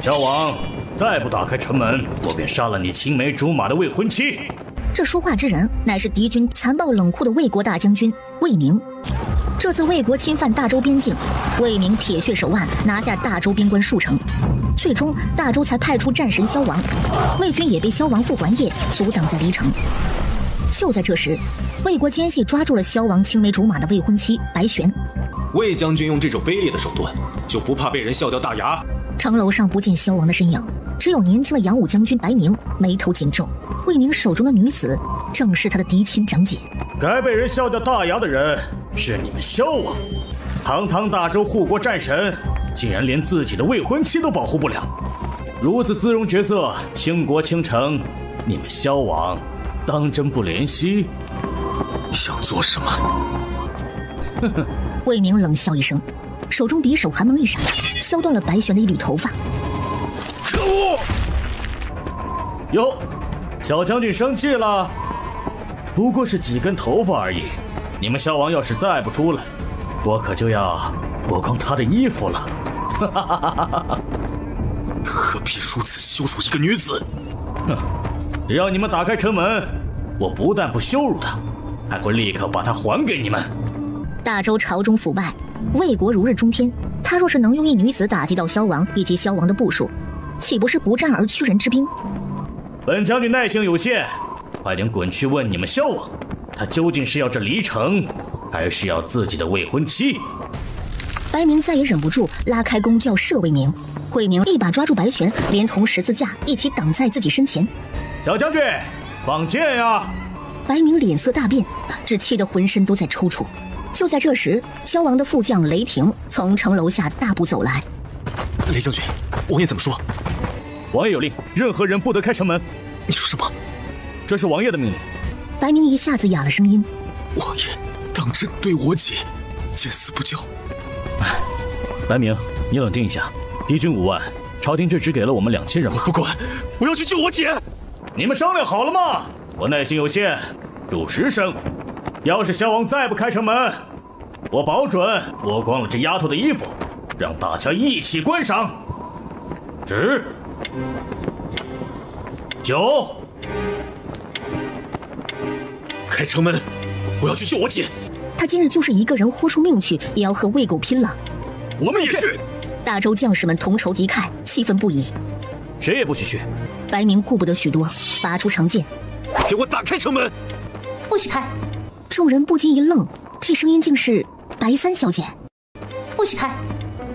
萧王，再不打开城门，我便杀了你青梅竹马的未婚妻。这说话之人乃是敌军残暴冷酷的魏国大将军魏明。这次魏国侵犯大周边境，魏明铁血手腕，拿下大周边关数城。最终，大周才派出战神萧王，魏军也被萧王复还业阻挡在离城。就在这时，魏国奸细抓住了萧王青梅竹马的未婚妻白玄。魏将军用这种卑劣的手段，就不怕被人笑掉大牙？城楼上不见萧王的身影，只有年轻的扬武将军白明眉头紧皱。魏明手中的女子，正是他的嫡亲长姐。该被人笑掉大牙的人是你们萧王，堂堂大周护国战神，竟然连自己的未婚妻都保护不了，如此姿容绝色，倾国倾城，你们萧王当真不怜惜？想做什么？呵呵，魏明冷笑一声，手中匕首寒芒一闪，削断了白玄的一缕头发。可恶！哟，小将军生气了？不过是几根头发而已，你们萧王要是再不出来，我可就要剥光他的衣服了。哈哈哈哈哈哈！何必如此羞辱一个女子？哼，只要你们打开城门，我不但不羞辱她，还会立刻把她还给你们。大周朝中腐败，魏国如日中天，他若是能用一女子打击到萧王以及萧王的部属，岂不是不战而屈人之兵？本将军耐性有限，快点滚去问你们萧王，他究竟是要这离城，还是要自己的未婚妻？白明再也忍不住，拉开弓就要射魏明。魏明一把抓住白玄，连同十字架一起挡在自己身前。小将军，放箭呀！白明脸色大变，只气得浑身都在抽搐。就在这时，萧王的副将雷霆从城楼下大步走来。雷将军，王爷怎么说？王爷有令，任何人不得开城门。你说什么？这是王爷的命令。白明一下子哑了声音。王爷当真对我姐见死不救？白明，你冷静一下，敌军5万，朝廷却只给了我们2000人马。我不管，我要去救我姐。你们商量好了吗？我耐心有限，数10声。要是萧王再不开城门，我保准剥光了这丫头的衣服，让大家一起观赏。10、9，开城门！我要去救我姐。他今日就是一个人豁出命去，也要和魏狗拼了。我们也去！大周将士们同仇敌忾，气愤不已。谁也不许去！白明顾不得许多，拔出长剑，给我打开城门！不许开！众人不禁一愣，这声音竟是白三小姐。不许开！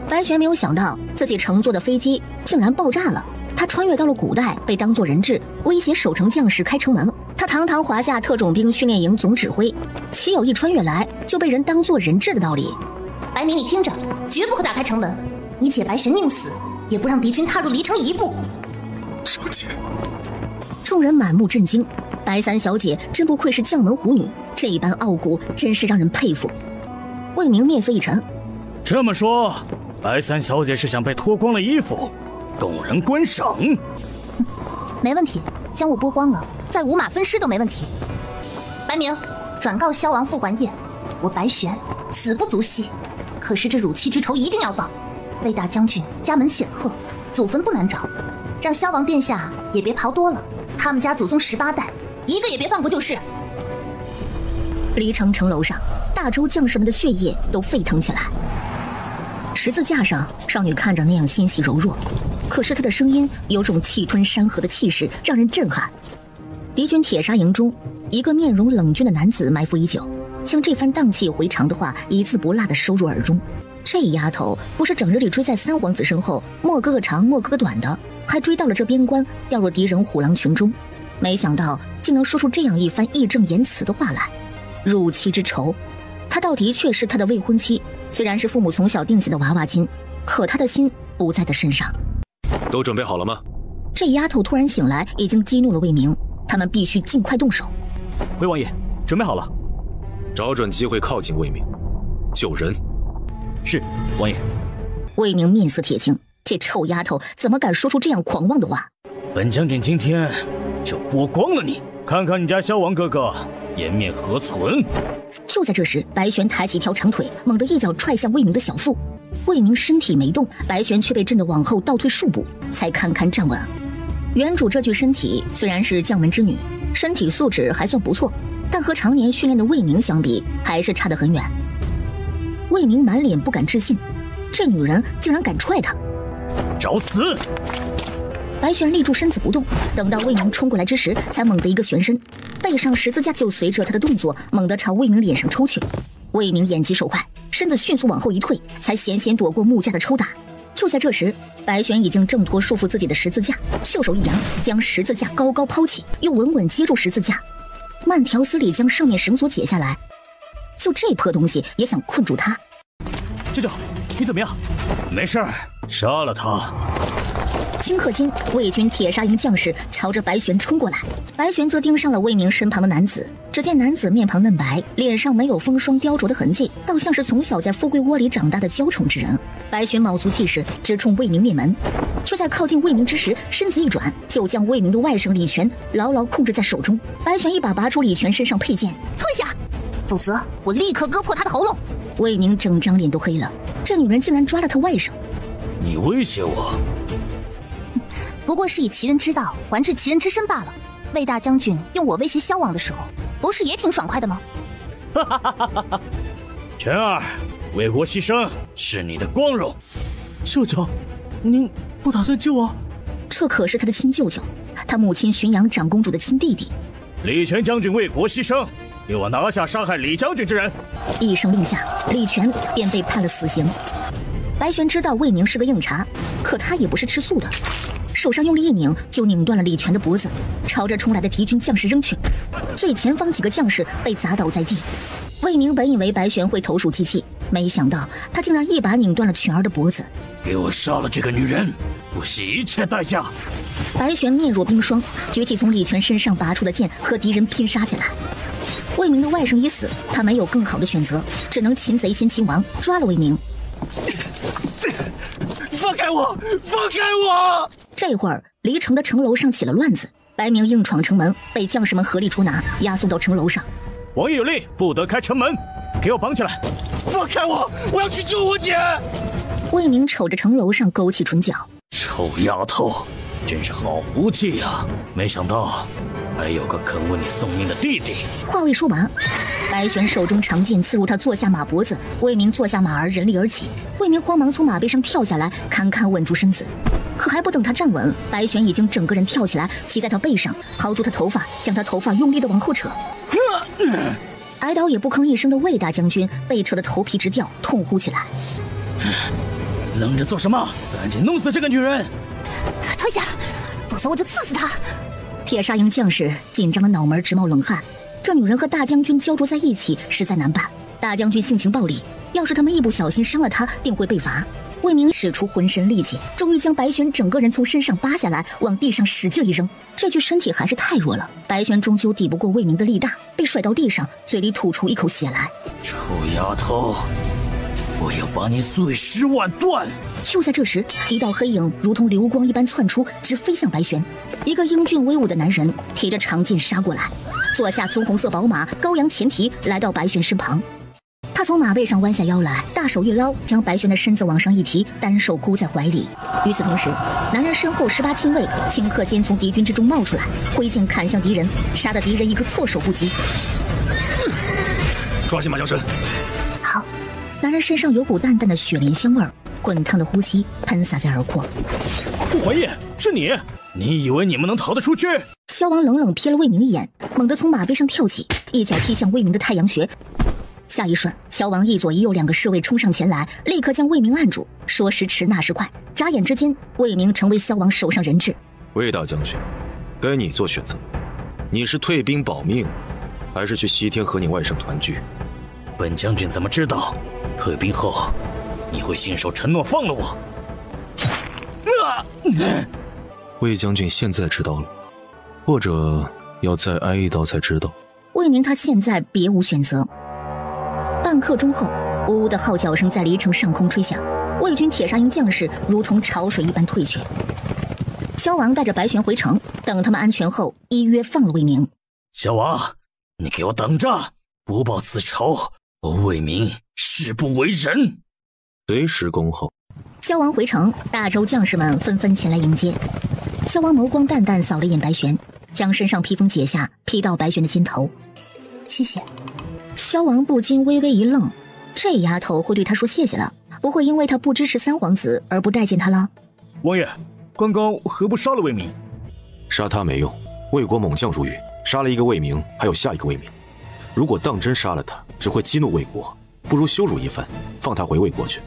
白玄没有想到自己乘坐的飞机竟然爆炸了，他穿越到了古代，被当作人质，威胁守城将士开城门。他堂堂华夏特种兵训练营总指挥，岂有一穿越来就被人当作人质的道理？白明，你听着，绝不可打开城门！你姐白玄宁死，也不让敌军踏入离城一步。小姐，众人满目震惊，白三小姐真不愧是将门虎女，这般傲骨真是让人佩服。魏明面色一沉，这么说，白三小姐是想被脱光了衣服，供人观赏？没问题，将我剥光了，再五马分尸都没问题。白明，转告萧王复还业，我白玄死不足惜，可是这辱妻之仇一定要报。魏大将军家门显赫，祖坟不难找，让萧王殿下也别刨多了，他们家祖宗18代，一个也别放过就是。离城城楼上，大周将士们的血液都沸腾起来。十字架上，少女看着那样纤细柔弱，可是她的声音有种气吞山河的气势，让人震撼。敌军铁砂营中，一个面容冷峻的男子埋伏已久，将这番荡气回肠的话一字不落地收入耳中。这丫头不是整日里追在三皇子身后，莫哥哥长莫哥哥短的，还追到了这边关，掉入敌人虎狼群中，没想到竟能说出这样一番义正言辞的话来。辱妻之仇，她倒的确是他的未婚妻，虽然是父母从小定下的娃娃亲，可他的心不在他身上。都准备好了吗？这丫头突然醒来，已经激怒了魏明，他们必须尽快动手。回王爷，准备好了。找准机会靠近魏明，救人。是，王爷。魏明面色铁青，这臭丫头怎么敢说出这样狂妄的话？本将军今天就剥光了你，看看你家萧王哥哥颜面何存。就在这时，白玄抬起一条长腿，猛地一脚踹向魏明的小腹。魏明身体没动，白玄却被震得往后倒退数步，才堪堪站稳。原主这具身体虽然是将门之女，身体素质还算不错，但和常年训练的魏明相比，还是差得很远。魏明满脸不敢置信，这女人竟然敢踹他，找死！白玄立住身子不动，等到魏明冲过来之时，才猛地一个旋身，背上十字架就随着他的动作猛地朝魏明脸上抽去。魏明眼疾手快，身子迅速往后一退，才险险躲过木架的抽打。就在这时，白玄已经挣脱束缚自己的十字架，袖手一扬，将十字架高高抛起，又稳稳接住十字架，慢条斯理将上面绳索解下来。就这破东西也想困住他？舅舅，你怎么样？没事儿，杀了他。顷刻间，魏军铁砂营将士朝着白玄冲过来，白玄则盯上了魏明身旁的男子。只见男子面庞嫩白，脸上没有风霜雕琢的痕迹，倒像是从小在富贵窝里长大的娇宠之人。白玄卯足气势，直冲魏明面门，却在靠近魏明之时，身子一转，就将魏明的外甥李全牢牢控制在手中。白玄一把拔出李全身上佩剑，退下，否则我立刻割破他的喉咙。魏明整张脸都黑了，这女人竟然抓了他外甥。你威胁我？不过是以其人之道还治其人之身罢了。魏大将军用我威胁萧王的时候，不是也挺爽快的吗？全儿，为国牺牲是你的光荣。舅舅，您不打算救我？这可是他的亲舅舅，他母亲浔阳长公主的亲弟弟。李全将军为国牺牲，给我拿下杀害李将军之人。一声令下，李全便被判了死刑。白玄知道魏明是个硬茬，可他也不是吃素的，手上用力一拧，就拧断了李全的脖子，朝着冲来的敌军将士扔去。最前方几个将士被砸倒在地。魏明本以为白玄会投鼠忌器，没想到他竟然一把拧断了全儿的脖子。给我杀了这个女人，不惜一切代价！白玄面若冰霜，举起从李全身上拔出的剑，和敌人拼杀起来。魏明的外甥已死，他没有更好的选择，只能擒贼先擒王，抓了魏明。放开我！放开我！这会儿，离城的城楼上起了乱子，白明硬闯城门，被将士们合力出拿，押送到城楼上。王爷有令，不得开城门，给我绑起来！放开我！我要去救我姐！魏明瞅着城楼上，勾起唇角，臭丫头，真是好福气呀！没想到还有个肯为你送命的弟弟。话未说完，白玄手中长剑刺入他坐下马脖子，魏明坐下马儿，人力而起。魏明慌忙从马背上跳下来，堪堪稳住身子。可还不等他站稳，白玄已经整个人跳起来，骑在他背上，薅住他头发，将他头发用力的往后扯。挨倒也不吭一声的魏大将军被扯得头皮直掉，痛呼起来：愣着做什么？赶紧弄死这个女人！退下，否则我就刺死她！铁砂营将士紧张的脑门直冒冷汗。这女人和大将军焦灼在一起，实在难办。大将军性情暴戾，要是他们一不小心伤了他，定会被罚。魏明使出浑身力气，终于将白玄整个人从身上扒下来，往地上使劲一扔。这具身体还是太弱了，白玄终究抵不过魏明的力大，被甩到地上，嘴里吐出一口血来。臭丫头，我要把你碎尸万段！就在这时，一道黑影如同流光一般窜出，直飞向白玄。一个英俊威武的男人提着长剑杀过来，坐下棕红色宝马，高扬前蹄，来到白玄身旁。他从马背上弯下腰来，大手一捞，将白玄的身子往上一提，单手箍在怀里。与此同时，男人身后18亲卫顷刻间从敌军之中冒出来，挥剑砍向敌人，杀得敌人一个措手不及。抓紧马缰绳。好。男人身上有股淡淡的血莲香味儿，滚烫的呼吸喷洒在耳廓。顾怀义，是你？你以为你们能逃得出去？萧王冷冷瞥了魏明一眼，猛地从马背上跳起，一脚踢向魏明的太阳穴。下一瞬，萧王一左一右2个侍卫冲上前来，立刻将魏明按住。说时迟，那时快，眨眼之间，魏明成为萧王手上人质。魏大将军，该你做选择，你是退兵保命，还是去西天和你外甥团聚？本将军怎么知道退兵后你会信守承诺放了我？魏将军现在知道了，或者要再挨一刀才知道。魏明他现在别无选择。半刻钟后，呜呜的号角声在离城上空吹响，魏军铁砂营将士如同潮水一般退去。萧王带着白玄回城，等他们安全后，依约放了魏明。小王，你给我等着，不报此仇，我魏明誓不为人。随时恭候。萧王回城，大周将士们纷纷前来迎接。萧王眸光淡淡扫了一眼白玄，将身上披风解下，披到白玄的肩头。谢谢。萧王不禁微微一愣，这丫头会对他说谢谢了，不会因为他不支持三皇子而不待见他了？王爷，刚刚何不杀了魏明？杀他没用，魏国猛将如雨，杀了一个魏明，还有下一个魏明。如果当真杀了他，只会激怒魏国，不如羞辱一番，放他回魏国去，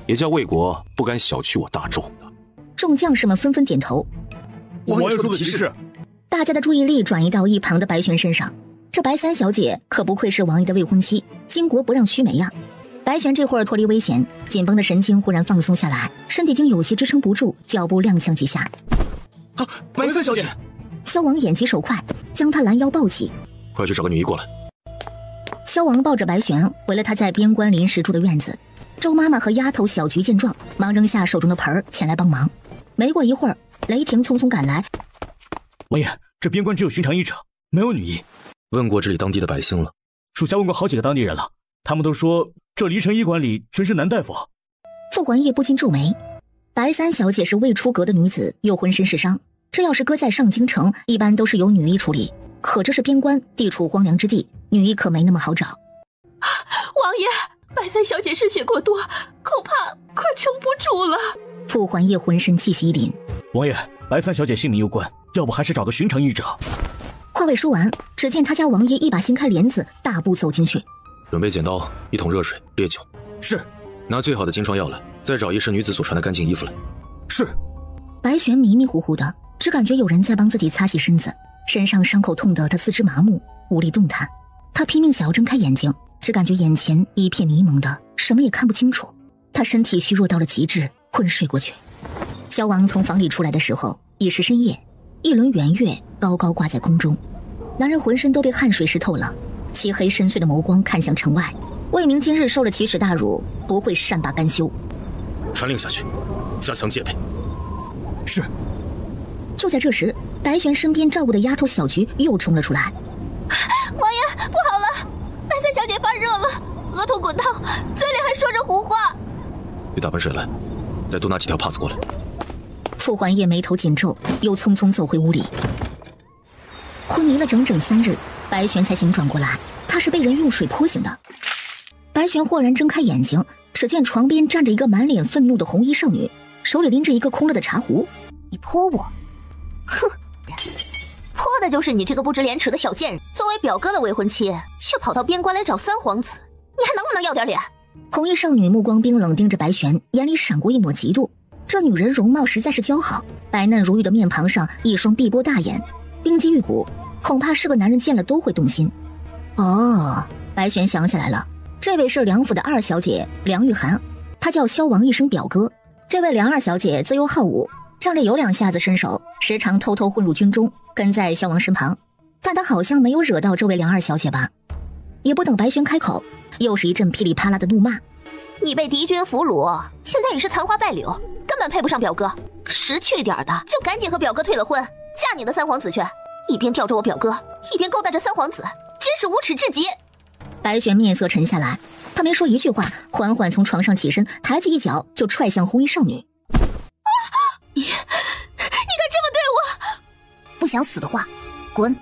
也叫魏国不敢小觑我大周。众将士们纷纷点头。王爷说的极是。大家的注意力转移到一旁的白玄身上，这白三小姐可不愧是王爷的未婚妻，巾帼不让须眉呀。白玄这会儿脱离危险，紧绷的神经忽然放松下来，身体竟有些支撑不住，脚步踉跄几下。白三小姐！萧王眼疾手快，将她拦腰抱起。快去找个女医过来。萧王抱着白玄回了他在边关临时住的院子。周妈妈和丫头小菊见状，忙扔下手中的盆儿前来帮忙。没过一会儿，雷霆匆匆赶来。王爷，这边关只有寻常医者，没有女医。问过这里当地的百姓了？属下问过好几个当地人了，他们都说这离城医馆里全是男大夫。傅环业不禁皱眉。白三小姐是未出阁的女子，又浑身是伤，这要是搁在上京城，一般都是由女医处理。可这是边关，地处荒凉之地，女医可没那么好找。王爷，白三小姐失血过多，恐怕快撑不住了。傅环业浑身气息一凛。王爷，白三小姐性命攸关，要不还是找个寻常医者。话未说完，只见他家王爷一把掀开帘子，大步走进去。准备剪刀、一桶热水、烈酒。是。拿最好的金疮药来，再找一身女子所穿的干净衣服来。是。白玄迷迷糊糊的，只感觉有人在帮自己擦洗身子，身上伤口痛得他四肢麻木，无力动弹。他拼命想要睁开眼睛，只感觉眼前一片迷蒙的，什么也看不清楚。他身体虚弱到了极致，昏睡过去。萧王从房里出来的时候已是深夜，一轮圆月高高挂在空中，男人浑身都被汗水湿透了，漆黑深邃的眸光看向城外。魏明今日受了奇耻大辱，不会善罢甘休。传令下去，加强戒备。是。就在这时，白玄身边照顾的丫头小菊又冲了出来。王爷，不好了，白三小姐发热了，额头滚烫，嘴里还说着胡话。去打盆水来，再多拿几条帕子过来。傅环业眉头紧皱，又匆匆走回屋里。昏迷了整整3日，白玄才醒转过来，他是被人用水泼醒的。白玄豁然睁开眼睛，只见床边站着一个满脸愤怒的红衣少女，手里拎着一个空了的茶壶。你泼我？哼，泼的就是你这个不知廉耻的小贱人！作为表哥的未婚妻，却跑到边关来找三皇子，你还能不能要点脸？红衣少女目光冰冷盯着白玄，眼里闪过一抹嫉妒。这女人容貌实在是姣好，白嫩如玉的面庞上一双碧波大眼，冰肌玉骨，恐怕是个男人见了都会动心。哦，白玄想起来了，这位是梁府的2小姐梁玉涵，她叫萧王一声表哥。这位梁2小姐自幼好武，仗着有2下子身手，时常偷偷混入军中，跟在萧王身旁。但她好像没有惹到这位梁2小姐吧？也不等白玄开口，又是一阵噼里啪啦的怒骂。你被敌军俘虏，现在已是残花败柳，根本配不上表哥。识趣点的就赶紧和表哥退了婚，嫁你的三皇子去，一边吊着我表哥，一边勾搭着三皇子，真是无耻至极。白玄面色沉下来，他没说一句话，缓缓从床上起身，抬起一脚就踹向红衣少女。你敢这么对我？不想死的话，滚！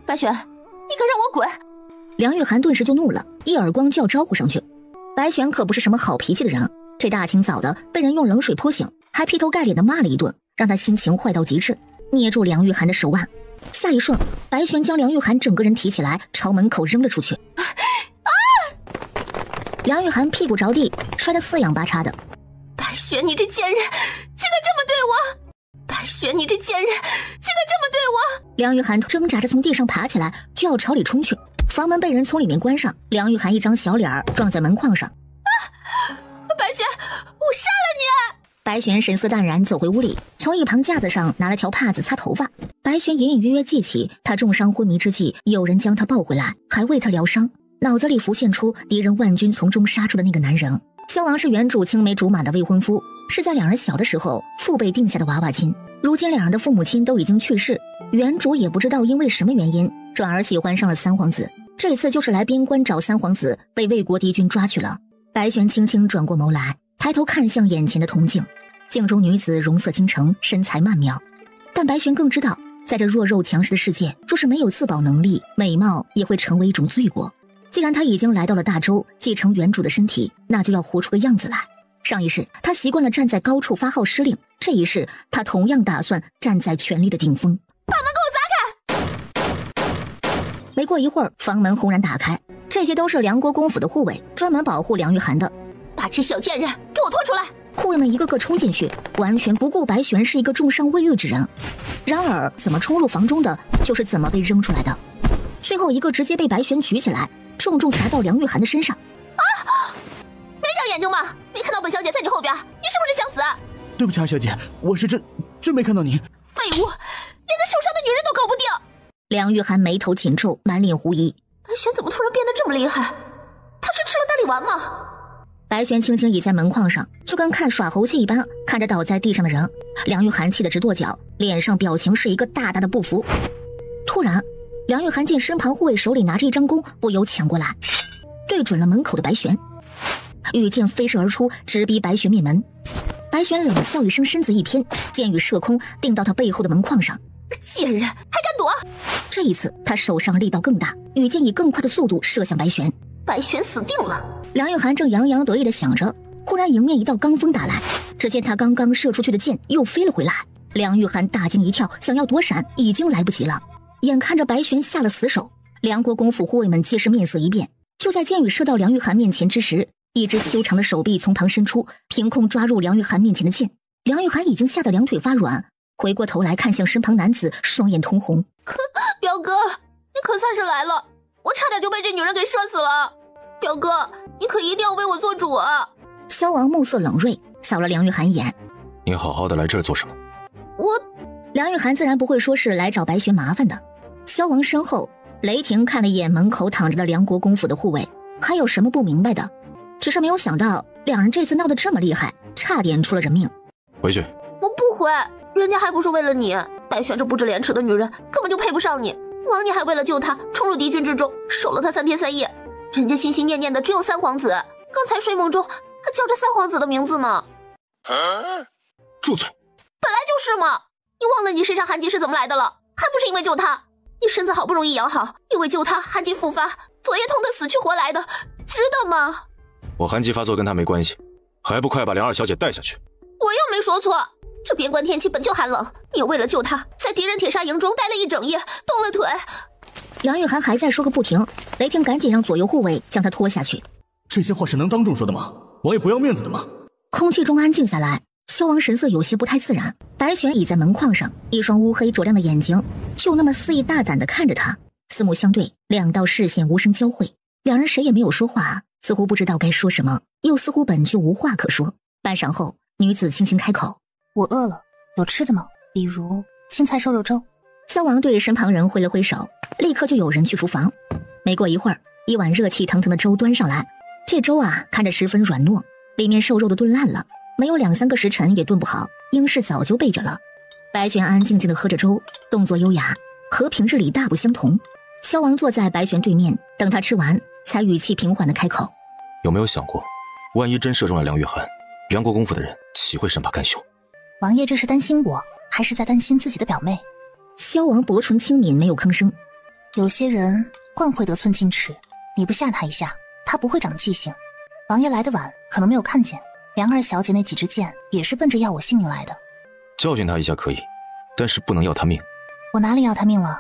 白玄，你可让我滚！梁玉涵顿时就怒了，一耳光就要招呼上去。白玄可不是什么好脾气的人，这大清早的被人用冷水泼醒，还劈头盖脸的骂了一顿，让他心情坏到极致，捏住梁玉涵的手腕。下一瞬，白玄将梁玉涵整个人提起来，朝门口扔了出去。梁玉涵屁股着地，摔得四仰八叉的。白玄，你这贱人，竟敢这么对我！白玄，你这贱人，竟敢这么对我！梁玉涵挣扎着从地上爬起来，就要朝里冲去。房门被人从里面关上，梁玉涵一张小脸撞在门框上。白玄，我杀了你！白玄神色淡然走回屋里，从一旁架子上拿了条帕子擦头发。白玄隐隐约约记起，他重伤昏迷之际，有人将他抱回来，还为他疗伤。脑子里浮现出敌人万军从中杀出的那个男人。萧王是原主青梅竹马的未婚夫，是在2人小的时候父辈定下的娃娃亲。如今2人的父母亲都已经去世，原主也不知道因为什么原因，转而喜欢上了三皇子。这次就是来边关找三皇子，被魏国敌军抓去了。白玄轻轻转过眸来，抬头看向眼前的铜镜，镜中女子容色倾城，身材曼妙。但白玄更知道，在这弱肉强食的世界，若是没有自保能力，美貌也会成为一种罪过。既然他已经来到了大周，继承原主的身体，那就要活出个样子来。上一世他习惯了站在高处发号施令，这一世他同样打算站在权力的顶峰。把门给我砸开！没过一会儿，房门轰然打开，这些都是梁国公府的护卫，专门保护梁玉涵的。把这小贱人给我拖出来！护卫们一个个冲进去，完全不顾白玄是一个重伤未愈之人。然而怎么冲入房中的，就是怎么被扔出来的。最后一个直接被白玄举起来，重重砸到梁玉涵的身上。没长眼睛吗？没看到本小姐在你后边，你是不是想死？对不起，二小姐，我是真没看到您。废物，连个受伤的女人都搞不定。梁玉涵眉头紧皱，满脸狐疑。白玄怎么突然变得这么厉害？他是吃了大力丸吗？白玄轻轻倚在门框上，就跟看耍猴戏一般，看着倒在地上的人。梁玉涵气得直跺脚，脸上表情是一个大大的不服。突然，梁玉涵见身旁护卫手里拿着一张弓，不由抢过来，对准了门口的白玄。羽箭飞射而出，直逼白玄面门。白玄冷笑一声，身子一偏，箭羽射空，定到他背后的门框上。贱人，还敢躲！这一次他手上力道更大，羽箭以更快的速度射向白玄。白玄死定了！梁玉涵正洋洋得意地想着，忽然迎面一道罡风打来，只见他刚刚射出去的箭又飞了回来。梁玉涵大惊一跳，想要躲闪，已经来不及了。眼看着白玄下了死手，梁国公府护卫们皆是面色一变。就在箭羽射到梁玉涵面前之时，一只修长的手臂从旁伸出，凭空抓住梁玉涵面前的剑。梁玉涵已经吓得两腿发软，回过头来看向身旁男子，双眼通红。表哥，你可算是来了，我差点就被这女人给射死了。表哥，你可一定要为我做主啊！萧王目色冷锐，扫了梁玉涵一眼。你好好的来这儿做什么？梁玉涵自然不会说是来找白玄麻烦的。萧王身后，雷霆看了一眼门口躺着的梁国公府的护卫，还有什么不明白的？只是没有想到两人这次闹得这么厉害，差点出了人命。回去。我不回，人家还不是为了你。白玄这不知廉耻的女人根本就配不上你。王爷还为了救她冲入敌军之中，守了她3天3夜。人家心心念念的只有三皇子，刚才睡梦中还叫着三皇子的名字呢。住嘴！本来就是嘛，你忘了你身上寒疾是怎么来的了？还不是因为救他？你身子好不容易养好，因为救他寒疾复发，昨夜痛得死去活来的，值得吗？我寒疾发作跟他没关系，还不快把梁二小姐带下去！我又没说错，这边关天气本就寒冷，你又为了救他，在敌人铁砂营中待了一整夜，冻了腿。梁玉涵还在说个不停，雷霆赶紧让左右护卫将他拖下去。这些话是能当众说的吗？王爷不要面子的吗？空气中安静下来，萧王神色有些不太自然。白玄倚在门框上，一双乌黑灼亮的眼睛就那么肆意大胆地看着他，四目相对，两道视线无声交汇，两人谁也没有说话，似乎不知道该说什么，又似乎本就无话可说。半晌后，女子轻轻开口：我饿了，有吃的吗？比如青菜瘦肉粥。萧王对身旁人挥了挥手，立刻就有人去厨房。没过一会儿，一碗热气腾腾的粥端上来。这粥啊，看着十分软糯，里面瘦肉都炖烂了，没有2-3个时辰也炖不好，应是早就备着了。白玄安安静静地喝着粥，动作优雅，和平日里大不相同。萧王坐在白玄对面，等他吃完，才语气平缓地开口：有没有想过，万一真射中了梁玉涵，梁国公府的人岂会善罢甘休？王爷这是担心我，还是在担心自己的表妹？萧王薄唇轻抿，没有吭声。有些人惯会得寸进尺，你不吓他一下，他不会长记性。王爷来得晚，可能没有看见梁二小姐那几支箭也是奔着要我性命来的。教训他一下可以，但是不能要他命。我哪里要他命了？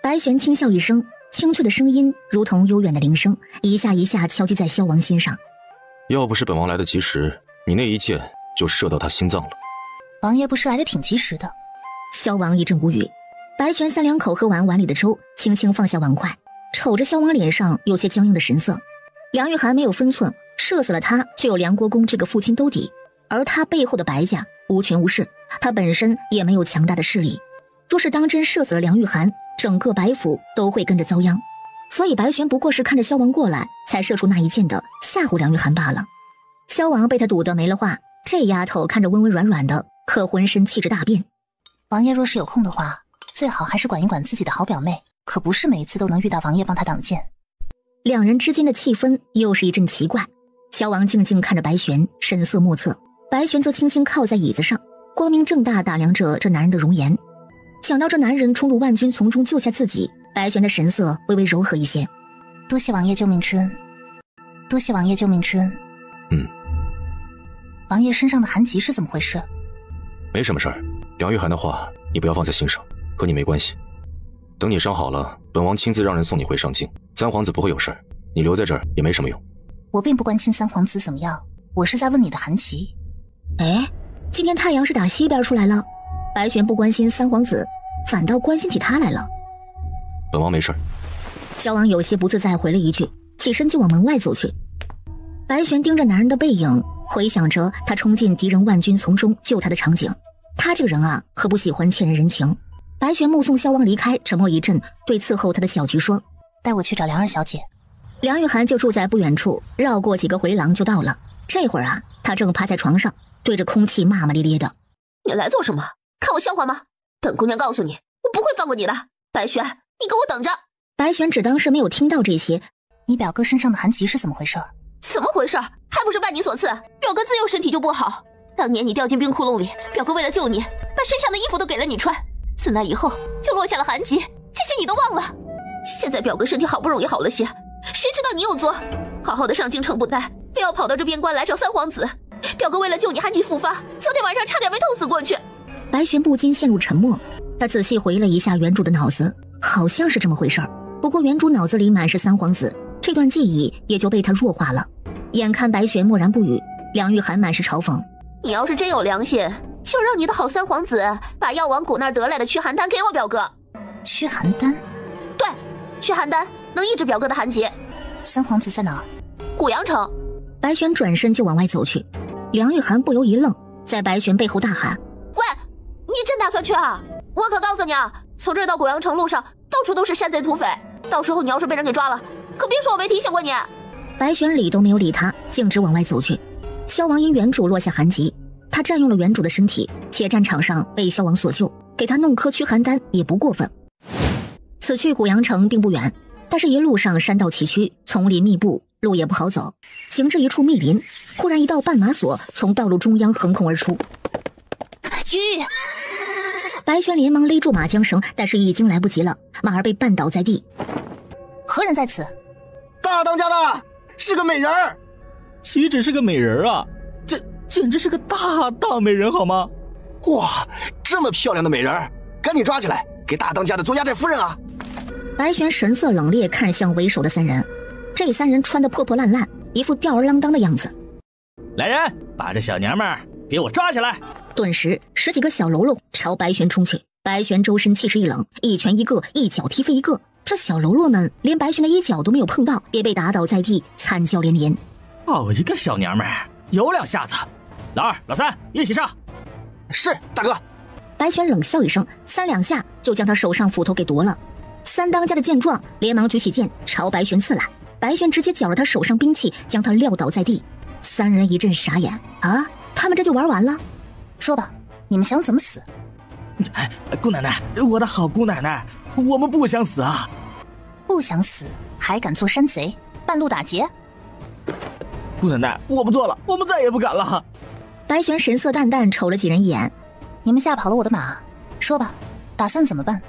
白玄轻笑一声，清脆的声音如同悠远的铃声，一下一下敲击在萧王心上。要不是本王来得及时，你那一箭就射到他心脏了。王爷不是来得挺及时的。萧王一阵无语。白玄3两口喝完碗里的粥，轻轻放下碗筷，瞅着萧王脸上有些僵硬的神色。梁玉涵没有分寸，射死了他却有梁国公这个父亲兜底，而他背后的白家无权无势，他本身也没有强大的势力。若是当真射死了梁玉涵，整个白府都会跟着遭殃。所以白玄不过是看着萧王过来，才射出那一箭的，吓唬梁玉涵罢了。萧王被他堵得没了话，这丫头看着温温软软的，可浑身气质大变。王爷若是有空的话，最好还是管一管自己的好表妹，可不是每次都能遇到王爷帮他挡箭。两人之间的气氛又是一阵奇怪。萧王静静看着白玄，神色莫测。白玄则轻轻靠在椅子上，光明正大打量着这男人的容颜。想到这男人冲入万军丛中救下自己，白玄的神色微微柔和一些。多谢王爷救命之恩，多谢王爷救命之恩。王爷身上的寒疾是怎么回事？没什么事儿，梁玉涵的话你不要放在心上，和你没关系。等你伤好了，本王亲自让人送你回上京。三皇子不会有事儿，你留在这儿也没什么用。我并不关心三皇子怎么样，我是在问你的寒疾。哎，今天太阳是打西边出来了，白玄不关心三皇子，反倒关心起他来了。本王没事儿。萧王有些不自在回了一句，起身就往门外走去。白玄盯着男人的背影，回想着他冲进敌人万军丛中救他的场景。他这个人啊，可不喜欢欠人人情。白玄目送萧王离开，沉默一阵，对伺候他的小菊说：“带我去找梁二小姐。”梁玉涵就住在不远处，绕过几个回廊就到了。这会儿啊，他正趴在床上，对着空气骂骂咧咧的：“你来做什么？看我笑话吗？本姑娘告诉你，我不会放过你的。白玄，你给我等着！”白玄只当是没有听到这些。你表哥身上的寒疾是怎么回事？怎么回事？还不是拜你所赐。表哥自幼身体就不好，当年你掉进冰窟窿里，表哥为了救你，把身上的衣服都给了你穿。自那以后就落下了寒疾，这些你都忘了。现在表哥身体好不容易好了些，谁知道你有作，好好的上京城不待，非要跑到这边关来找三皇子。表哥为了救你寒疾复发，昨天晚上差点没痛死过去。白玄不禁陷入沉默，他仔细回忆了一下原主的脑子，好像是这么回事儿。不过原主脑子里满是三皇子，这段记忆也就被他弱化了。眼看白玄默然不语，梁玉涵满是嘲讽：“你要是真有良心，就让你的好三皇子把药王谷那儿得来的驱寒丹给我表哥。”驱寒丹？对，驱寒丹能抑制表哥的寒疾。三皇子在哪儿？古阳城。白玄转身就往外走去，梁玉涵不由一愣，在白玄背后大喊：“喂，你真打算去啊？我可告诉你啊，从这儿到古阳城路上到处都是山贼土匪，到时候你要是被人给抓了，可别说我没提醒过你。”白玄理都没有理他，径直往外走去。萧王因原主落下寒疾，他占用了原主的身体，且战场上被萧王所救，给他弄颗驱寒丹也不过分。此去古阳城并不远，但是一路上山道崎岖，丛林密布，路也不好走。行至一处密林，忽然一道绊马索从道路中央横空而出。吁！白玄连忙勒住马缰绳，但是已经来不及了，马儿被绊倒在地。何人在此？大当家的，是个美人儿。岂止是个美人啊，这简直是个大美人好吗？哇，这么漂亮的美人儿，赶紧抓起来，给大当家的做压寨夫人啊！白玄神色冷冽，看向为首的三人。这三人穿得破破烂烂，一副吊儿郎当的样子。来人，把这小娘们儿给我抓起来！顿时10几个小喽啰朝白玄冲去。白玄周身气势一冷，一拳一个，一脚踢飞一个。这小喽啰们连白玄的一脚都没有碰到，也被打倒在地，惨叫连连。好一个小娘们儿，有两下子！老二、老三一起上！是大哥。白玄冷笑一声，3两下就将他手上斧头给夺了。三当家的见状，连忙举起剑朝白玄刺来。白玄直接绞了他手上兵器，将他撂倒在地。三人一阵傻眼啊！他们这就玩完了？说吧，你们想怎么死？哎，姑奶奶，我的好姑奶奶，我们不想死啊！不想死，还敢做山贼，半路打劫？姑奶奶，我不做了，我们再也不敢了。白玄神色淡淡瞅了几人一眼。你们吓跑了我的马，说吧，打算怎么办？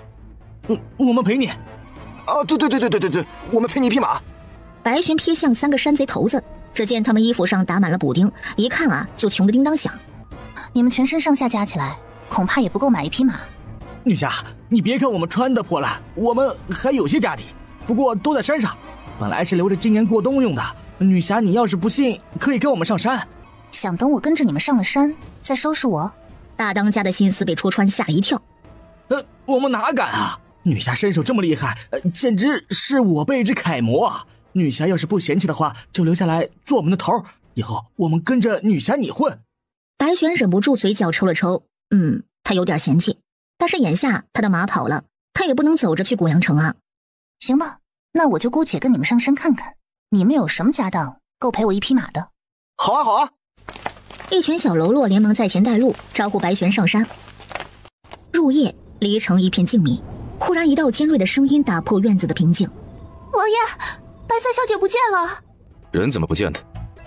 我们陪你。哦，对，我们陪你一匹马。白玄瞥向3个山贼头子，只见他们衣服上打满了补丁，一看啊就穷得叮当响。你们全身上下加起来，恐怕也不够买一匹马。女侠，你别看我们穿的破烂，我们还有些家底，不过都在山上，本来是留着今年过冬用的。女侠，你要是不信，可以跟我们上山。想等我跟着你们上了山，再收拾我？大当家的心思被戳穿，吓了一跳。我们哪敢啊！女侠身手这么厉害，简直是我辈之楷模啊！女侠要是不嫌弃的话，就留下来做我们的头，以后我们跟着女侠你混。白玄忍不住嘴角抽了抽，他有点嫌弃，但是眼下他的马跑了，他也不能走着去古阳城啊。行吧，那我就姑且跟你们上山看看，你们有什么家当够赔我一匹马的？好啊，好啊！一群小喽啰连忙在前带路，招呼白玄上山。入夜，离城一片静谧，忽然一道尖锐的声音打破院子的平静。王爷，白三小姐不见了。人怎么不见的？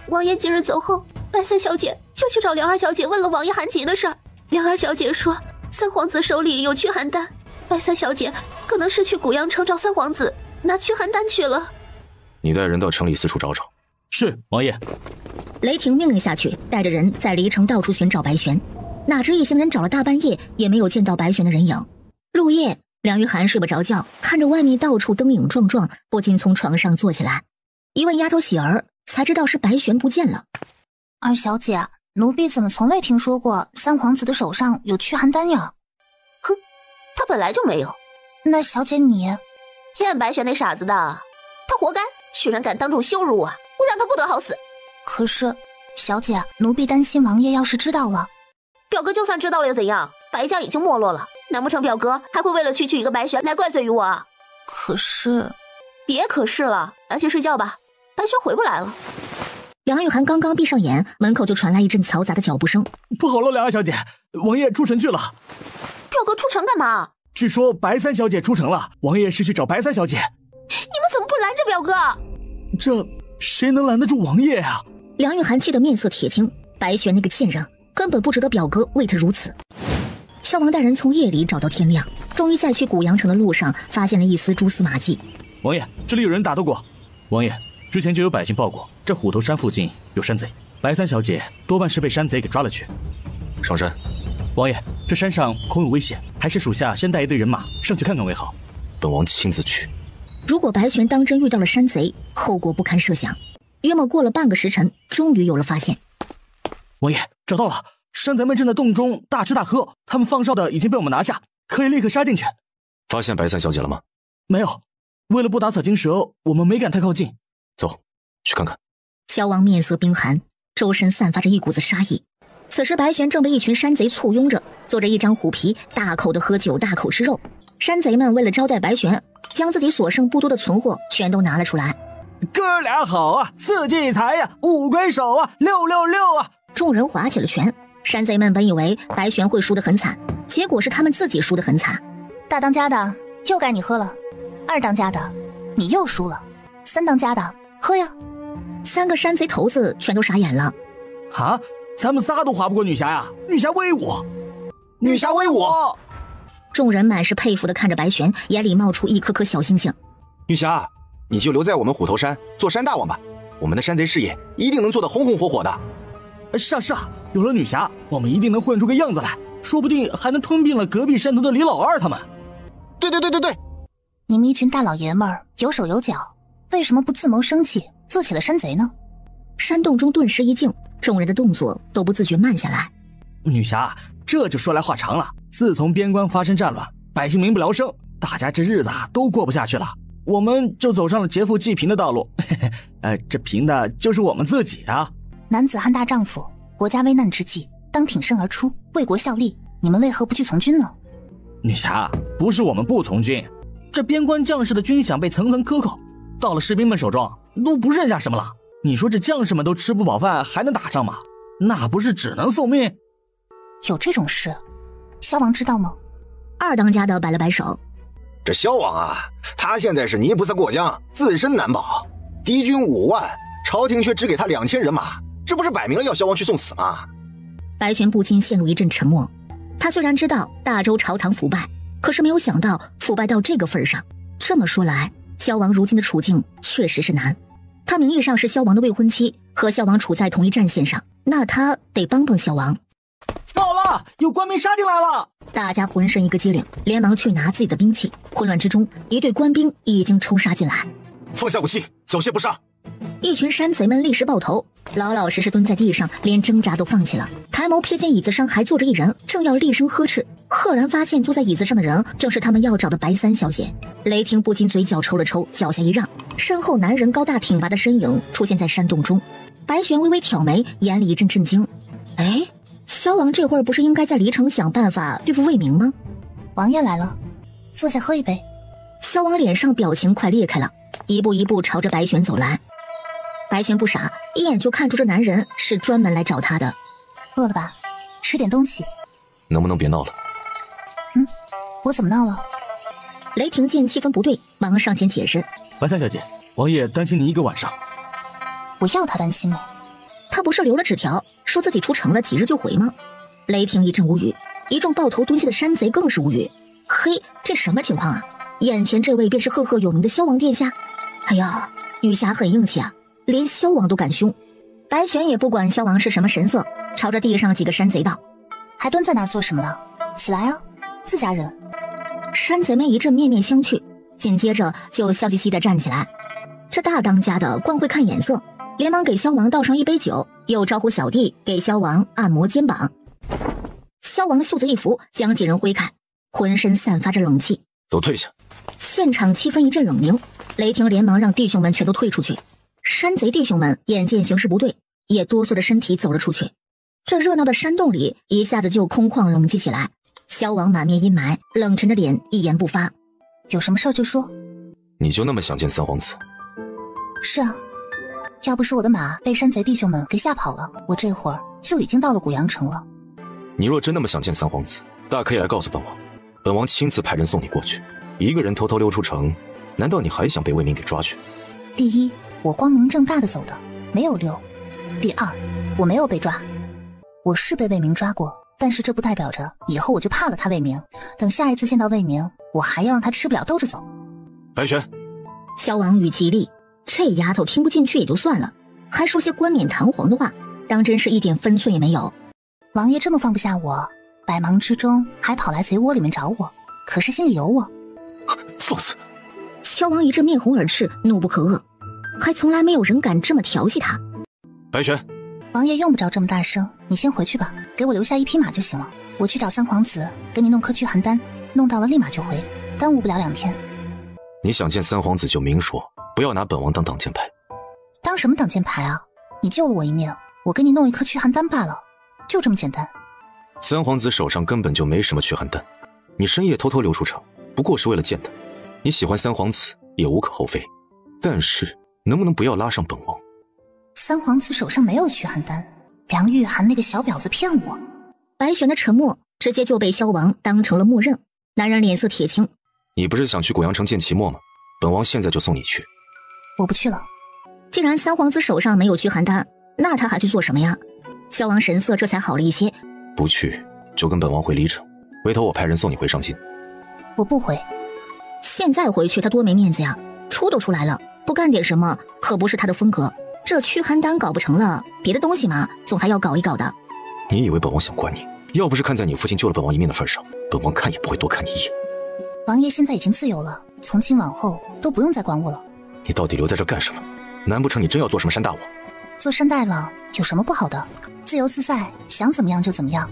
王爷今日走后，白三小姐就去找梁二小姐问了王爷韩琦的事儿。梁二小姐说三皇子手里有驱寒丹，白三小姐可能是去古阳城找三皇子拿驱寒丹去了。你带人到城里四处找找。是，王爷。雷霆命令下去，带着人在离城到处寻找白玄。哪知一行人找了大半夜，也没有见到白玄的人影。入夜，梁玉涵睡不着觉，看着外面到处灯影幢幢，不禁从床上坐起来。一问丫头喜儿，才知道是白玄不见了。二小姐，奴婢怎么从未听说过三皇子的手上有驱寒丹呀？哼，他本来就没有。那小姐你骗白玄那傻子的，他活该，居然敢当众羞辱我，我让他不得好死。可是，小姐，奴婢担心王爷要是知道了。表哥就算知道了又怎样？白家已经没落了，难不成表哥还会为了区区一个白玄来怪罪于我啊？可是，别可是了，赶紧睡觉吧，白玄回不来了。梁玉涵刚刚闭上眼，门口就传来一阵嘈杂的脚步声。不好了，梁二小姐，王爷出城去了。表哥出城干嘛？据说白三小姐出城了，王爷是去找白三小姐。你们怎么不拦着表哥？这谁能拦得住王爷啊？梁玉涵气得面色铁青，白玄那个贱人根本不值得表哥为他如此。萧王带人从夜里找到天亮，终于在去古阳城的路上发现了一丝蛛丝马迹。王爷，这里有人打斗过。王爷，之前就有百姓报过，这虎头山附近有山贼，白三小姐多半是被山贼给抓了去。上山。王爷，这山上恐有危险，还是属下先带一队人马上去看看为好。本王亲自去。如果白玄当真遇到了山贼，后果不堪设想。约莫过了半个时辰，终于有了发现。王爷，找到了，山贼们正在洞中大吃大喝，他们放哨的已经被我们拿下，可以立刻杀进去。发现白三小姐了吗？没有，为了不打草惊蛇，我们没敢太靠近。走，去看看。萧王面色冰寒，周身散发着一股子杀意。此时白玄正被一群山贼簇拥着，坐着一张虎皮，大口的喝酒，大口吃肉。山贼们为了招待白玄，将自己所剩不多的存货全都拿了出来。哥俩好啊，四季财呀，五鬼手啊，666啊！众人划起了拳。山贼们本以为白玄会输得很惨，结果是他们自己输得很惨。大当家的，又该你喝了；二当家的，你又输了；三当家的，喝呀！三个山贼头子全都傻眼了。啊，咱们仨都划不过女侠呀！女侠威武！女侠威武！众人满是佩服地看着白玄，眼里冒出一颗颗小星星。女侠，你就留在我们虎头山做山大王吧，我们的山贼事业一定能做得红红火火的。是啊是啊，有了女侠，我们一定能混出个样子来，说不定还能吞并了隔壁山头的李老二他们。对，你们一群大老爷们儿有手有脚，为什么不自谋生气，做起了山贼呢？山洞中顿时一静，众人的动作都不自觉慢下来。女侠，这就说来话长了。自从边关发生战乱，百姓民不聊生，大家这日子都过不下去了，我们就走上了劫富济贫的道路。这贫的就是我们自己啊！男子汉大丈夫，国家危难之际，当挺身而出，为国效力。你们为何不去从军呢？女侠，不是我们不从军，这边关将士的军饷被层层克扣，到了士兵们手中都不剩下什么了。你说这将士们都吃不饱饭，还能打仗吗？那不是只能送命？有这种事，萧王知道吗？二当家的摆了摆手。这萧王啊，他现在是泥菩萨过江，自身难保，敌军5万，朝廷却只给他2000人马，这不是摆明了要萧王去送死吗？白玄不禁陷入一阵沉默。他虽然知道大周朝堂腐败，可是没有想到腐败到这个份上。这么说来，萧王如今的处境确实是难。他名义上是萧王的未婚妻，和萧王处在同一战线上，那他得帮帮萧王。报了，有官兵杀进来了！大家浑身一个机灵，连忙去拿自己的兵器。混乱之中，一队官兵已经冲杀进来。放下武器，缴械不杀！一群山贼们立时抱头，老老实实蹲在地上，连挣扎都放弃了。抬眸瞥见椅子上还坐着一人，正要厉声呵斥，赫然发现坐在椅子上的人正是他们要找的白三小姐。雷霆不禁嘴角抽了抽，脚下一让，身后男人高大挺拔的身影出现在山洞中。白玄微微挑眉，眼里一阵震惊。哎，萧王这会儿不是应该在离城想办法对付魏明吗？王爷来了，坐下喝一杯。萧王脸上表情快裂开了，一步一步朝着白玄走来。白玄不傻，一眼就看出这男人是专门来找他的。饿了吧？吃点东西。能不能别闹了？我怎么闹了？雷霆见气氛不对，忙上前解释。白三小姐，王爷担心您一个晚上。我要他担心吗？他不是留了纸条，说自己出城了，几日就回吗？雷霆一阵无语，一众抱头蹲下的山贼更是无语。嘿，这什么情况啊？眼前这位便是赫赫有名的萧王殿下。哎呀，女侠很硬气啊，连萧王都敢凶。白玄也不管萧王是什么神色，朝着地上几个山贼道：还蹲在那儿做什么呢？起来啊，自家人。山贼们一阵面面相觑，紧接着就笑嘻嘻地站起来。这大当家的惯会看眼色，连忙给萧王倒上一杯酒，又招呼小弟给萧王按摩肩膀。萧王袖子一拂，将几人挥开，浑身散发着冷气。都退下！现场气氛一阵冷凝，雷霆连忙让弟兄们全都退出去。山贼弟兄们眼见形势不对，也哆嗦着身体走了出去。这热闹的山洞里一下子就空旷冷寂起来。萧王满面阴霾，冷沉着脸，一言不发。有什么事儿就说。你就那么想见三皇子？是啊，要不是我的马被山贼弟兄们给吓跑了，我这会儿就已经到了古阳城了。你若真那么想见三皇子，大可以来告诉本王，本王亲自派人送你过去。一个人偷偷溜出城，难道你还想被魏明给抓去？第一，我光明正大的走的，没有溜。第二，我没有被抓，我是被魏明抓过，但是这不代表着以后我就怕了他魏明。等下一次见到魏明，我还要让他吃不了兜着走。白玄，萧王语气一厉，这丫头听不进去也就算了，还说些冠冕堂皇的话，当真是一点分寸也没有。王爷这么放不下我，百忙之中还跑来贼窝里面找我，可是心里有我。放肆！萧王一阵面红耳赤，怒不可遏，还从来没有人敢这么调戏他。白玄，王爷用不着这么大声，你先回去吧，给我留下一匹马就行了。我去找三皇子，给你弄颗驱寒丹，弄到了立马就回，耽误不了2天。你想见三皇子就明说，不要拿本王当挡箭牌。当什么挡箭牌啊？你救了我一命，我给你弄一颗驱寒丹罢了，就这么简单。三皇子手上根本就没什么驱寒丹，你深夜偷偷溜出城，不过是为了见他。你喜欢三皇子也无可厚非，但是能不能不要拉上本王？三皇子手上没有驱寒丹，梁玉涵那个小婊子骗我。白玄的沉默直接就被萧王当成了默认，男人脸色铁青。你不是想去古阳城见齐墨吗？本王现在就送你去。我不去了。既然三皇子手上没有驱寒丹，那他还去做什么呀？萧王神色这才好了一些。不去就跟本王回离城，回头我派人送你回上京。我不回。现在回去他多没面子呀，出都出来了，不干点什么可不是他的风格。这驱寒丹搞不成了，别的东西嘛总还要搞一搞的。你以为本王想管你？要不是看在你父亲救了本王一命的份上，本王看也不会多看你一眼。王爷现在已经自由了，从今往后都不用再管我了。你到底留在这干什么？难不成你真要做什么山大王？做山大王有什么不好的？自由自在，想怎么样就怎么样。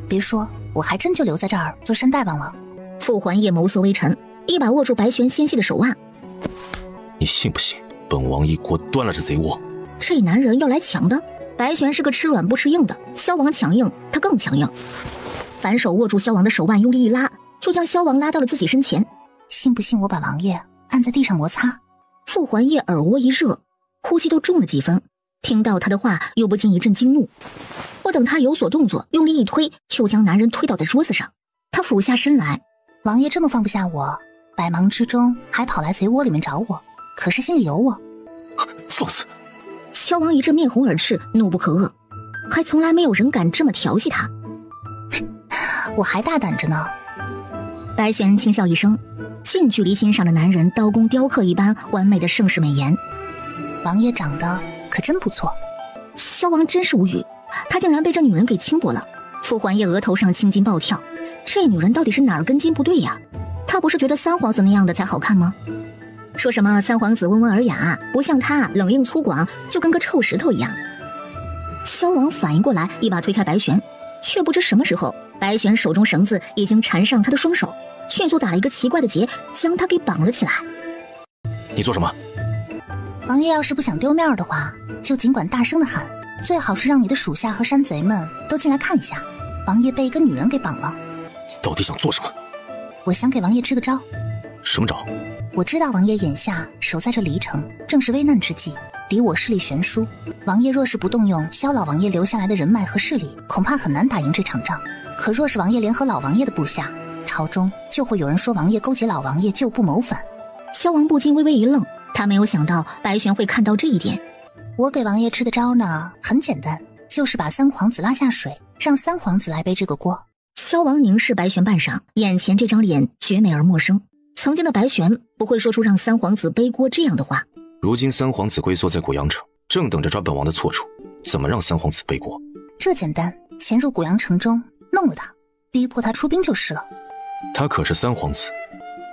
别说，我还真就留在这儿做山大王了。傅环叶眸色微沉，一把握住白玄纤细的手腕。你信不信本王一锅端了这贼窝？这男人要来强的。白玄是个吃软不吃硬的，萧王强硬，他更强硬。反手握住萧王的手腕，用力一拉，就将萧王拉到了自己身前。信不信我把王爷按在地上摩擦？傅环叶耳窝一热，呼吸都重了几分，听到他的话又不禁一阵惊怒。不等他有所动作，用力一推，就将男人推倒在桌子上。他俯下身来。王爷这么放不下我，百忙之中还跑来贼窝里面找我，可是心里有我。放肆！萧王一阵面红耳赤，怒不可遏，还从来没有人敢这么调戏他。我还大胆着呢。白玄轻笑一声，近距离欣赏的男人刀工雕刻一般完美的盛世美颜。王爷长得可真不错。萧王真是无语，他竟然被这女人给轻薄了。傅环叶额头上青筋暴跳，这女人到底是哪儿根筋不对呀？他不是觉得三皇子那样的才好看吗？说什么三皇子温文尔雅，不像他冷硬粗犷，就跟个臭石头一样。萧王反应过来，一把推开白玄，却不知什么时候，白玄手中绳子已经缠上他的双手，迅速打了一个奇怪的结，将他给绑了起来。你做什么？王爷要是不想丢面的话，就尽管大声的喊，最好是让你的属下和山贼们都进来看一下，王爷被一个女人给绑了。你到底想做什么？我想给王爷支个招。什么招？我知道王爷眼下守在这离城，正是危难之际，敌我势力悬殊。王爷若是不动用萧老王爷留下来的人脉和势力，恐怕很难打赢这场仗。可若是王爷联合老王爷的部下，朝中就会有人说王爷勾结老王爷旧部谋反。萧王不禁微微一愣，他没有想到白玄会看到这一点。我给王爷支的招呢，很简单，就是把三皇子拉下水，让三皇子来背这个锅。萧王凝视白玄半晌，眼前这张脸绝美而陌生。曾经的白玄不会说出让三皇子背锅这样的话。如今三皇子龟缩在古阳城，正等着抓本王的错处，怎么让三皇子背锅？这简单，潜入古阳城中弄了他，逼迫他出兵就是了。他可是三皇子。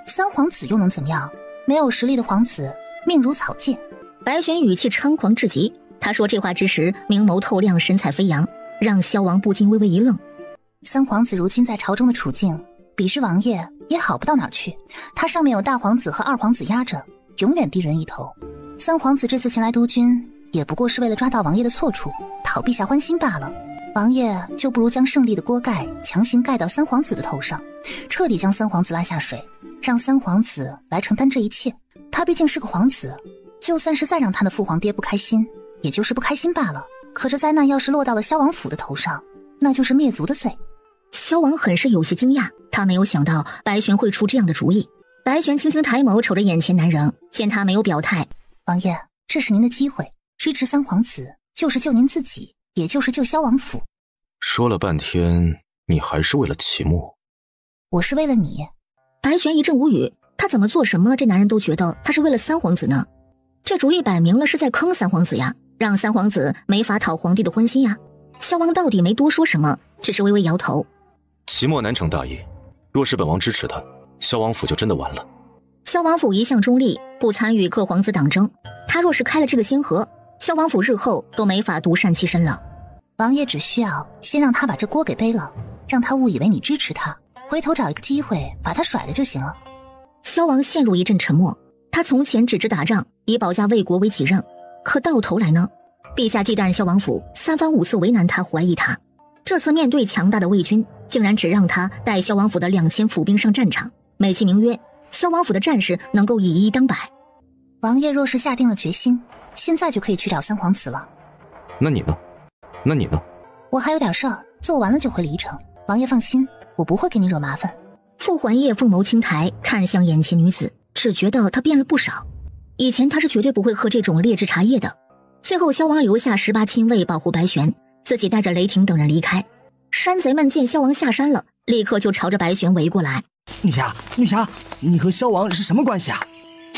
三皇子又能怎么样？没有实力的皇子命如草芥。白玄语气猖狂至极，他说这话之时明眸透亮，神采飞扬，让萧王不禁微微一愣。三皇子如今在朝中的处境比之王爷也好不到哪儿去，他上面有大皇子和二皇子压着，永远低人一头。三皇子这次前来督军也不过是为了抓到王爷的错处，讨陛下欢心罢了。王爷就不如将胜利的锅盖强行盖到三皇子的头上，彻底将三皇子拉下水，让三皇子来承担这一切。他毕竟是个皇子，就算是再让他的父皇爹不开心，也就是不开心罢了。可这灾难要是落到了萧王府的头上，那就是灭族的罪。萧王很是有些惊讶，他没有想到白玄会出这样的主意。白玄轻轻抬眸瞅着眼前男人，见他没有表态，王爷，这是您的机会，支持三皇子就是救您自己，也就是救萧王府。说了半天，你还是为了齐墨？我是为了你。白玄一阵无语，他怎么做什么这男人都觉得他是为了三皇子呢？这主意摆明了是在坑三皇子呀，让三皇子没法讨皇帝的欢心呀。萧王到底没多说什么，只是微微摇头。齐墨难成大业，若是本王支持他，萧王府就真的完了。萧王府一向中立，不参与各皇子党争，他若是开了这个先河，萧王府日后都没法独善其身了。王爷只需要先让他把这锅给背了，让他误以为你支持他，回头找一个机会把他甩了就行了。萧王陷入一阵沉默，他从前只知打仗，以保家卫国为己任，可到头来呢？陛下忌惮萧王府，三番五次为难他，怀疑他。这次面对强大的魏军，竟然只让他带萧王府的2000府兵上战场，美其名曰萧王府的战士能够以一当百。王爷若是下定了决心，现在就可以去找三皇子了。那你呢？我还有点事儿，做完了就回离城。王爷放心，我不会给你惹麻烦。傅环叶凤眸轻抬，看向眼前女子，只觉得她变了不少。以前她是绝对不会喝这种劣质茶叶的。最后萧王留下18亲卫保护白玄，自己带着雷霆等人离开。山贼们见萧王下山了，立刻就朝着白玄围过来。女侠，你和萧王是什么关系啊？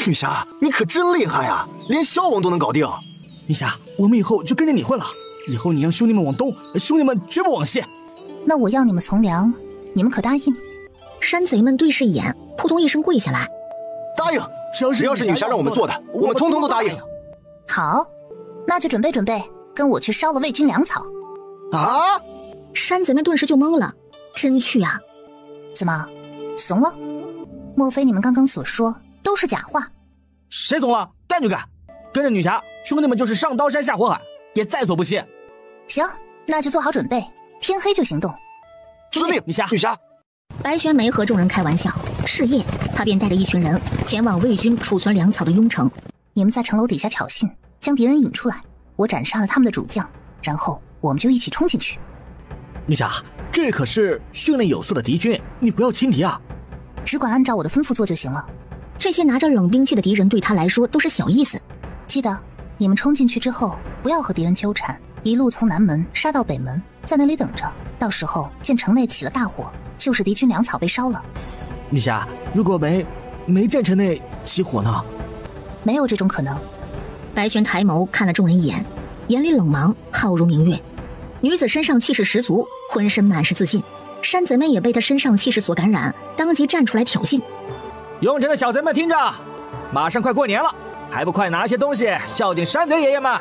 女侠，你可真厉害啊，连萧王都能搞定。女侠，我们以后就跟着你混了，以后你让兄弟们往东，兄弟们绝不往西。那我要你们从良，你们可答应？山贼们对视一眼，扑通一声跪下来。答应，只要是女侠让我们做的，我们通通都答应。好，那就准备准备，跟我去烧了魏军粮草。啊！山贼们顿时就懵了，真去啊？怎么，怂了？莫非你们刚刚所说都是假话？谁怂了？干就干，跟着女侠，兄弟们就是上刀山下火海，也在所不惜。行，那就做好准备，天黑就行动。遵命，女侠。白玄没和众人开玩笑，是夜，他便带着一群人前往魏军储存粮草的雍城。你们在城楼底下挑衅，将敌人引出来，我斩杀了他们的主将，然后我们就一起冲进去。女侠，这可是训练有素的敌军，你不要轻敌啊！只管按照我的吩咐做就行了。这些拿着冷兵器的敌人对他来说都是小意思。记得，你们冲进去之后，不要和敌人纠缠，一路从南门杀到北门，在那里等着。到时候见城内起了大火，就是敌军粮草被烧了。女侠，如果没见城内起火呢？没有这种可能。白玄抬眸看了众人一眼，眼里冷芒，浩如明月。女子身上气势十足，浑身满是自信。山贼们也被她身上气势所感染，当即站出来挑衅。雍城的小贼们听着，马上快过年了，还不快拿些东西孝敬山贼爷爷们！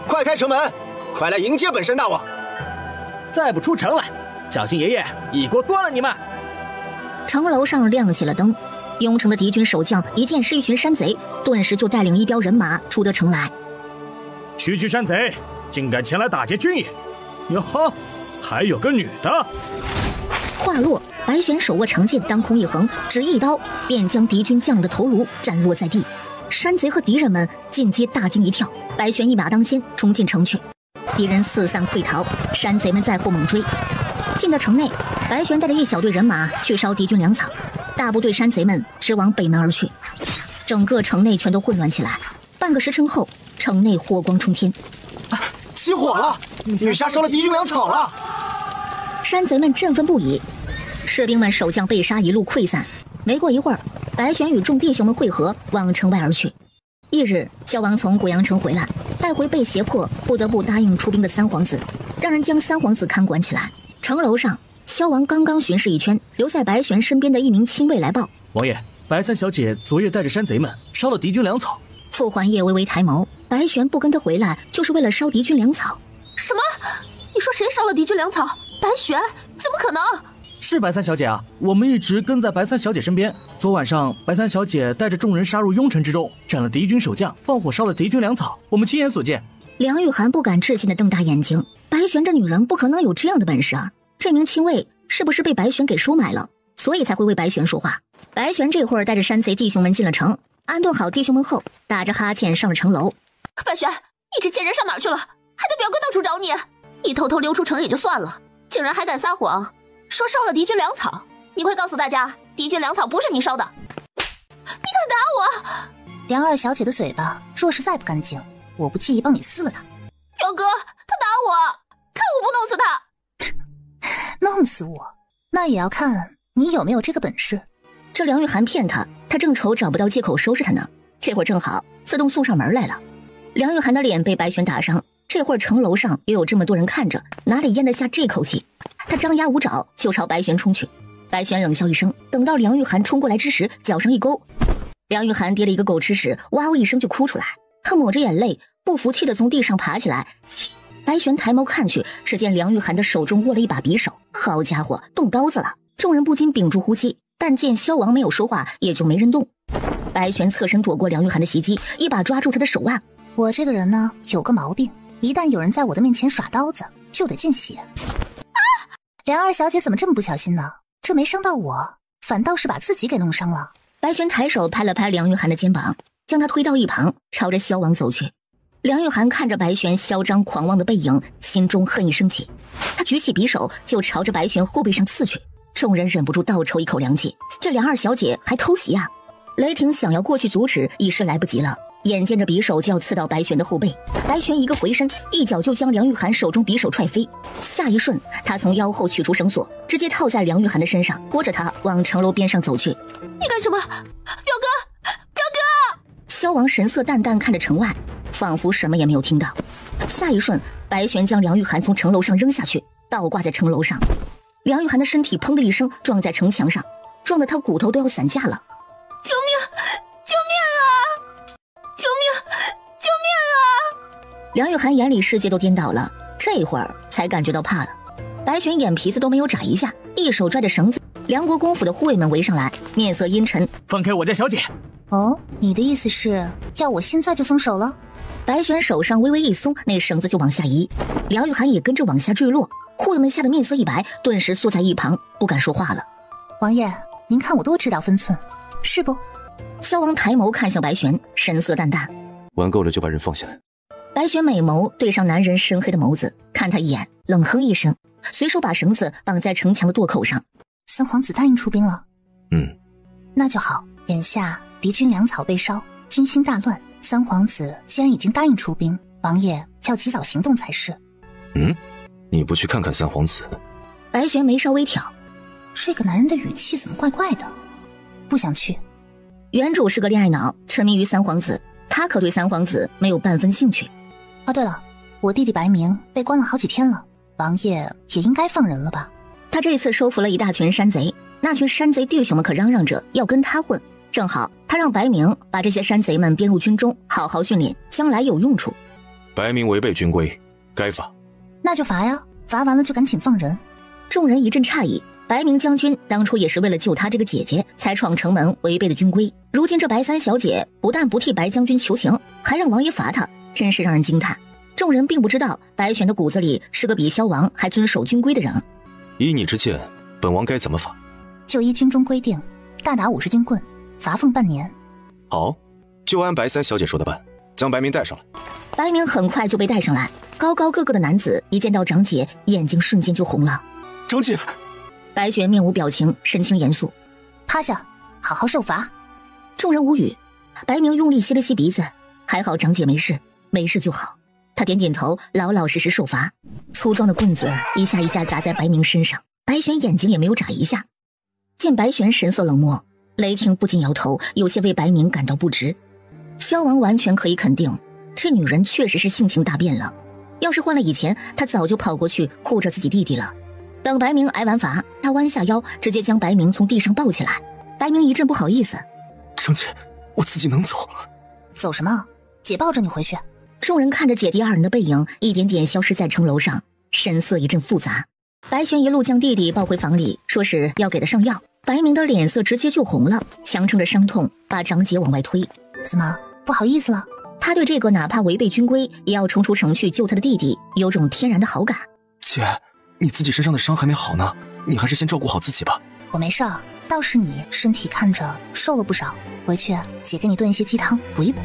快开城门，快来迎接本山大王！再不出城来，小心爷爷一锅端了你们！城楼上亮起了灯，雍城的敌军守将一见是一群山贼，顿时就带领一彪人马出得城来。区区山贼，竟敢前来打劫军营！哟呵，还有个女的！话落，白玄手握长剑，当空一横，只一刀便将敌军将领的头颅斩落在地。山贼和敌人们尽皆大惊一跳，白玄一马当先冲进城去，敌人四散溃逃，山贼们在后猛追。进了城内，白玄带着一小队人马去烧敌军粮草，大部队山贼们直往北门而去，整个城内全都混乱起来。半个时辰后，城内火光冲天，起火了！女侠烧了敌军粮草了！山贼们振奋不已，士兵们守将被杀，一路溃散。没过一会儿，白玄与众弟兄们会合，往城外而去。翌日，萧王从古阳城回来，带回被胁迫不得不答应出兵的三皇子，让人将三皇子看管起来。城楼上，萧王刚刚巡视一圈，留在白玄身边的一名亲卫来报：王爷，白三小姐昨夜带着山贼们烧了敌军粮草。傅环叶微微抬眸，白玄不跟他回来，就是为了烧敌军粮草。什么？你说谁烧了敌军粮草？白玄？怎么可能？是白三小姐啊，我们一直跟在白三小姐身边。昨晚上，白三小姐带着众人杀入雍城之中，斩了敌军守将，放火烧了敌军粮草，我们亲眼所见。梁玉涵不敢置信地瞪大眼睛，白玄这女人不可能有这样的本事啊！这名亲卫是不是被白玄给收买了，所以才会为白玄说话？白玄这会儿带着山贼弟兄们进了城，安顿好弟兄们后，打着哈欠上了城楼。白玄，你这贱人上哪儿去了？还得表哥到处找你！你偷偷溜出城也就算了，竟然还敢撒谎，说烧了敌军粮草。你快告诉大家，敌军粮草不是你烧的！你敢打我！梁二小姐的嘴巴若是再不干净，我不介意帮你撕了它。表哥，他打我，看我不弄死他！弄死我，那也要看你有没有这个本事。这梁玉涵骗他，他正愁找不到借口收拾他呢。这会儿正好自动送上门来了。梁玉涵的脸被白玄打伤，这会儿城楼上又有这么多人看着，哪里咽得下这口气？他张牙舞爪就朝白玄冲去。白玄冷笑一声，等到梁玉涵冲过来之时，脚上一勾，梁玉涵跌了一个狗吃屎，哇哦一声就哭出来。他抹着眼泪，不服气地从地上爬起来。白玄抬眸看去，只见梁玉涵的手中握了一把匕首，好家伙，动刀子了！众人不禁屏住呼吸，但见萧王没有说话，也就没人动。白玄侧身躲过梁玉涵的袭击，一把抓住他的手腕。我这个人呢，有个毛病，一旦有人在我的面前耍刀子，就得见血。梁二小姐怎么这么不小心呢？这没伤到我，反倒是把自己给弄伤了。白玄抬手拍了拍梁玉涵的肩膀，将他推到一旁，朝着萧王走去。梁玉涵看着白玄嚣张狂妄的背影，心中恨意升起，他举起匕首就朝着白玄后背上刺去。众人忍不住倒抽一口凉气，这梁二小姐还偷袭啊！雷霆想要过去阻止，已是来不及了。眼见着匕首就要刺到白玄的后背，白玄一个回身，一脚就将梁玉涵手中匕首踹飞。下一瞬，他从腰后取出绳索，直接套在梁玉涵的身上，拖着他往城楼边上走去。你干什么？表哥，表哥！萧王神色淡淡看着城外，仿佛什么也没有听到。下一瞬，白玄将梁玉涵从城楼上扔下去，倒挂在城楼上。梁玉涵的身体砰的一声撞在城墙上，撞得他骨头都要散架了。救命！救命啊！救命！救命啊！梁玉涵眼里世界都颠倒了，这会儿才感觉到怕了。白玄眼皮子都没有眨一下，一手拽着绳子。梁国公府的护卫们围上来，面色阴沉。放开我家小姐！哦，你的意思是要我现在就松手了？白玄手上微微一松，那绳子就往下移，梁玉涵也跟着往下坠落。护卫们吓得面色一白，顿时缩在一旁，不敢说话了。王爷，您看我多知道分寸，是不？萧王抬眸看向白玄，神色淡淡。玩够了就把人放下来。白玄美眸对上男人深黑的眸子，看他一眼，冷哼一声，随手把绳子绑在城墙的垛口上。三皇子答应出兵了？那就好。眼下敌军粮草被烧，军心大乱，三皇子既然已经答应出兵，王爷要及早行动才是。你不去看看三皇子？白玄眉梢微挑，这个男人的语气怎么怪怪的？不想去。原主是个恋爱脑，沉迷于三皇子，他可对三皇子没有半分兴趣。哦，对了，我弟弟白明被关了好几天了，王爷也应该放人了吧？他这次收服了一大群山贼，那群山贼弟兄们可嚷嚷着要跟他混，正好他让白明把这些山贼们编入军中，好好训练，将来有用处。白明违背军规，该罚。那就罚呀，罚完了就赶紧放人。众人一阵诧异，白明将军当初也是为了救他这个姐姐才闯城门违背的军规，如今这白三小姐不但不替白将军求情，还让王爷罚他，真是让人惊叹。众人并不知道白玄的骨子里是个比萧王还遵守军规的人。依你之见，本王该怎么罚？就依军中规定，大打50军棍，罚俸半年。好，就按白三小姐说的办，将白明带上来。白明很快就被带上来，高高个个的男子一见到长姐，眼睛瞬间就红了。长姐！白玄面无表情，神情严肃。趴下，好好受罚。众人无语。白明用力吸了吸鼻子，还好长姐没事，没事就好。他点点头，老老实实受罚。粗壮的棍子一下一下砸在白明身上，白玄眼睛也没有眨一下。见白玄神色冷漠，雷霆不禁摇头，有些为白明感到不值。萧王完全可以肯定，这女人确实是性情大变了。要是换了以前，他早就跑过去护着自己弟弟了。等白明挨完罚，他弯下腰，直接将白明从地上抱起来。白明一阵不好意思：“张姐，我自己能走。”“走什么？姐抱着你回去。”众人看着姐弟二人的背影一点点消失在城楼上，神色一阵复杂。白玄一路将弟弟抱回房里，说是要给他上药。白明的脸色直接就红了，强撑着伤痛把张姐往外推。怎么不好意思了？他对这个哪怕违背军规也要冲出城去救他的弟弟有种天然的好感。姐，你自己身上的伤还没好呢，你还是先照顾好自己吧。我没事儿，倒是你身体看着瘦了不少，回去姐给你炖一些鸡汤补一补。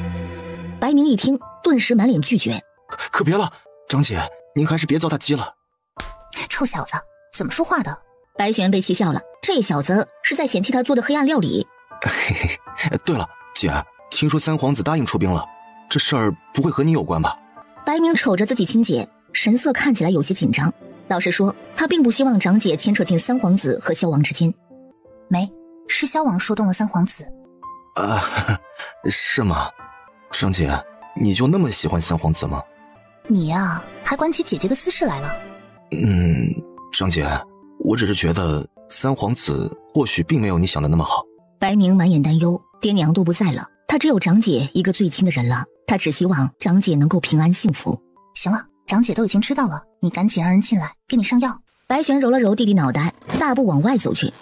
白明一听，顿时满脸拒绝。可别了，张姐，您还是别糟蹋鸡了。臭小子，怎么说话的？白玄被气笑了，这小子是在嫌弃他做的黑暗料理。对了，姐，听说三皇子答应出兵了，这事儿不会和你有关吧？白明瞅着自己亲姐，神色看起来有些紧张。老实说，他并不希望长姐牵扯进三皇子和萧王之间。没，是萧王说动了三皇子。是吗？张姐，你就那么喜欢三皇子吗？你呀，还管起姐姐的私事来了。张姐，我只是觉得三皇子或许并没有你想的那么好。白明满眼担忧，爹娘都不在了，他只有长姐一个最亲的人了，他只希望长姐能够平安幸福。行了，长姐都已经知道了，你赶紧让人进来给你上药。白玄揉了揉弟弟脑袋，大步往外走去。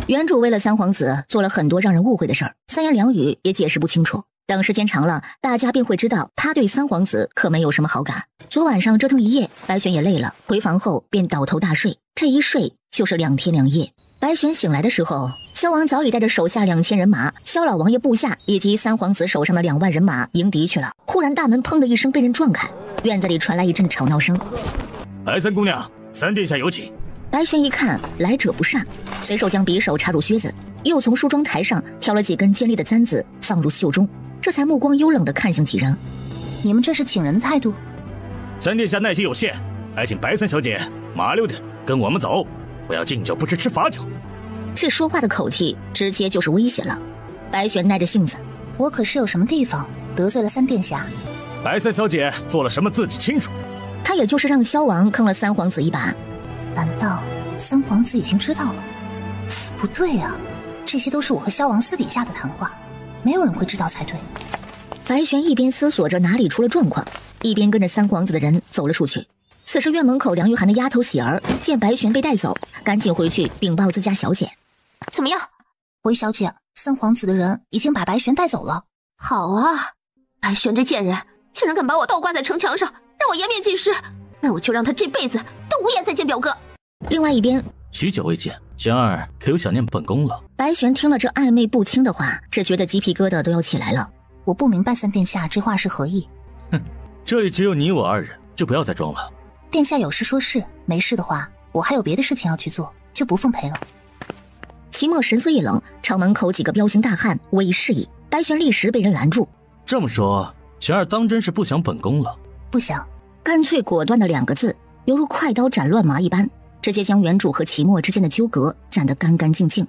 原主为了三皇子做了很多让人误会的事儿，三言两语也解释不清楚。等时间长了，大家便会知道他对三皇子可没有什么好感。昨晚上折腾一夜，白玄也累了，回房后便倒头大睡，这一睡就是2天2夜。白玄醒来的时候，萧王早已带着手下2000人马、萧老王爷部下以及三皇子手上的2万人马迎敌去了。忽然大门砰的一声被人撞开，院子里传来一阵吵闹声。白三姑娘，三殿下有请。白玄一看来者不善，随手将匕首插入靴子，又从梳妆台上挑了几根尖利的簪子放入袖中，这才目光幽冷地看向几人。你们这是请人的态度？三殿下耐心有限，还请白三小姐麻溜点跟我们走，不要敬酒不吃吃罚酒。这说话的口气直接就是威胁了。白玄耐着性子，我可是有什么地方得罪了三殿下？白三小姐做了什么自己清楚。他也就是让萧王坑了三皇子一把。难道三皇子已经知道了？不对啊，这些都是我和萧王私底下的谈话，没有人会知道才对。白玄一边思索着哪里出了状况，一边跟着三皇子的人走了出去。此时院门口梁玉涵的丫头喜儿见白玄被带走，赶紧回去禀报自家小姐。怎么样？回小姐，三皇子的人已经把白玄带走了。好啊，白玄这贱人竟然敢把我倒挂在城墙上，让我颜面尽失，那我就让他这辈子都无颜再见表哥。另外一边，许久未见，玄儿可有想念本宫了？白玄听了这暧昧不清的话，只觉得鸡皮疙瘩都要起来了。我不明白三殿下这话是何意。哼，这里只有你我二人，就不要再装了。殿下有事说事，没事的话，我还有别的事情要去做，就不奉陪了。齐墨神色一冷，朝门口几个彪形大汉微示意，白玄立时被人拦住。这么说，玄儿当真是不想本宫了？不想。干脆果断的2个字，犹如快刀斩乱麻一般，直接将原主和齐墨之间的纠葛斩得干干净净。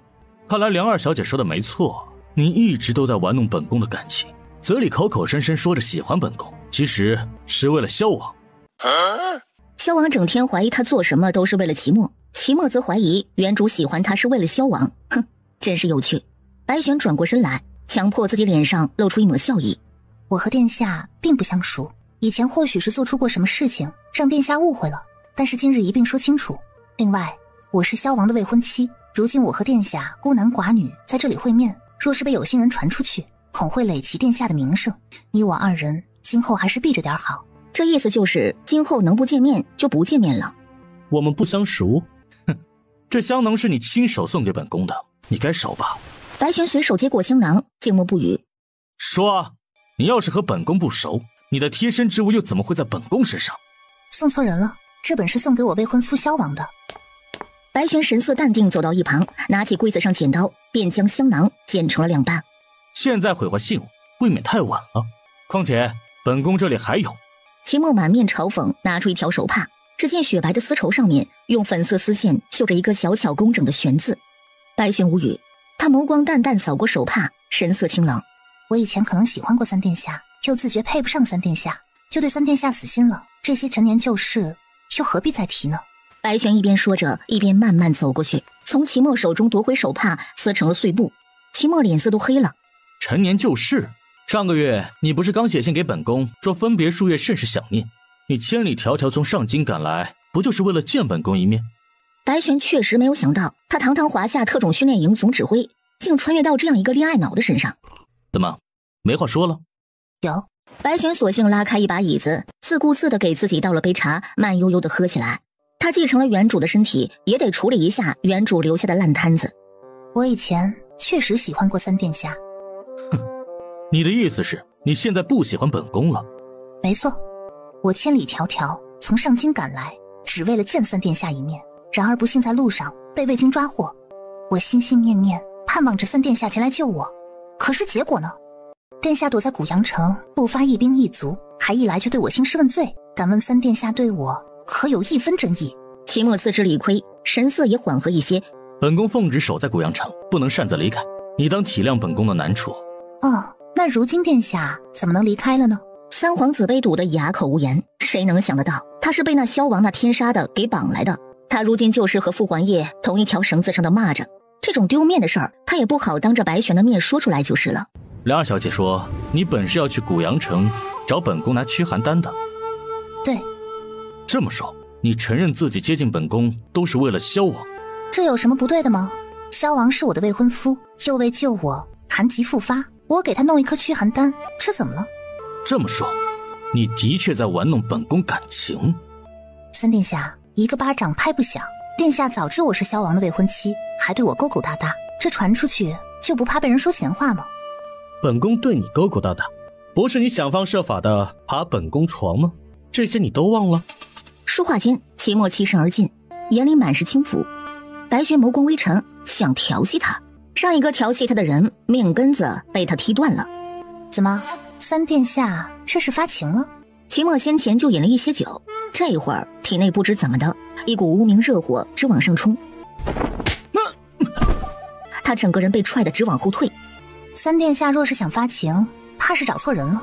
看来梁二小姐说的没错，你一直都在玩弄本宫的感情，嘴里口口声声说着喜欢本宫，其实是为了萧王。萧王整天怀疑他做什么都是为了齐墨，齐墨则怀疑原主喜欢他是为了萧王。哼，真是有趣。白玄转过身来，强迫自己脸上露出一抹笑意。我和殿下并不相熟，以前或许是做出过什么事情让殿下误会了，但是今日一并说清楚。另外，我是萧王的未婚妻，如今我和殿下孤男寡女在这里会面，若是被有心人传出去，恐会累及殿下的名声，你我二人今后还是避着点好。这意思就是今后能不见面就不见面了。我们不相熟？哼，这香囊是你亲手送给本宫的，你该收吧。白玄随手接过香囊，静默不语。说啊，你要是和本宫不熟，你的贴身之物又怎么会在本宫身上？送错人了，这本是送给我未婚夫萧王的。白玄神色淡定，走到一旁，拿起柜子上剪刀，便将香囊剪成了2半。现在毁坏信物，未免太晚了。况且本宫这里还有。齐墨满面嘲讽，拿出一条手帕，只见雪白的丝绸上面用粉色丝线绣着一个小巧工整的玄字。白玄无语，他眸光淡淡扫过手帕，神色清冷。我以前可能喜欢过三殿下，又自觉配不上三殿下，就对三殿下死心了。这些陈年旧事又何必再提呢？白玄一边说着，一边慢慢走过去，从齐墨手中夺回手帕，撕成了碎布。齐墨脸色都黑了。陈年旧事？上个月你不是刚写信给本宫，说分别数月甚是想念，你千里迢迢从上京赶来，不就是为了见本宫一面？白玄确实没有想到，他堂堂华夏特种训练营总指挥，竟穿越到这样一个恋爱脑的身上。怎么，没话说了？有。白玄索性拉开一把椅子，自顾自地给自己倒了杯茶，慢悠悠地喝起来。他继承了原主的身体，也得处理一下原主留下的烂摊子。我以前确实喜欢过三殿下。哼，你的意思是你现在不喜欢本宫了？没错，我千里迢迢从上京赶来，只为了见三殿下一面。然而不幸在路上被魏军抓获，我心心念念盼望着三殿下前来救我，可是结果呢？殿下躲在古阳城，不发一兵一卒，还一来就对我兴师问罪。敢问三殿下对我可有一分真意？齐墨自知理亏，神色也缓和一些。本宫奉旨守在古阳城，不能擅自离开，你当体谅本宫的难处。哦，那如今殿下怎么能离开了呢？三皇子被堵得哑口无言，谁能想得到他是被那萧王那天杀的给绑来的？他如今就是和傅环业同一条绳子上的蚂蚱，这种丢面的事儿，他也不好当着白玄的面说出来就是了。梁二小姐说，你本是要去古阳城找本宫拿驱寒丹的。对。这么说，你承认自己接近本宫都是为了萧王？这有什么不对的吗？萧王是我的未婚夫，又为救我寒疾复发，我给他弄一颗驱寒丹，这怎么了？这么说，你的确在玩弄本宫感情。三殿下一个巴掌拍不响，殿下早知我是萧王的未婚妻，还对我勾勾搭搭，这传出去就不怕被人说闲话吗？本宫对你勾勾搭搭，不是你想方设法的爬本宫床吗？这些你都忘了？说话间，齐墨欺身而进，眼里满是轻浮。白玄眸光微沉，想调戏他。上一个调戏他的人命根子被他踢断了。怎么，三殿下这是发情了？齐墨先前就饮了一些酒，这会儿体内不知怎么的一股无名热火直往上冲，他整个人被踹得直往后退。三殿下若是想发情，怕是找错人了。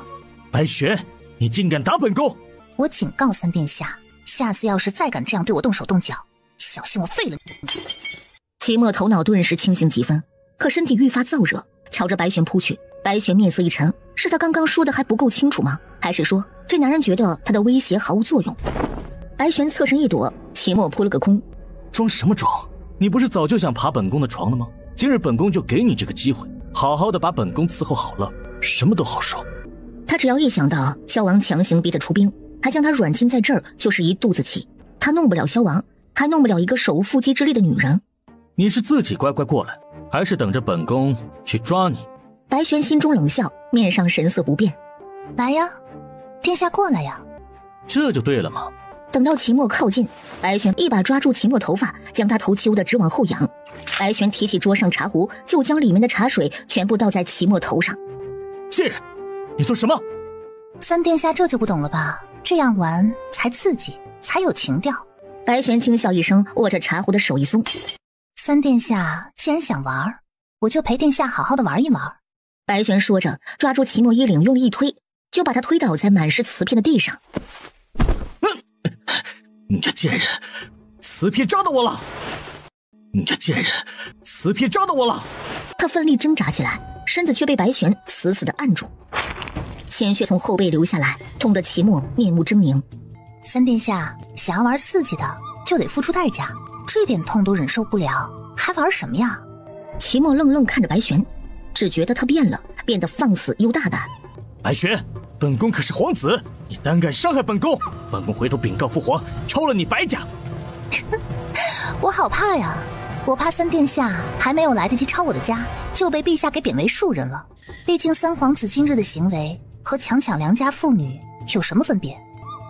白玄，你竟敢打本宫！我警告三殿下，下次要是再敢这样对我动手动脚，小心我废了你！齐墨头脑顿时清醒几分，可身体愈发燥热，朝着白玄扑去。白玄面色一沉，是他刚刚说的还不够清楚吗？还是说这男人觉得他的威胁毫无作用？白玄侧身一躲，齐墨扑了个空。装什么装？你不是早就想爬本宫的床了吗？今日本宫就给你这个机会，好好的把本宫伺候好了，什么都好说。他只要一想到萧王强行逼他出兵，还将他软禁在这儿，就是一肚子气。他弄不了萧王，还弄不了一个手无缚鸡之力的女人。你是自己乖乖过来，还是等着本宫去抓你？白玄心中冷笑，面上神色不变。来呀，殿下过来呀。这就对了嘛。等到齐墨靠近，白玄一把抓住齐墨头发，将他头揪得直往后仰。白玄提起桌上茶壶，就将里面的茶水全部倒在齐墨头上。贱人，你做什么？三殿下这就不懂了吧？这样玩才刺激，才有情调。白玄轻笑一声，握着茶壶的手一松。三殿下既然想玩，我就陪殿下好好的玩一玩。白玄说着，抓住齐墨衣领，用力一推，就把他推倒在满是瓷片的地上。你这贱人，瓷片扎到我了！你这贱人，瓷片扎到我了！他奋力挣扎起来，身子却被白玄死死地按住，鲜血从后背流下来，痛得齐墨面目狰狞。三殿下想要玩刺激的，就得付出代价，这点痛都忍受不了，还玩什么呀？齐墨愣愣看着白玄，只觉得他变了，变得放肆又大胆。白玄，本宫可是皇子，你胆敢伤害本宫，本宫回头禀告父皇，抽了你白甲。我好怕呀，我怕三殿下还没有来得及抄我的家，就被陛下给贬为庶人了。毕竟三皇子今日的行为和强抢良家妇女有什么分别？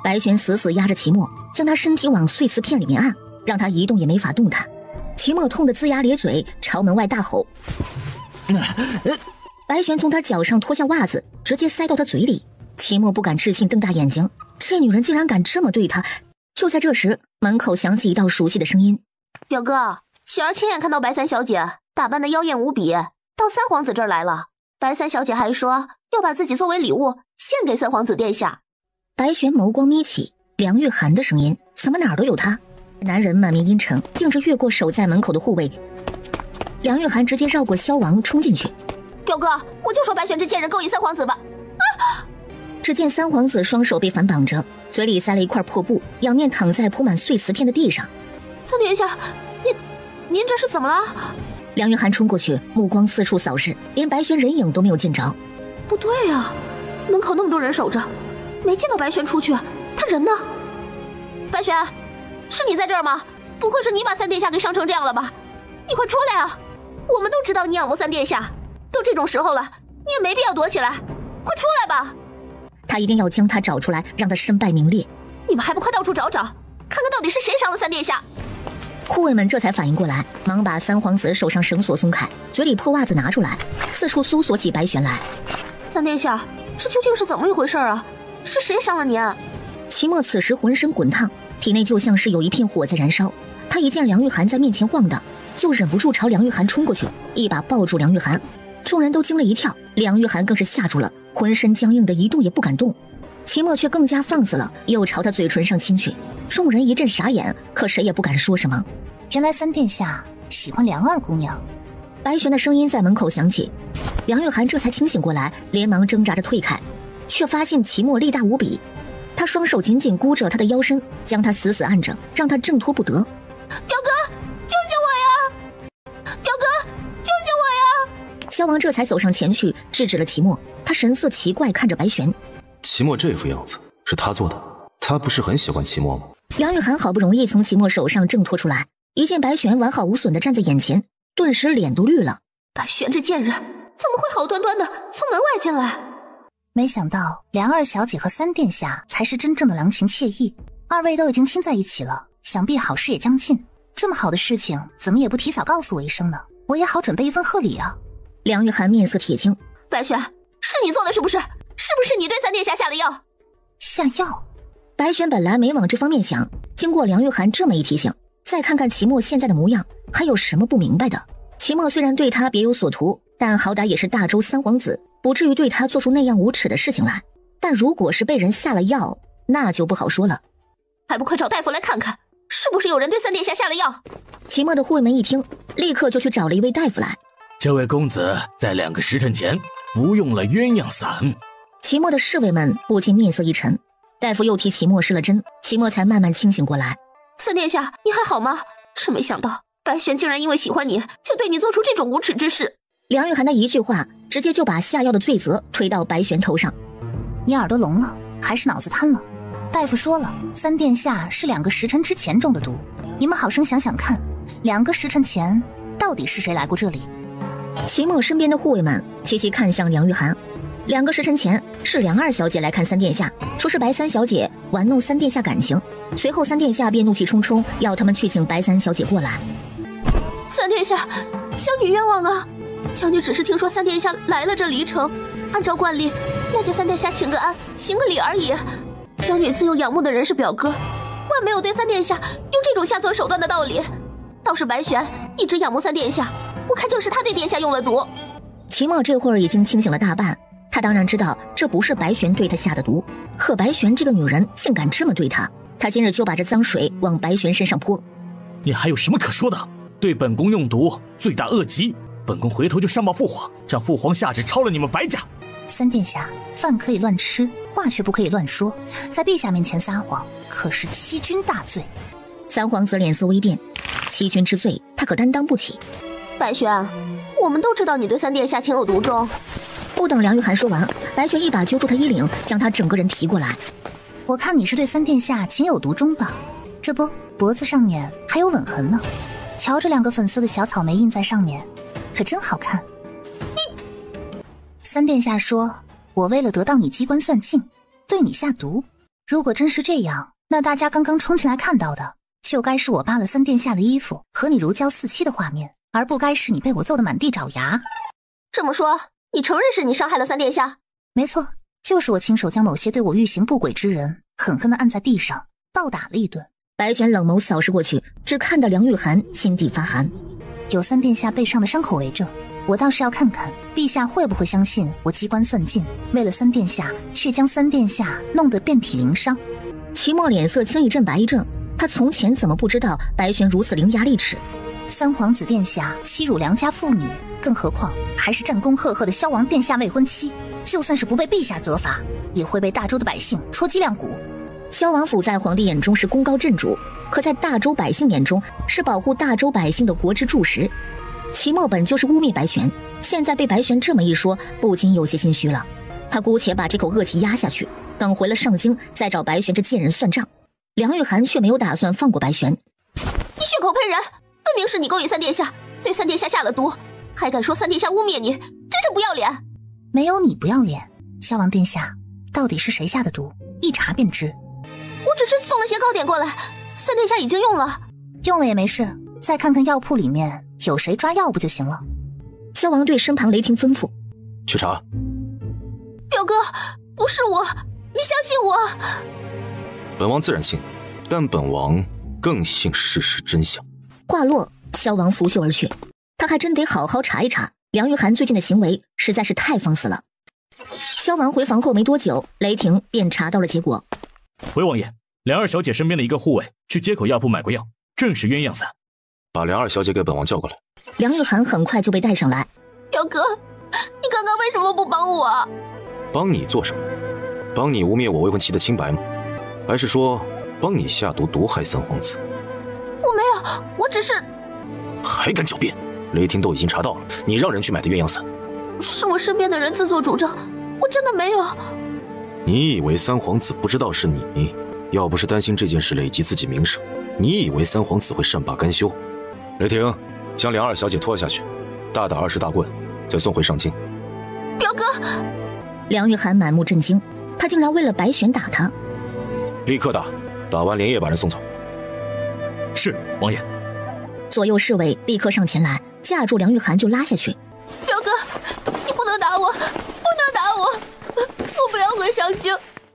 白玄死死压着齐墨，将他身体往碎瓷片里面按，让他一动也没法动弹。齐墨痛得龇牙咧嘴，朝门外大吼。白玄从他脚上脱下袜子，直接塞到他嘴里。齐墨不敢置信，瞪大眼睛，这女人竟然敢这么对他。就在这时，门口响起一道熟悉的声音：“表哥，喜儿亲眼看到白三小姐打扮的妖艳无比，到三皇子这儿来了。白三小姐还说要把自己作为礼物献给三皇子殿下。”白玄眸光眯起，梁玉涵的声音，怎么哪儿都有他？男人满面阴沉，径直越过守在门口的护卫。梁玉涵直接绕过萧王冲进去：“表哥，我就说白玄这贱人勾引三皇子吧！”只见三皇子双手被反绑着，嘴里塞了一块破布，仰面躺在铺满碎瓷片的地上。三殿下，您这是怎么了？梁玉涵冲过去，目光四处扫视，连白玄人影都没有见着。不对啊，门口那么多人守着，没见到白玄出去，他人呢？白玄，是你在这儿吗？不会是你把三殿下给伤成这样了吧？你快出来啊！我们都知道你仰慕三殿下，都这种时候了，你也没必要躲起来，快出来吧！他一定要将他找出来，让他身败名裂。你们还不快到处找找，看看到底是谁伤了三殿下？护卫们这才反应过来，忙把三皇子手上绳索松开，嘴里破袜子拿出来，四处搜索起白玄来。三殿下，这究竟是怎么一回事啊？是谁伤了您？齐墨此时浑身滚烫，体内就像是有一片火在燃烧。他一见梁玉涵在面前晃荡，就忍不住朝梁玉涵冲过去，一把抱住梁玉涵。众人都惊了一跳，梁玉涵更是吓住了，浑身僵硬的一动也不敢动。齐墨却更加放肆了，又朝他嘴唇上亲去。众人一阵傻眼，可谁也不敢说什么。原来三殿下喜欢梁二姑娘。白玄的声音在门口响起，梁玉涵这才清醒过来，连忙挣扎着退开，却发现齐墨力大无比。他双手紧紧箍着他的腰身，将他死死按着，让他挣脱不得。表哥，救救我呀！表哥，救救我呀！萧王这才走上前去，制止了齐墨。他神色奇怪看着白玄。齐墨这副样子是他做的，他不是很喜欢齐墨吗？梁玉涵好不容易从齐墨手上挣脱出来，一见白玄完好无损地站在眼前，顿时脸都绿了。白玄这贱人怎么会好端端的从门外进来？没想到梁二小姐和三殿下才是真正的郎情妾意，二位都已经亲在一起了，想必好事也将近。这么好的事情怎么也不提早告诉我一声呢？我也好准备一份贺礼啊。梁玉涵面色铁青。白玄，是你做的是不是？是不是你对三殿下下了药？下药？白玄本来没往这方面想，经过梁玉涵这么一提醒，再看看齐墨现在的模样，还有什么不明白的？齐墨虽然对他别有所图，但好歹也是大周三皇子，不至于对他做出那样无耻的事情来。但如果是被人下了药，那就不好说了。还不快找大夫来看看，是不是有人对三殿下下了药？齐墨的护卫们一听，立刻就去找了一位大夫来。这位公子在2个时辰前服用了鸳鸯散。齐墨的侍卫们不禁面色一沉。大夫又替齐墨施了针，齐墨才慢慢清醒过来。三殿下，你还好吗？真没想到白玄竟然因为喜欢你，就对你做出这种无耻之事。梁玉涵的一句话，直接就把下药的罪责推到白玄头上。你耳朵聋了，还是脑子瘫了？大夫说了，三殿下是2个时辰之前中的毒。你们好生想想看，2个时辰前到底是谁来过这里？齐墨身边的护卫们齐齐看向梁玉涵。2个时辰前是梁二小姐来看三殿下，说是白三小姐玩弄三殿下感情，随后三殿下便怒气冲冲，要他们去请白三小姐过来。三殿下，小女冤枉啊！小女只是听说三殿下来了这离城，按照惯例来给三殿下请个安，行个礼而已。小女自幼仰慕的人是表哥，万没有对三殿下用这种下作手段的道理。倒是白玄一直仰慕三殿下，我看就是他对殿下用了毒。齐墨这会儿已经清醒了大半，他当然知道这不是白玄对他下的毒，可白玄这个女人竟敢这么对他，他今日就把这脏水往白玄身上泼。你还有什么可说的？对本宫用毒，罪大恶极，本宫回头就上报父皇，让父皇下旨抄了你们白家。三殿下，饭可以乱吃，话却不可以乱说，在陛下面前撒谎可是欺君大罪。三皇子脸色微变，欺君之罪他可担当不起。白玄，我们都知道你对三殿下情有独钟。不等梁玉涵说完，白玄一把揪住他衣领，将他整个人提过来。我看你是对三殿下情有独钟吧？这不，脖子上面还有吻痕呢，瞧这2个粉色的小草莓印在上面，可真好看。三殿下说，我为了得到你机关算尽，对你下毒。如果真是这样，那大家刚刚冲进来看到的，就该是我扒了三殿下的衣服和你如胶似漆的画面，而不该是你被我揍得满地找牙。这么说，你承认是你伤害了三殿下？没错，就是我亲手将某些对我欲行不轨之人狠狠地按在地上，暴打了一顿。白玄冷眸扫视过去，只看到梁玉涵心底发寒。有三殿下背上的伤口为证，我倒是要看看陛下会不会相信我机关算尽，为了三殿下却将三殿下弄得遍体鳞伤。齐墨脸色青一阵白一阵，他从前怎么不知道白玄如此伶牙俐齿？三皇子殿下欺辱良家妇女，更何况还是战功赫赫的萧王殿下未婚妻，就算是不被陛下责罚，也会被大周的百姓戳脊梁骨。萧王府在皇帝眼中是功高震主，可在大周百姓眼中是保护大周百姓的国之柱石。齐墨本就是污蔑白玄，现在被白玄这么一说，不禁有些心虚了。他姑且把这口恶气压下去，等回了上京再找白玄这贱人算账。梁玉涵却没有打算放过白玄。你血口喷人，分明是你勾引三殿下，对三殿下下了毒，还敢说三殿下污蔑你，真是不要脸！没有你不要脸，萧王殿下，到底是谁下的毒？一查便知。我只是送了些糕点过来，三殿下已经用了。用了也没事，再看看药铺里面有谁抓药不就行了。萧王对身旁雷霆吩咐：去查。表哥，不是我，你相信我。本王自然信，但本王更信事实真相。话落，萧王拂袖而去。他还真得好好查一查梁玉涵最近的行为，实在是太放肆了。萧王回房后没多久，雷霆便查到了结果。回王爷，梁二小姐身边的一个护卫去街口药铺买过药，正是鸳鸯散。把梁二小姐给本王叫过来。梁玉涵很快就被带上来。表哥，你刚刚为什么不帮我？帮你做什么？帮你污蔑我未婚妻的清白吗？还是说帮你下毒毒害三皇子？我没有，我只是……还敢狡辩！雷霆都已经查到了，你让人去买的鸳鸯散，是我身边的人自作主张，我真的没有。你以为三皇子不知道是你？要不是担心这件事累及自己名声，你以为三皇子会善罢甘休？雷霆，将梁二小姐拖下去，大打20大棍，再送回上京。表哥！梁玉涵满目震惊，他竟然为了白玄打他。立刻打，打完连夜把人送走。是，王爷。左右侍卫立刻上前来，架住梁玉涵就拉下去。表哥，你不能打我，不能打我，我不要回上京。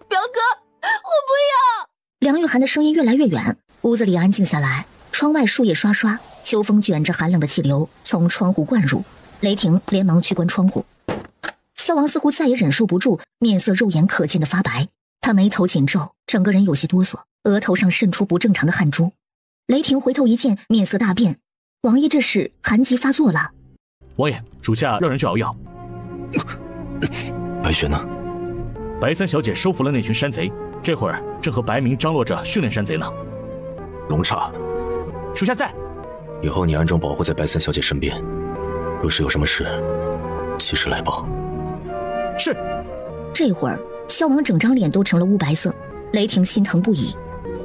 表哥，我不要。梁玉涵的声音越来越远，屋子里安静下来，窗外树叶刷刷，秋风卷着寒冷的气流从窗户灌入。雷霆连忙去关窗户。萧王似乎再也忍受不住，面色肉眼可见的发白，他眉头紧皱，整个人有些哆嗦，额头上渗出不正常的汗珠。雷霆回头一见，面色大变，王爷这是寒疾发作了。王爷，属下让人去熬药。白玄呢？白三小姐收服了那群山贼，这会儿正和白明张罗着训练山贼呢。龙刹，属下在。以后你暗中保护在白三小姐身边，若是有什么事，及时来报。是。这会儿萧王整张脸都成了乌白色，雷霆心疼不已。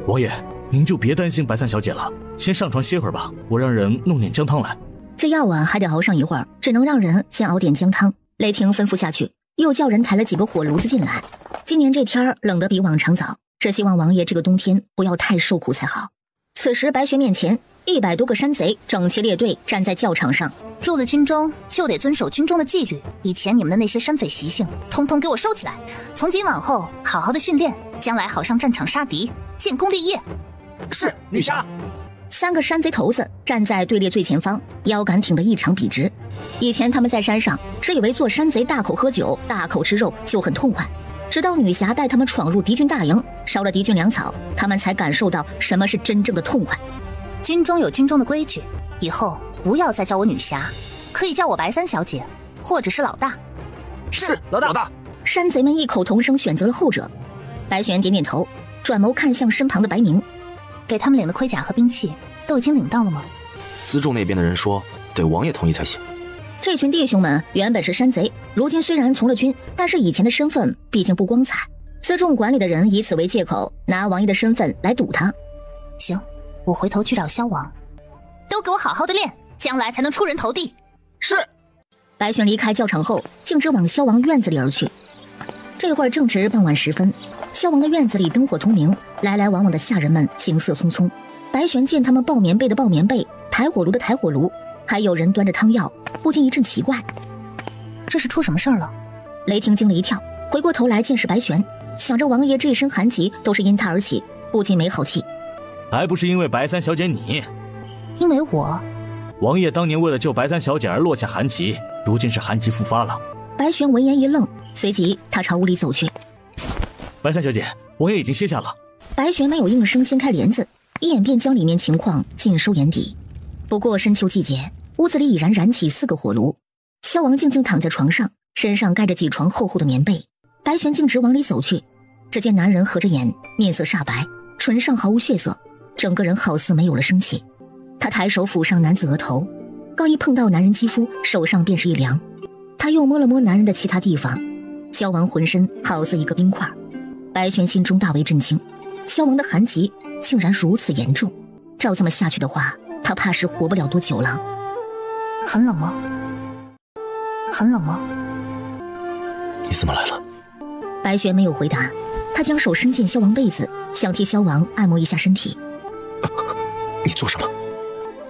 王爷，您就别担心白三小姐了，先上床歇会儿吧，我让人弄点姜汤来。这药啊还得熬上一会儿，只能让人先熬点姜汤。雷霆吩咐下去，又叫人抬了几个火炉子进来。今年这天冷得比往常早，只希望王爷这个冬天不要太受苦才好。此时白玄面前100多个山贼整齐列队站在教场上。入了军中就得遵守军中的纪律，以前你们的那些山匪习性通通给我收起来，从今往后好好的训练，将来好上战场杀敌，建功立业。是，女侠。 3个山贼头子站在队列最前方，腰杆挺得异常笔直。以前他们在山上只以为做山贼大口喝酒大口吃肉就很痛快，直到女侠带他们闯入敌军大营，烧了敌军粮草，他们才感受到什么是真正的痛快。军中有军中的规矩，以后不要再叫我女侠，可以叫我白三小姐，或者是老大。是，老大。山贼们异口同声选择了后者。白玄点点头，转眸看向身旁的白明。给他们领的盔甲和兵器都已经领到了吗？辎重那边的人说得王爷同意才行。这群弟兄们原本是山贼，如今虽然从了军，但是以前的身份毕竟不光彩。辎重管理的人以此为借口，拿王爷的身份来堵他。行，我回头去找萧王，都给我好好的练，将来才能出人头地。是。白玄离开教场后，径直往萧王院子里而去。这会儿正值傍晚时分，萧王的院子里灯火通明，来来往往的下人们行色匆匆。白玄见他们抱棉被的抱棉被，抬火炉的抬火炉，还有人端着汤药，不禁一阵奇怪。这是出什么事儿了？雷霆惊了一跳，回过头来见是白玄，想着王爷这一身寒疾都是因他而起，不禁没好气。还不是因为白三小姐你？因为我。王爷当年为了救白三小姐而落下寒疾，如今是寒疾复发了。白玄闻言一愣，随即他朝屋里走去。白三小姐，王爷已经歇下了。白玄没有应声掀开帘子，一眼便将里面情况尽收眼底。不过深秋季节，屋子里已然燃起4个火炉。萧王静静躺在床上，身上盖着几床厚厚的棉被。白玄径直往里走去，只见男人合着眼，面色煞白，唇上毫无血色，整个人好似没有了生气。他抬手抚上男子额头，刚一碰到男人肌肤，手上便是一凉。他又摸了摸男人的其他地方，萧王浑身好似一个冰块。白玄心中大为震惊，萧王的寒疾竟然如此严重，照这么下去的话，他怕是活不了多久了。很冷吗？很冷吗？你怎么来了？白玄没有回答，他将手伸进萧王被子，想替萧王按摩一下身体。你做什么？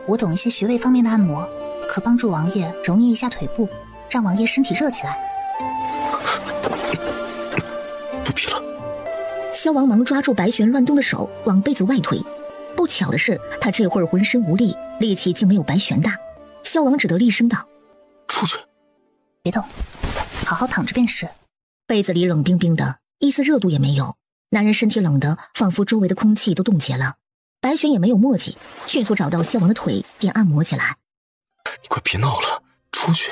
我懂一些穴位方面的按摩，可帮助王爷揉捏一下腿部，让王爷身体热起来。不必了。萧王忙抓住白玄乱动的手，往被子外推。不巧的是，他这会儿浑身无力，力气竟没有白玄大。萧王只得厉声道：“出去！别动，好好躺着便是。”被子里冷冰冰的，一丝热度也没有。男人身体冷得仿佛周围的空气都冻结了。白玄也没有墨迹，迅速找到萧王的腿，便按摩起来。你快别闹了，出去！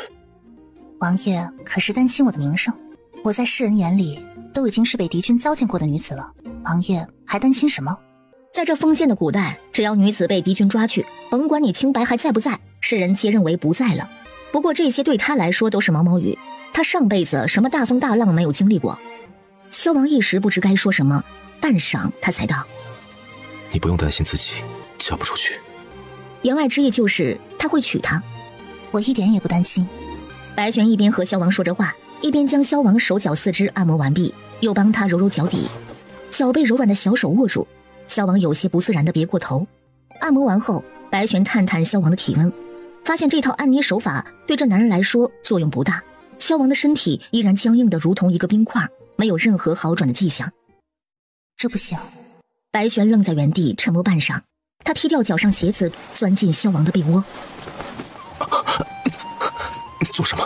王爷可是担心我的名声？我在世人眼里都已经是被敌军糟践过的女子了，王爷还担心什么？在这封建的古代，只要女子被敌军抓去，甭管你清白还在不在，世人皆认为不在了。不过这些对他来说都是毛毛雨，他上辈子什么大风大浪没有经历过。萧王一时不知该说什么，半晌他才道：“你不用担心自己嫁不出去。”言外之意就是他会娶她。我一点也不担心。白玄一边和萧王说着话，一边将萧王手脚四肢按摩完毕，又帮他揉揉脚底。脚被柔软的小手握住，萧王有些不自然地别过头。按摩完后，白玄探探萧王的体温，发现这套按捏手法对这男人来说作用不大。萧王的身体依然僵硬得如同一个冰块，没有任何好转的迹象。这不行。白玄愣在原地沉默半晌，他踢掉脚上鞋子，钻进萧王的被窝。你做什么？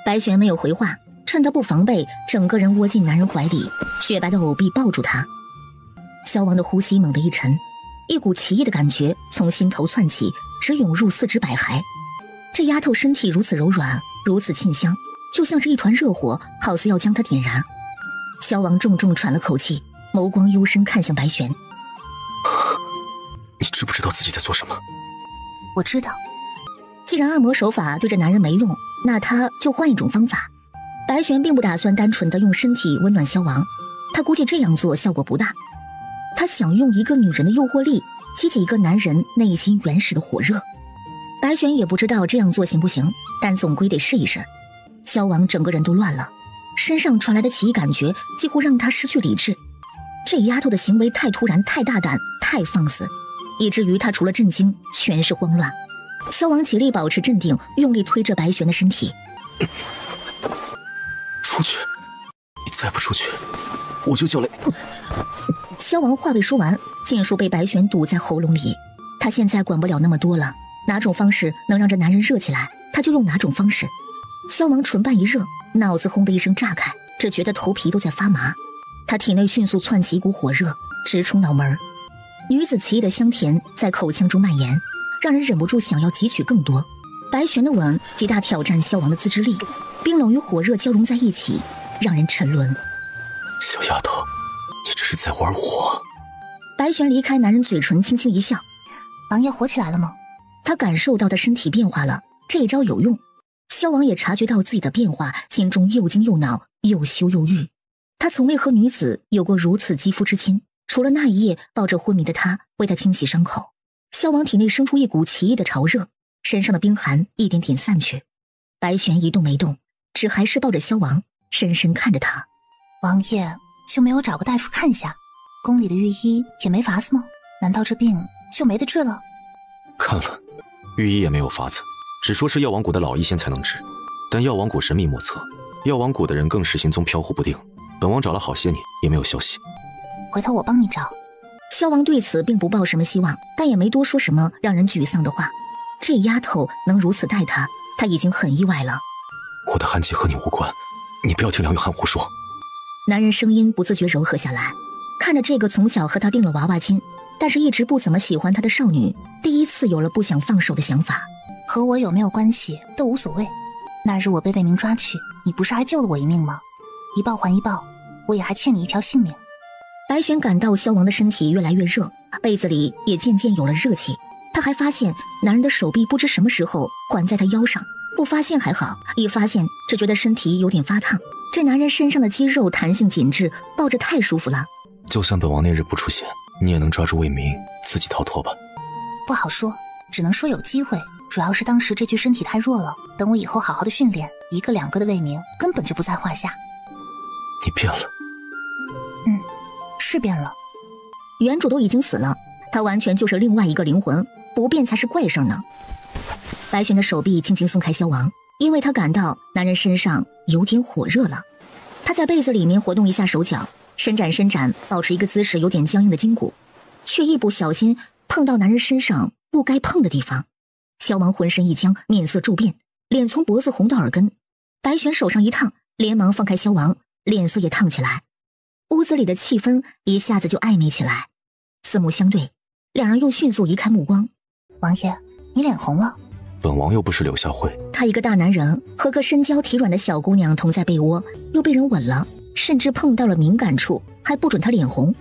白玄没有回话，趁他不防备，整个人窝进男人怀里，雪白的藕臂抱住他。萧王的呼吸猛地一沉，一股奇异的感觉从心头窜起，直涌入四肢百骸。这丫头身体如此柔软，如此沁香，就像是一团热火，好似要将她点燃。萧王重重喘了口气，眸光幽深看向白玄。你知不知道自己在做什么？我知道。既然按摩手法对这男人没用，那他就换一种方法。白玄并不打算单纯的用身体温暖萧王，他估计这样做效果不大。他想用一个女人的诱惑力激起一个男人内心原始的火热。白玄也不知道这样做行不行，但总归得试一试。萧王整个人都乱了，身上传来的奇异感觉几乎让他失去理智。这丫头的行为太突然，太大胆，太放肆，以至于他除了震惊全是慌乱。萧王极力保持镇定，用力推着白玄的身体。出去！你再不出去，我就叫来。萧王话未说完，尽数被白玄堵在喉咙里。他现在管不了那么多了，哪种方式能让这男人热起来，他就用哪种方式。萧王唇瓣一热，脑子轰的一声炸开，只觉得头皮都在发麻。他体内迅速窜起一股火热，直冲脑门。女子奇异的香甜在口腔中蔓延，让人忍不住想要汲取更多。白玄的吻极大挑战萧王的自制力，冰冷与火热交融在一起，让人沉沦。小丫头，你这是在玩火。白玄离开男人嘴唇，轻轻一笑。王爷火起来了吗？他感受到他身体变化了，这一招有用。萧王也察觉到自己的变化，心中又惊又恼，又羞又郁。他从未和女子有过如此肌肤之亲，除了那一夜抱着昏迷的他为他清洗伤口。萧王体内生出一股奇异的潮热，身上的冰寒一点点散去。白玄一动没动，只还是抱着萧王，深深看着他。王爷就没有找个大夫看一下？宫里的御医也没法子吗？难道这病就没得治了？看了，御医也没有法子，只说是药王谷的老医仙才能治，但药王谷神秘莫测，药王谷的人更是行踪飘忽不定，本王找了好些年也没有消息。回头我帮你找。萧王对此并不抱什么希望，但也没多说什么让人沮丧的话。这丫头能如此待他，他已经很意外了。我的寒疾和你无关，你不要听梁雨涵胡说。男人声音不自觉柔和下来，看着这个从小和他定了娃娃亲，但是一直不怎么喜欢他的少女，第一次有了不想放手的想法。和我有没有关系都无所谓。那日我被魏明抓去，你不是还救了我一命吗？一报还一报，我也还欠你一条性命。白玄感到萧王的身体越来越热，被子里也渐渐有了热气。他还发现男人的手臂不知什么时候环在他腰上，不发现还好，一发现只觉得身体有点发烫。这男人身上的肌肉弹性紧致，抱着太舒服了。就算本王那日不出现，你也能抓住魏明自己逃脱吧？不好说，只能说有机会。主要是当时这具身体太弱了，等我以后好好的训练，一个两个的魏明根本就不在话下。你变了。是变了。原主都已经死了，他完全就是另外一个灵魂，不变才是怪事呢。白玄的手臂轻轻松开萧王，因为他感到男人身上有点火热了。他在被子里面活动一下手脚，伸展，保持一个姿势有点僵硬的筋骨，却一不小心碰到男人身上不该碰的地方。萧王浑身一僵，面色骤变，脸从脖子红到耳根。白玄手上一烫，连忙放开萧王，脸色也烫起来。屋子里的气氛一下子就暧昧起来，四目相对，两人又迅速移开目光。王爷，你脸红了。本王又不是柳下惠。他一个大男人和个身娇体软的小姑娘同在被窝，又被人吻了，甚至碰到了敏感处，还不准他脸红。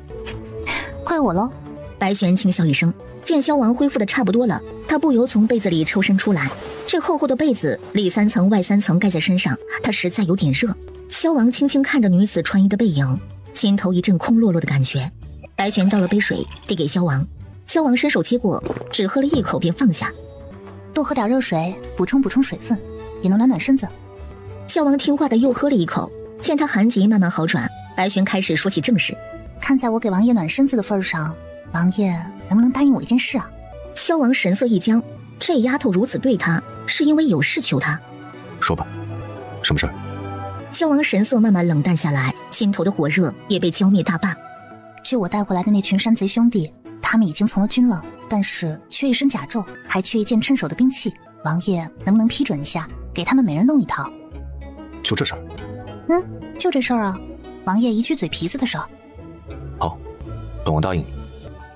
怪我喽。白玄轻笑一声，见萧王恢复的差不多了，他不由从被子里抽身出来。这厚厚的被子里3层外3层盖在身上，他实在有点热。萧王轻轻看着女子穿衣的背影，心头一阵空落落的感觉。白玄倒了杯水递给萧王，萧王伸手接过，只喝了一口便放下。多喝点热水，补充水分，也能暖暖身子。萧王听话的又喝了一口，见他寒疾慢慢好转，白玄开始说起正事。看在我给王爷暖身子的份上，王爷能不能答应我一件事啊？萧王神色一僵，这丫头如此对他，是因为有事求他。说吧，什么事儿？萧王神色慢慢冷淡下来，心头的火热也被浇灭大半。据我带回来的那群山贼兄弟，他们已经从了军了，但是缺一身甲胄，还缺一件趁手的兵器。王爷能不能批准一下，给他们每人弄一套？就这事儿？就这事儿啊。王爷一句嘴皮子的事儿。好，本王答应你。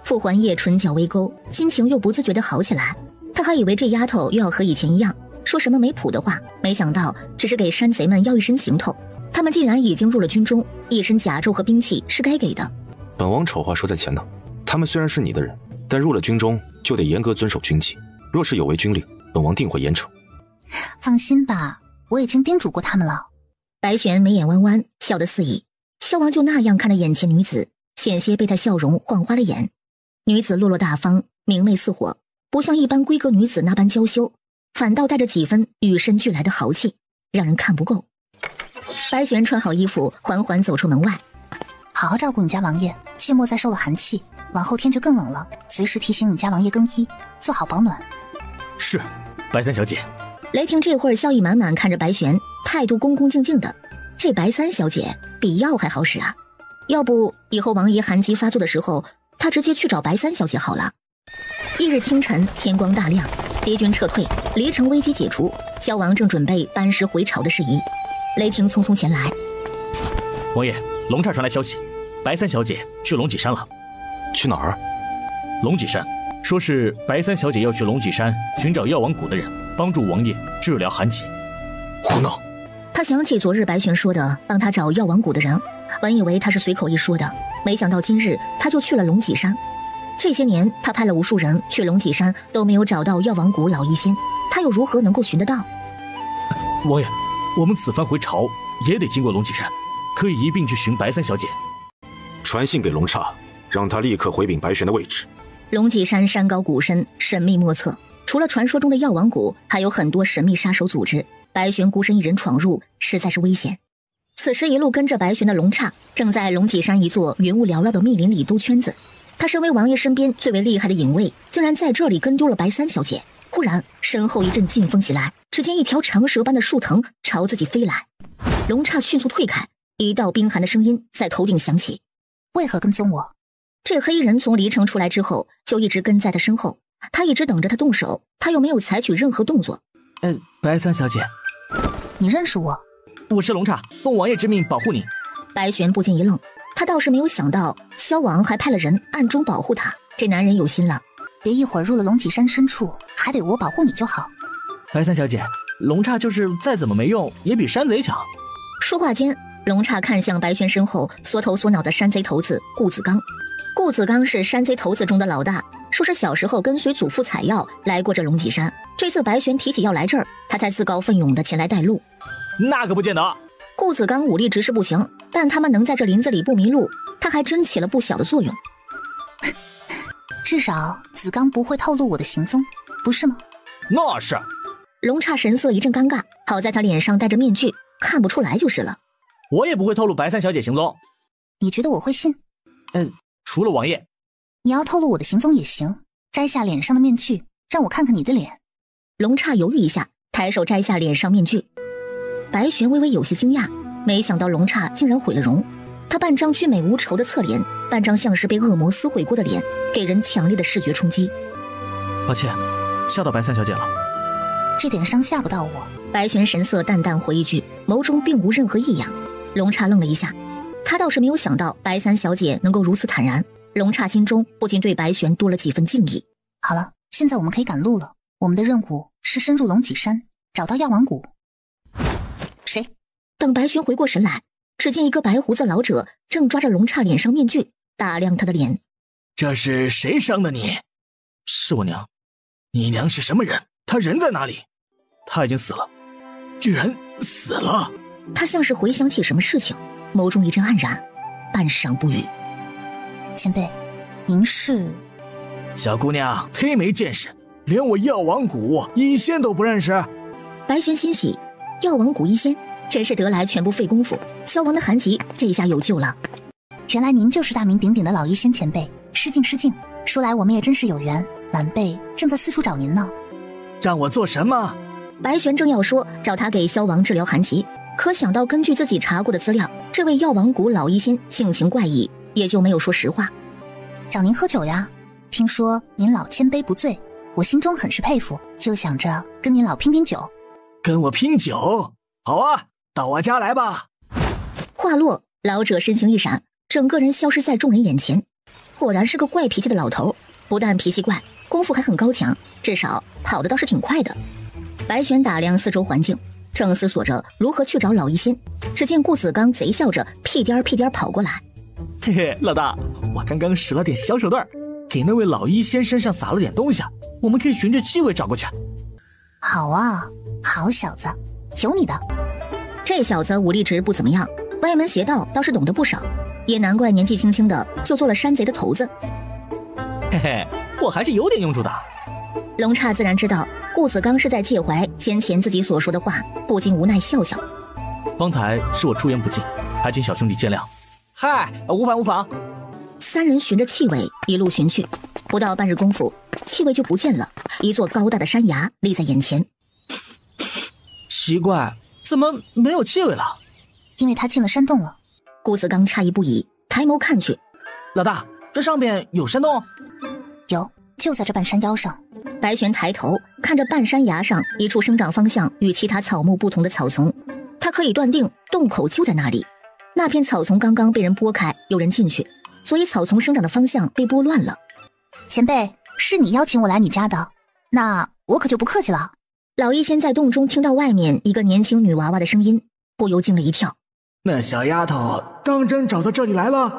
傅环叶唇角微勾，心情又不自觉地好起来。他还以为这丫头又要和以前一样说什么没谱的话，没想到只是给山贼们要一身行头。他们竟然已经入了军中，一身甲胄和兵器是该给的。本王丑话说在前呢，他们虽然是你的人，但入了军中就得严格遵守军纪，若是有违军令，本王定会严惩。放心吧，我已经叮嘱过他们了。白玄眉眼弯弯，笑得肆意。萧王就那样看着眼前女子，险些被她笑容晃花了眼。女子落落大方，明媚似火，不像一般闺阁女子那般娇羞，反倒带着几分与生俱来的豪气，让人看不够。白玄穿好衣服，缓缓走出门外。好好照顾你家王爷，切莫再受了寒气，往后天就更冷了，随时提醒你家王爷更衣，做好保暖。是，白三小姐。雷霆这会儿笑意满满看着白玄，态度恭恭敬敬的。这白三小姐比药还好使啊，要不以后王爷寒疾发作的时候，他直接去找白三小姐好了。翌日清晨，天光大亮，敌军撤退，离城危机解除，萧王正准备班师回朝的事宜。雷霆匆匆前来。王爷，龙刹传来消息，白三小姐去龙脊山了。去哪儿？龙脊山，说是白三小姐要去龙脊山寻找药王谷的人，帮助王爷治疗寒疾。胡闹！他想起昨日白玄说的帮他找药王谷的人，本以为他是随口一说的，没想到今日他就去了龙脊山。这些年他派了无数人去龙脊山，都没有找到药王谷老医仙，他又如何能够寻得到？王爷，我们此番回朝也得经过龙脊山，可以一并去寻白三小姐。传信给龙刹，让他立刻回禀白玄的位置。龙脊山山高谷深，神秘莫测，除了传说中的药王谷，还有很多神秘杀手组织。白玄孤身一人闯入，实在是危险。此时一路跟着白玄的龙刹，正在龙脊山一座云雾缭绕的密林里兜圈子。他身为王爷身边最为厉害的隐卫，竟然在这里跟丢了白三小姐。忽然身后一阵劲风袭来，只见一条长蛇般的树藤朝自己飞来。龙刹迅速退开，一道冰寒的声音在头顶响起：“为何跟踪我？”这黑衣人从离城出来之后，就一直跟在他身后，他一直等着他动手，他又没有采取任何动作。白三小姐，你认识我？我是龙刹，奉王爷之命保护你。白玄不禁一愣，他倒是没有想到萧王还派了人暗中保护他，这男人有心了。别一会儿入了龙脊山深处，还得我保护你就好。白三小姐，龙刹就是再怎么没用，也比山贼强。说话间，龙刹看向白玄身后缩头缩脑的山贼头子顾子刚。顾子刚是山贼头子中的老大，说是小时候跟随祖父采药来过这龙脊山，这次白玄提起要来这儿，他才自告奋勇的前来带路。那可不见得。顾子刚武力值是不行，但他们能在这林子里不迷路，他还真起了不小的作用。至少子刚不会透露我的行踪，不是吗？那是。龙刹神色一阵尴尬，好在他脸上戴着面具，看不出来就是了。我也不会透露白三小姐行踪。你觉得我会信？除了王爷。你要透露我的行踪也行，摘下脸上的面具，让我看看你的脸。龙刹犹豫一下，抬手摘下脸上面具。白玄微微有些惊讶，没想到龙刹竟然毁了容。他半张俊美无愁的侧脸，半张像是被恶魔撕毁过的脸，给人强烈的视觉冲击。抱歉，吓到白三小姐了。这点伤吓不到我。白玄神色淡淡回一句，眸中并无任何异样。龙刹愣了一下，他倒是没有想到白三小姐能够如此坦然。龙刹心中不禁对白玄多了几分敬意。好了，现在我们可以赶路了。我们的任务是深入龙脊山，找到药王谷。谁？等白玄回过神来，只见一个白胡子老者正抓着龙刹脸上面具，打量他的脸。这是谁伤的你？是我娘。你娘是什么人？她人在哪里？她已经死了。居然死了。他像是回想起什么事情，眸中一阵黯然，半晌不语。前辈，您是？小姑娘忒没见识，连我药王谷医仙都不认识。白玄欣喜，药王谷医仙真是得来全不费功夫，萧王的寒疾这下有救了。原来您就是大名鼎鼎的老医仙前辈，失敬失敬。说来我们也真是有缘，晚辈正在四处找您呢。让我做什么？白玄正要说找他给萧王治疗寒疾，可想到根据自己查过的资料，这位药王谷老医仙性情怪异，也就没有说实话。找您喝酒呀，听说您老千杯不醉，我心中很是佩服，就想着跟您老拼拼酒。跟我拼酒？好啊，到我家来吧。话落，老者身形一闪，整个人消失在众人眼前。果然是个怪脾气的老头，不但脾气怪，功夫还很高强，至少跑得倒是挺快的。白玄打量四周环境，正思索着如何去找老医仙，只见顾子刚贼笑着屁颠屁颠跑过来。嘿嘿，老大，我刚刚使了点小手段，给那位老医仙身上撒了点东西，我们可以循着气味找过去。好啊，好小子，有你的。这小子武力值不怎么样，歪门邪道倒是懂得不少，也难怪年纪轻轻的就做了山贼的头子。嘿嘿，我还是有点用处的。龙刹自然知道顾子刚是在介怀先前自己所说的话，不禁无奈笑笑。方才是我出言不敬，还请小兄弟见谅。嗨，无妨无妨。三人循着气味一路寻去，不到半日功夫，气味就不见了，一座高大的山崖立在眼前。奇怪，怎么没有气味了？因为他进了山洞了。顾子刚诧异不已，抬眸看去。老大，这上边有山洞？有，就在这半山腰上。白玄抬头看着半山崖上一处生长方向与其他草木不同的草丛，他可以断定洞口就在那里。那片草丛刚刚被人拨开，有人进去，所以草丛生长的方向被拨乱了。前辈，是你邀请我来你家的，那我可就不客气了。老医仙在洞中听到外面一个年轻女娃娃的声音，不由惊了一跳。那小丫头当真找到这里来了？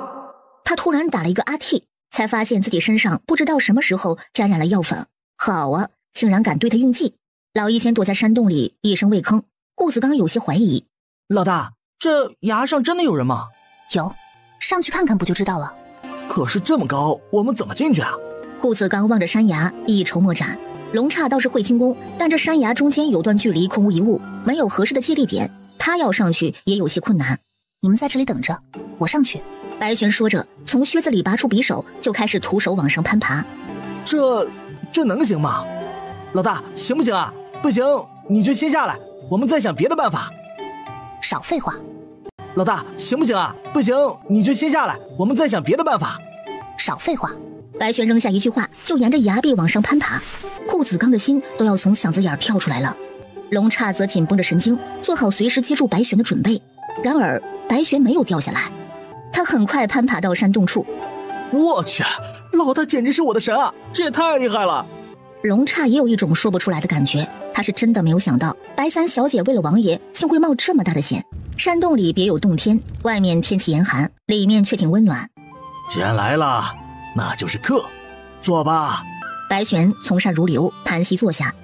他突然打了一个阿嚏，才发现自己身上不知道什么时候沾染了药粉。好啊，竟然敢对他用计！老医仙躲在山洞里一声未吭。顾子刚有些怀疑，老大，这崖上真的有人吗？有，上去看看不就知道了。可是这么高，我们怎么进去啊？顾子刚望着山崖，一筹莫展。龙刹倒是会轻功，但这山崖中间有段距离空无一物，没有合适的接力点，他要上去也有些困难。你们在这里等着，我上去。白玄说着，从靴子里拔出匕首，就开始徒手往上攀爬。这能行吗？老大，行不行啊？不行你就先下来，我们再想别的办法。少少废话。老大，行不行啊？不行你就先下来，我们再想别的办法。少废话。白玄扔下一句话，就沿着崖壁往上攀爬，顾子刚的心都要从嗓子眼跳出来了。龙刹则紧绷着神经，做好随时接住白玄的准备。然而白玄没有掉下来，他很快攀爬到山洞处。我去，老大简直是我的神啊，这也太厉害了。龙刹也有一种说不出来的感觉，他是真的没有想到白三小姐为了王爷竟会冒这么大的险。山洞里别有洞天，外面天气严寒，里面却挺温暖。既然来了，那就是客，坐吧。白玄从善如流，盘膝坐下。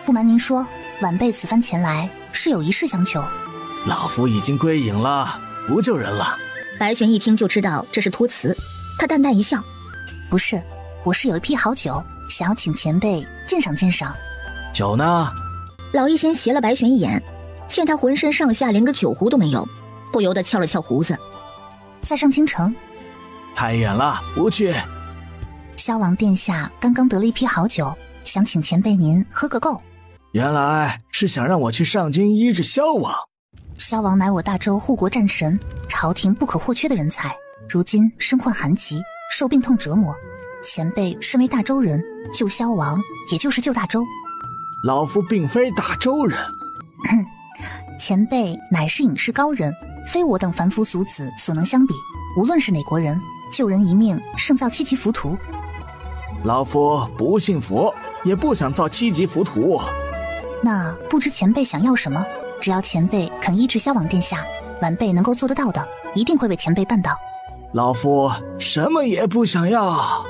不瞒您说，晚辈此番前来是有一事相求。老夫已经归隐了，不救人了。白玄一听就知道这是托辞，他淡淡一笑，不是，我是有一批好酒，想要请前辈鉴赏鉴赏。酒呢？老一仙斜了白玄一眼，见他浑身上下连个酒壶都没有，不由得翘了翘胡子。在上京城。太远了，不去。萧王殿下刚刚得了一批好酒，想请前辈您喝个够。原来是想让我去上京医治萧王。萧王乃我大周护国战神，朝廷不可或缺的人才，如今身患寒疾，受病痛折磨。前辈身为大周人，救萧王也就是救大周。老夫并非大周人。前辈乃是隐士高人，非我等凡夫俗子所能相比。无论是哪国人，救人一命胜造7级浮屠。老夫不信佛，也不想造7级浮屠。那不知前辈想要什么？只要前辈肯医治萧王殿下，晚辈能够做得到的，一定会为前辈办到。老夫什么也不想要。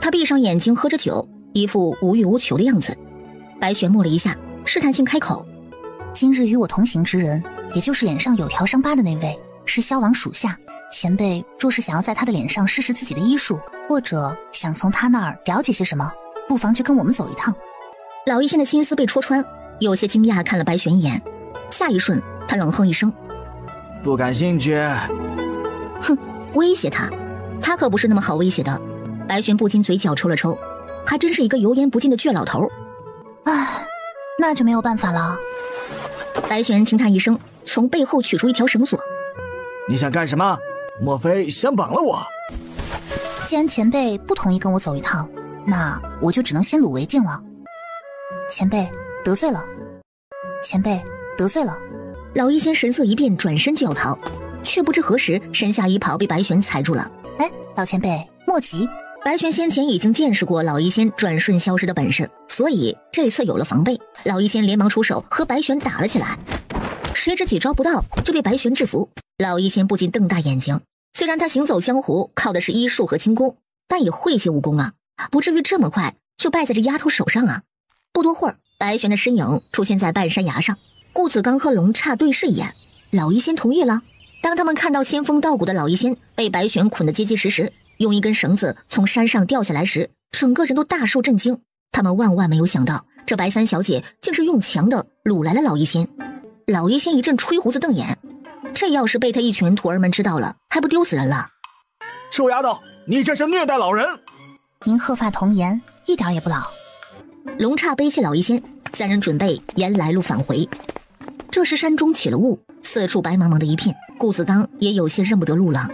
他闭上眼睛喝着酒，一副无欲无求的样子。白玄默了一下，试探性开口：今日与我同行之人，也就是脸上有条伤疤的那位，是萧王属下。前辈若是想要在他的脸上试试自己的医术，或者想从他那儿了解些什么，不妨就跟我们走一趟。老一仙的心思被戳穿，有些惊讶看了白玄一眼，下一瞬他冷哼一声：不感兴趣。哼，威胁他？他可不是那么好威胁的。白玄不禁嘴角抽了抽，还真是一个油盐不进的倔老头。唉，那就没有办法了。白玄轻叹一声，从背后取出一条绳索。你想干什么？莫非想绑了我？既然前辈不同意跟我走一趟，那我就只能先入为敬了。前辈得罪了，前辈得罪了。老一仙神色一变，转身就要逃，却不知何时身下衣袍被白玄踩住了。哎，老前辈莫急。白玄先前已经见识过老一仙转瞬消失的本事，所以这次有了防备。老一仙连忙出手和白玄打了起来，谁知几招不到就被白玄制服。老一仙不禁瞪大眼睛，虽然他行走江湖靠的是医术和轻功，但也会些武功啊，不至于这么快就败在这丫头手上啊。不多会儿，白玄的身影出现在半山崖上，顾子刚和龙刹对视一眼，老一仙同意了。当他们看到仙风道骨的老一仙被白玄捆得结结实实，用一根绳子从山上掉下来时，整个人都大受震惊。他们万万没有想到，这白三小姐竟是用强的掳来了老一仙。老一仙一阵吹胡子瞪眼，这要是被他一群徒儿们知道了，还不丢死人了？臭丫头，你这是虐待老人！您鹤发童颜，一点也不老。龙刹背起老一仙，三人准备沿来路返回。这时山中起了雾，四处白茫茫的一片，顾子刚也有些认不得路了。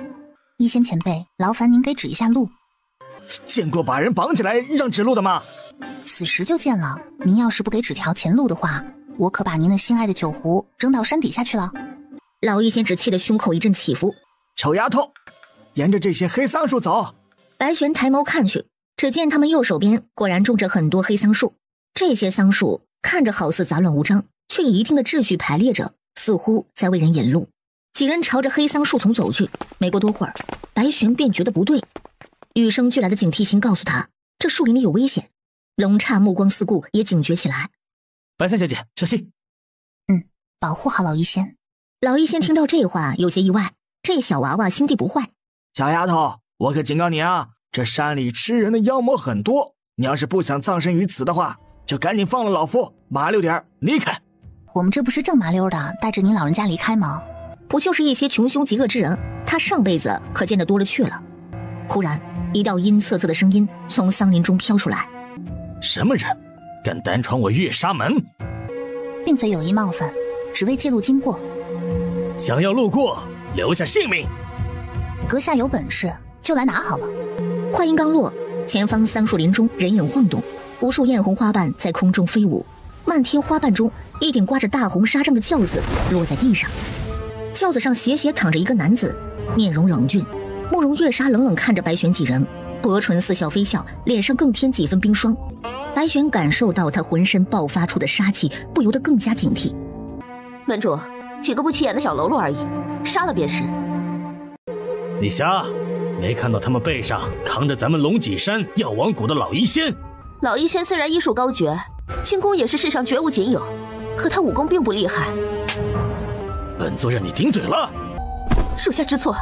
一仙前辈，劳烦您给指一下路。见过把人绑起来让指路的吗？此时就见了。您要是不给指条前路的话，我可把您那心爱的酒壶扔到山底下去了。老一仙只气得胸口一阵起伏。臭丫头，沿着这些黑桑树走。白玄抬眸看去，只见他们右手边果然种着很多黑桑树，这些桑树看着好似杂乱无章，却以一定的秩序排列着，似乎在为人引路。几人朝着黑桑树丛走去，没过多会儿，白玄便觉得不对，与生俱来的警惕心告诉他，这树林里有危险。龙刹目光四顾，也警觉起来。白三小姐，小心！保护好老一仙。老一仙听到这话有些意外，这小娃娃心地不坏。小丫头，我可警告你啊，这山里吃人的妖魔很多，你要是不想葬身于此的话，就赶紧放了老夫，麻溜点离开。我们这不是正麻溜的带着您老人家离开吗？不就是一些穷凶极恶之人，他上辈子可见得多了去了。忽然一道阴恻恻的声音从桑林中飘出来。什么人敢单闯我月沙门？并非有意冒犯，只为借路经过。想要路过，留下性命。阁下有本事就来拿好了。话音刚落，前方桑树林中人影晃动，无数艳红花瓣在空中飞舞。漫天花瓣中，一顶挂着大红纱帐的轿子落在地上。轿子上斜斜躺着一个男子，面容冷峻。慕容月莎冷冷看着白玄几人，薄唇似笑非笑，脸上更添几分冰霜。白玄感受到他浑身爆发出的杀气，不由得更加警惕。门主，几个不起眼的小喽啰而已，杀了便是。你瞎，没看到他们背上扛着咱们龙脊山药王谷的老医仙？老医仙虽然医术高绝，轻功也是世上绝无仅有，可他武功并不厉害。本座让你顶嘴了。属下知错。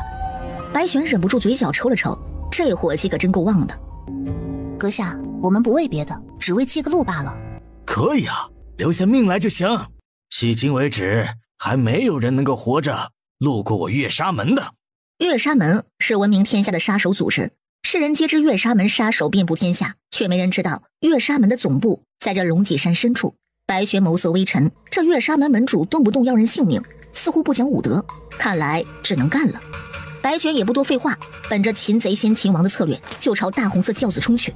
白玄忍不住嘴角抽了抽，这火气可真够旺的。阁下，我们不为别的，只为借个路罢了。可以啊，留下命来就行。迄今为止，还没有人能够活着路过我月沙门的。月沙门是闻名天下的杀手组织，世人皆知月沙门杀手遍布天下，却没人知道月沙门的总部在这龙脊山深处。白玄眸色微沉，这月沙门门主动不动要人性命，似乎不讲武德，看来只能干了。白玄也不多废话，本着擒贼先擒王的策略，就朝大红色轿子冲去。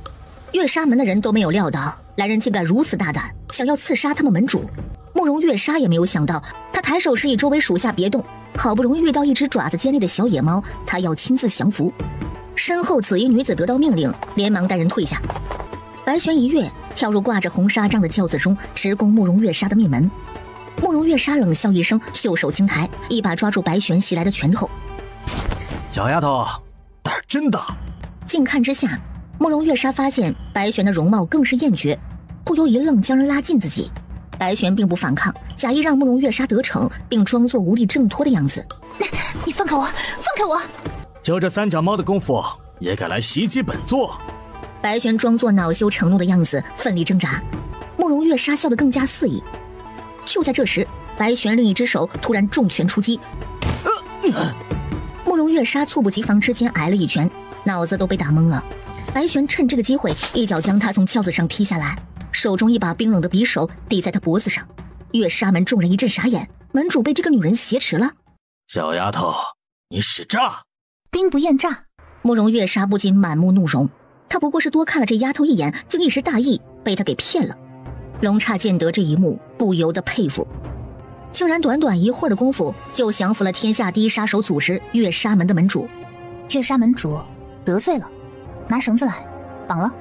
月沙门的人都没有料到来人竟敢如此大胆，想要刺杀他们门主。慕容月莎也没有想到，他抬手示意周围属下别动，好不容易遇到一只爪子尖利的小野猫，他要亲自降服。身后紫衣女子得到命令，连忙带人退下。白玄一跃跳入挂着红纱帐的轿子中，直攻慕容月莎的面门。慕容月莎冷笑一声，袖手轻抬，一把抓住白玄袭来的拳头。小丫头，胆儿真大。近看之下，慕容月莎发现白玄的容貌更是艳绝，不由一愣，将人拉近自己。白玄并不反抗，假意让慕容月莎得逞，并装作无力挣脱的样子。你放开我，放开我！就这三脚猫的功夫，也敢来袭击本座？白玄装作恼羞成怒的样子，奋力挣扎。慕容月莎笑得更加肆意。就在这时，白玄另一只手突然重拳出击。慕容月莎猝不及防之间挨了一拳，脑子都被打懵了。白玄趁这个机会，一脚将他从轿子上踢下来，手中一把冰冷的匕首抵在他脖子上。月沙门众人一阵傻眼，门主被这个女人挟持了。小丫头，你使诈！兵不厌诈。慕容月莎不禁满目怒容，她不过是多看了这丫头一眼，竟一时大意，被她给骗了。龙刹见得这一幕，不由得佩服，竟然短短一会儿的功夫，就降服了天下第一杀手组织月沙门的门主。月沙门主得罪了，拿绳子来，绑了。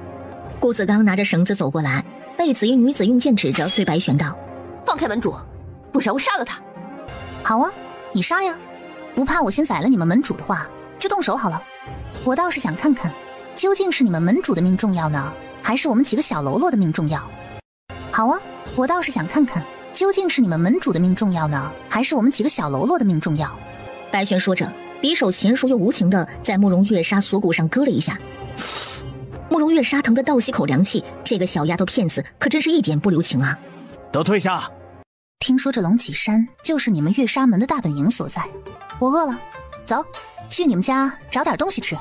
顾子刚拿着绳子走过来，被紫衣女子用剑指着，对白玄道：“放开门主，不然我杀了他。”好啊，你杀呀！不怕我先宰了你们门主的话，就动手好了。我倒是想看看，究竟是你们门主的命重要呢，还是我们几个小喽啰的命重要？好啊，我倒是想看看，究竟是你们门主的命重要呢，还是我们几个小喽啰的命重要？白玄说着，匕首娴熟又无情地在慕容月莎锁骨上割了一下。慕容月莎疼得倒吸口凉气，这个小丫头片子可真是一点不留情啊！都退下！听说这龙脊山就是你们月沙门的大本营所在，我饿了，走，去你们家找点东西吃。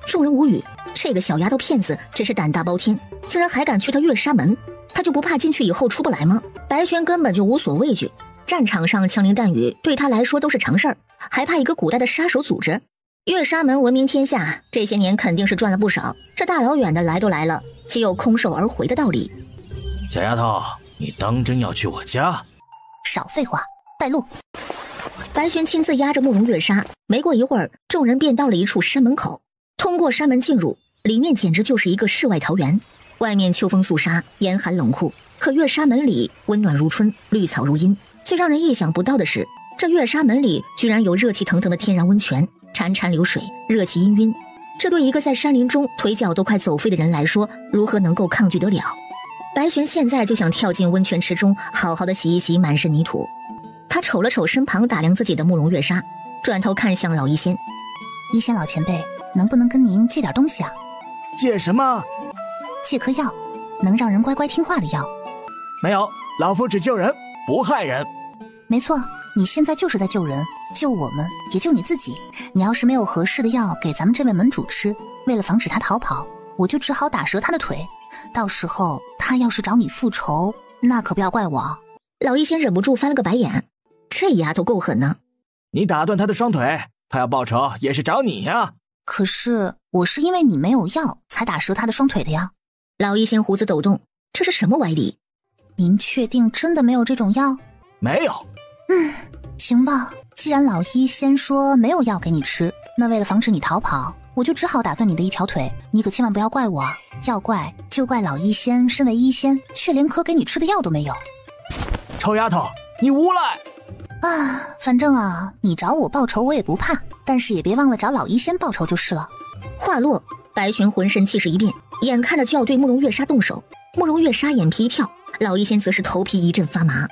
众人无语，这个小丫头片子真是胆大包天，竟然还敢去他月沙门，他就不怕进去以后出不来吗？白玄根本就无所畏惧，战场上枪林弹雨对他来说都是常事儿，还怕一个古代的杀手组织？月沙门闻名天下，这些年肯定是赚了不少，这大老远的来都来了，岂有空手而回的道理？小丫头，你当真要去我家？少废话，带路。白玄亲自押着慕容月莎，没过一会儿，众人便到了一处山门口。通过山门进入，里面简直就是一个世外桃源。外面秋风肃杀，严寒冷酷，可月沙门里温暖如春，绿草如茵。最让人意想不到的是，这月沙门里居然有热气腾腾的天然温泉，潺潺流水，热气氤氲。这对一个在山林中腿脚都快走废的人来说，如何能够抗拒得了？白玄现在就想跳进温泉池中，好好的洗一洗满身泥土。他瞅了瞅身旁打量自己的慕容月莎，转头看向老医仙：“医仙老前辈，能不能跟您借点东西啊？”“借什么？”“借颗药，能让人乖乖听话的药。”“没有，老夫只救人，不害人。”“没错，你现在就是在救人，救我们，也救你自己。你要是没有合适的药给咱们这位门主吃，为了防止他逃跑，我就只好打折他的腿。到时候他要是找你复仇，那可不要怪我。”老医仙忍不住翻了个白眼，这丫头够狠呢。你打断他的双腿，他要报仇也是找你呀。可是我是因为你没有药才打折他的双腿的呀。老医仙胡子抖动，这是什么歪理？您确定真的没有这种药？没有。行吧，既然老医仙说没有药给你吃，那为了防止你逃跑，我就只好打断你的一条腿。你可千万不要怪我，要怪就怪老医仙身为医仙，却连可给你吃的药都没有。臭丫头，你无赖！反正啊，你找我报仇我也不怕，但是也别忘了找老医仙报仇就是了。话落，白玄浑身气势一变，眼看着就要对慕容月莎动手。慕容月莎眼皮一跳，老医仙则是头皮一阵发麻。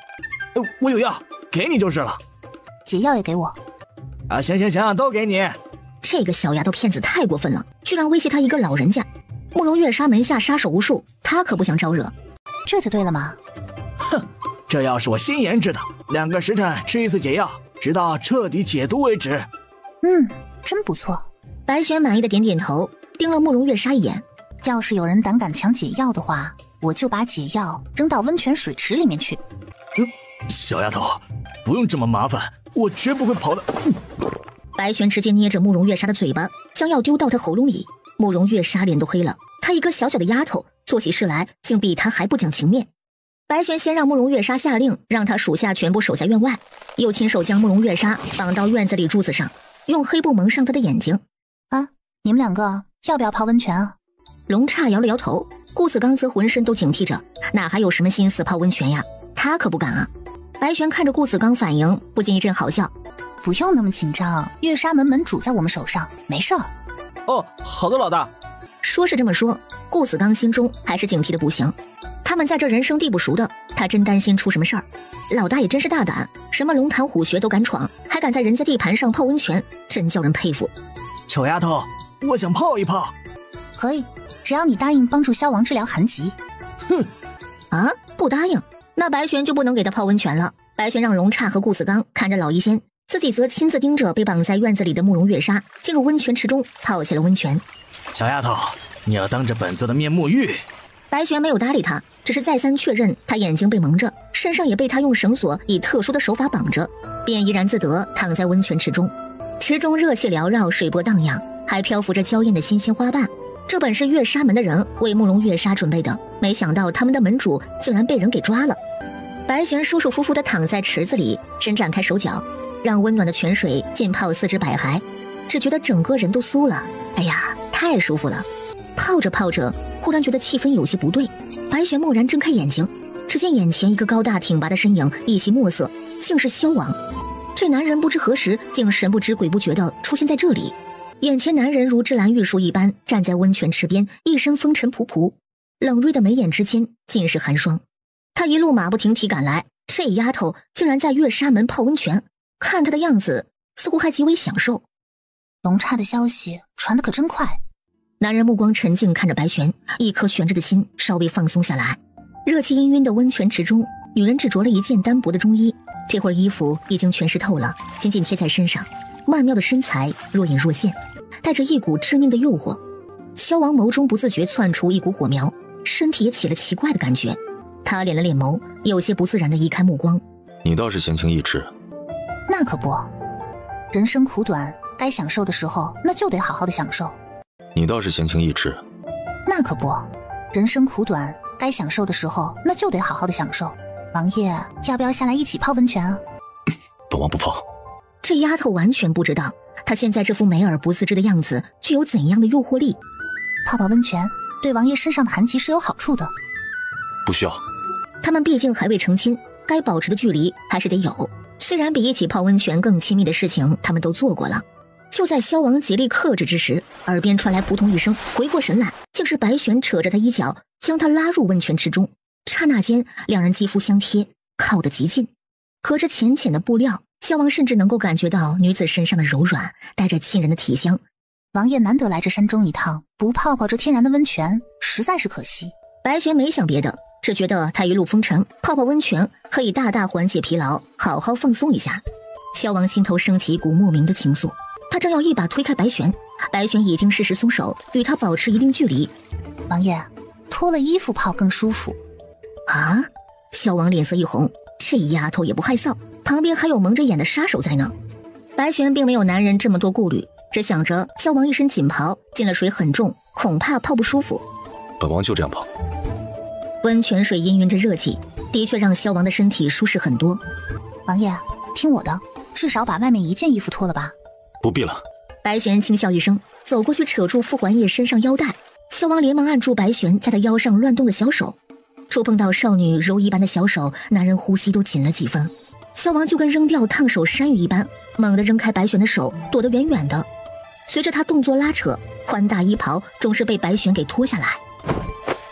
我有药，给你就是了。解药也给我。行，都给你。这个小丫头片子太过分了，居然威胁她一个老人家。慕容月莎门下杀手无数，她可不想招惹。这就对了嘛。哼，这药是我新研制的，2个时辰吃一次解药，直到彻底解毒为止。真不错。白玄满意的点点头，盯了慕容月莎一眼。要是有人胆敢抢解药的话，我就把解药扔到温泉水池里面去。小丫头，不用这么麻烦，我绝不会跑的。白玄直接捏着慕容月莎的嘴巴，将药丢到她喉咙里。慕容月莎脸都黑了，她一个小小的丫头，做起事来竟比她还不讲情面。白玄先让慕容月莎下令，让她属下全部守在院外，又亲手将慕容月莎绑到院子里柱子上，用黑布蒙上她的眼睛。你们2个要不要泡温泉啊？龙刹摇了摇头，顾子刚则浑身都警惕着，哪还有什么心思泡温泉呀？他可不敢啊。白玄看着顾子刚反应，不禁一阵好笑。不用那么紧张，月莎门主在我们手上，没事儿。好的，老大。说是这么说，顾子刚心中还是警惕的不行。他们在这人生地不熟的，他真担心出什么事儿。老大也真是大胆，什么龙潭虎穴都敢闯，还敢在人家地盘上泡温泉，真叫人佩服。臭丫头，我想泡一泡。可以，只要你答应帮助萧王治疗寒疾。不答应，那白玄就不能给他泡温泉了。白玄让龙刹和顾子刚看着老医仙，自己则亲自盯着被绑在院子里的慕容月莎进入温泉池中泡起了温泉。小丫头，你要当着本座的面沐浴。白玄没有搭理他，只是再三确认他眼睛被蒙着，身上也被他用绳索以特殊的手法绑着，便怡然自得躺在温泉池中。池中热气缭绕，水波荡漾，还漂浮着娇艳的新鲜花瓣。这本是月莎门的人为慕容月莎准备的，没想到他们的门主竟然被人给抓了。白玄舒舒服服地躺在池子里，伸展开手脚，让温暖的泉水浸泡4肢百骸，只觉得整个人都酥了。哎呀，太舒服了！泡着泡着，忽然觉得气氛有些不对。白玄蓦然睁开眼睛，只见眼前一个高大挺拔的身影一袭墨色，竟是萧王。这男人不知何时竟神不知鬼不觉地出现在这里。眼前男人如芝兰玉树一般站在温泉池边，一身风尘仆仆，冷锐的眉眼之间尽是寒霜。他一路马不停蹄赶来，这丫头竟然在月莎门泡温泉，看她的样子似乎还极为享受。龙刹的消息传得可真快。男人目光沉静看着白玄，一颗悬着的心稍微放松下来。热气氤氲的温泉池中，女人只着了一件单薄的中衣，这会儿衣服已经全湿透了，紧紧贴在身上，曼妙的身材若隐若现，带着一股致命的诱惑。萧王眸中不自觉窜出一股火苗，身体也起了奇怪的感觉。他敛了敛眸，有些不自然地移开目光。你倒是闲情逸致。那可不，人生苦短，该享受的时候那就得好好的享受。你倒是闲情逸致。那可不，人生苦短，该享受的时候那就得好好的享受。王爷，要不要下来一起泡温泉啊？本王不泡。这丫头完全不知道，她现在这副美而不自知的样子具有怎样的诱惑力。泡泡温泉对王爷身上的寒疾是有好处的。不需要。他们毕竟还未成亲，该保持的距离还是得有。虽然比一起泡温泉更亲密的事情他们都做过了。就在萧王竭力克制之时，耳边传来扑通一声，回过神来，竟是白玄扯着他衣角，将他拉入温泉池中。刹那间，两人肌肤相贴，靠得极近。隔着浅浅的布料，萧王甚至能够感觉到女子身上的柔软，带着沁人的体香。王爷难得来这山中一趟，不泡泡这天然的温泉，实在是可惜。白玄没想别的，只觉得他一路风尘，泡泡温泉可以大大缓解疲劳，好好放松一下。萧王心头升起一股莫名的情愫，他正要一把推开白玄，白玄已经适时松手，与他保持一定距离。王爷，脱了衣服泡更舒服。啊！萧王脸色一红，这丫头也不害臊，旁边还有蒙着眼的杀手在呢。白玄并没有男人这么多顾虑，只想着萧王一身锦袍，进了水很重，恐怕泡不舒服。本王就这样泡。温泉水氤氲着热气，的确让萧王的身体舒适很多。王爷，听我的，至少把外面一件衣服脱了吧。不必了。白玄轻笑一声，走过去扯住傅环叶身上腰带。萧王连忙按住白玄在他腰上乱动的小手，触碰到少女柔一般的小手，男人呼吸都紧了几分。萧王就跟扔掉烫手山芋一般，猛地扔开白玄的手，躲得远远的。随着他动作拉扯，宽大衣袍终是被白玄给脱下来。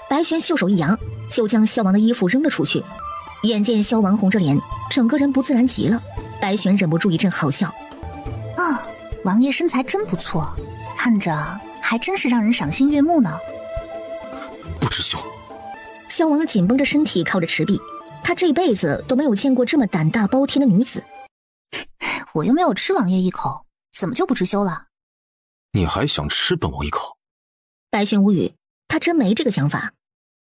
白玄袖手一扬，就将萧王的衣服扔了出去。眼见萧王红着脸，整个人不自然极了。白玄忍不住一阵好笑。王爷身材真不错，看着还真是让人赏心悦目呢。不知羞。萧王紧绷着身体靠着池壁，他这辈子都没有见过这么胆大包天的女子。我又没有吃王爷一口，怎么就不知羞了？你还想吃本王一口？白玄无语，他真没这个想法。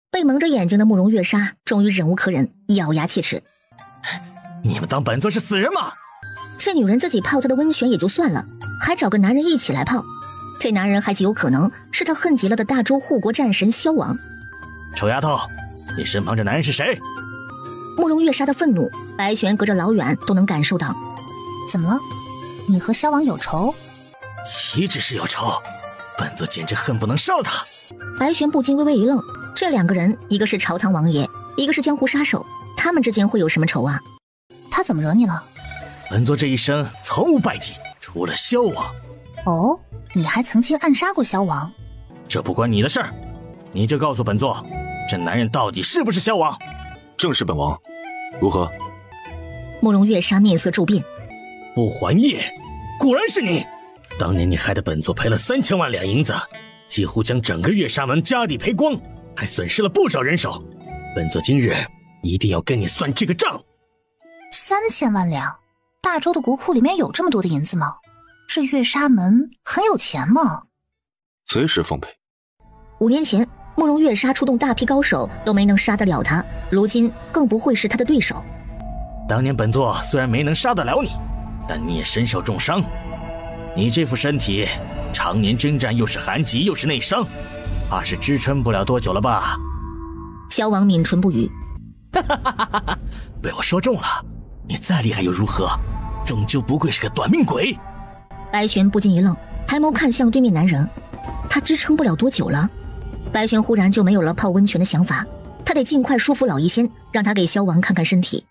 被蒙着眼睛的慕容月莎终于忍无可忍，咬牙切齿：你们当本座是死人吗？这女人自己泡她的温泉也就算了，还找个男人一起来泡。这男人还极有可能是他恨极了的大周护国战神萧王。臭丫头，你身旁这男人是谁？慕容月莎的愤怒，白玄隔着老远都能感受到。怎么了？你和萧王有仇？岂止是有仇，本座简直恨不能杀了他。白玄不禁微微一愣，这两个人，一个是朝堂王爷，一个是江湖杀手，他们之间会有什么仇啊？他怎么惹你了？本座这一生从无败绩，除了萧王。哦，你还曾经暗杀过萧王？这不关你的事儿，你就告诉本座，这男人到底是不是萧王？正是本王。如何？慕容月莎面色骤变。不还业，果然是你！当年你害得本座赔了3000万两银子，几乎将整个月沙门家底赔光，还损失了不少人手。本座今日一定要跟你算这个账。3000万两，大周的国库里面有这么多的银子吗？这月沙门很有钱吗？随时奉陪。5年前，慕容月莎出动大批高手都没能杀得了他，如今更不会是他的对手。当年本座虽然没能杀得了你，但你也身受重伤。你这副身体，常年征战，又是寒疾又是内伤，怕是支撑不了多久了吧？萧王抿唇不语。被我说中了，你再厉害又如何？终究不愧是个短命鬼。白玄不禁一愣，抬眸看向对面男人，他支撑不了多久了。白玄忽然就没有了泡温泉的想法，他得尽快说服老医仙，让他给萧王看看身体。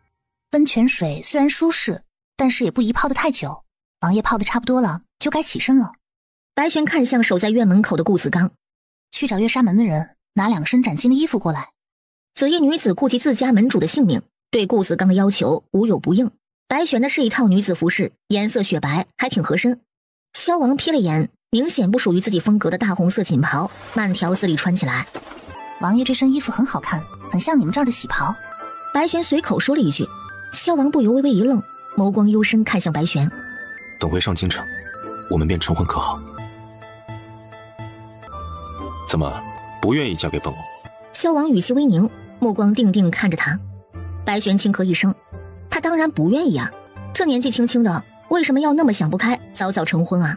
温泉水虽然舒适，但是也不宜泡得太久。王爷泡得差不多了，就该起身了。白玄看向守在院门口的顾子刚，去找月沙门的人，拿2身崭新的衣服过来。紫衣女子顾及自家门主的性命，对顾子刚的要求无有不应。白玄的是一套女子服饰，颜色雪白，还挺合身。萧王瞥了眼，明显不属于自己风格的大红色锦袍，慢条斯理穿起来。王爷这身衣服很好看，很像你们这儿的喜袍。白玄随口说了一句，萧王不由微微一愣，眸光幽深看向白玄。等会上京城，我们便成婚可好？怎么不愿意嫁给本王？萧王语气微凝，目光定定看着他。白玄轻咳一声，他当然不愿意啊，这年纪轻轻的，为什么要那么想不开，早早成婚啊？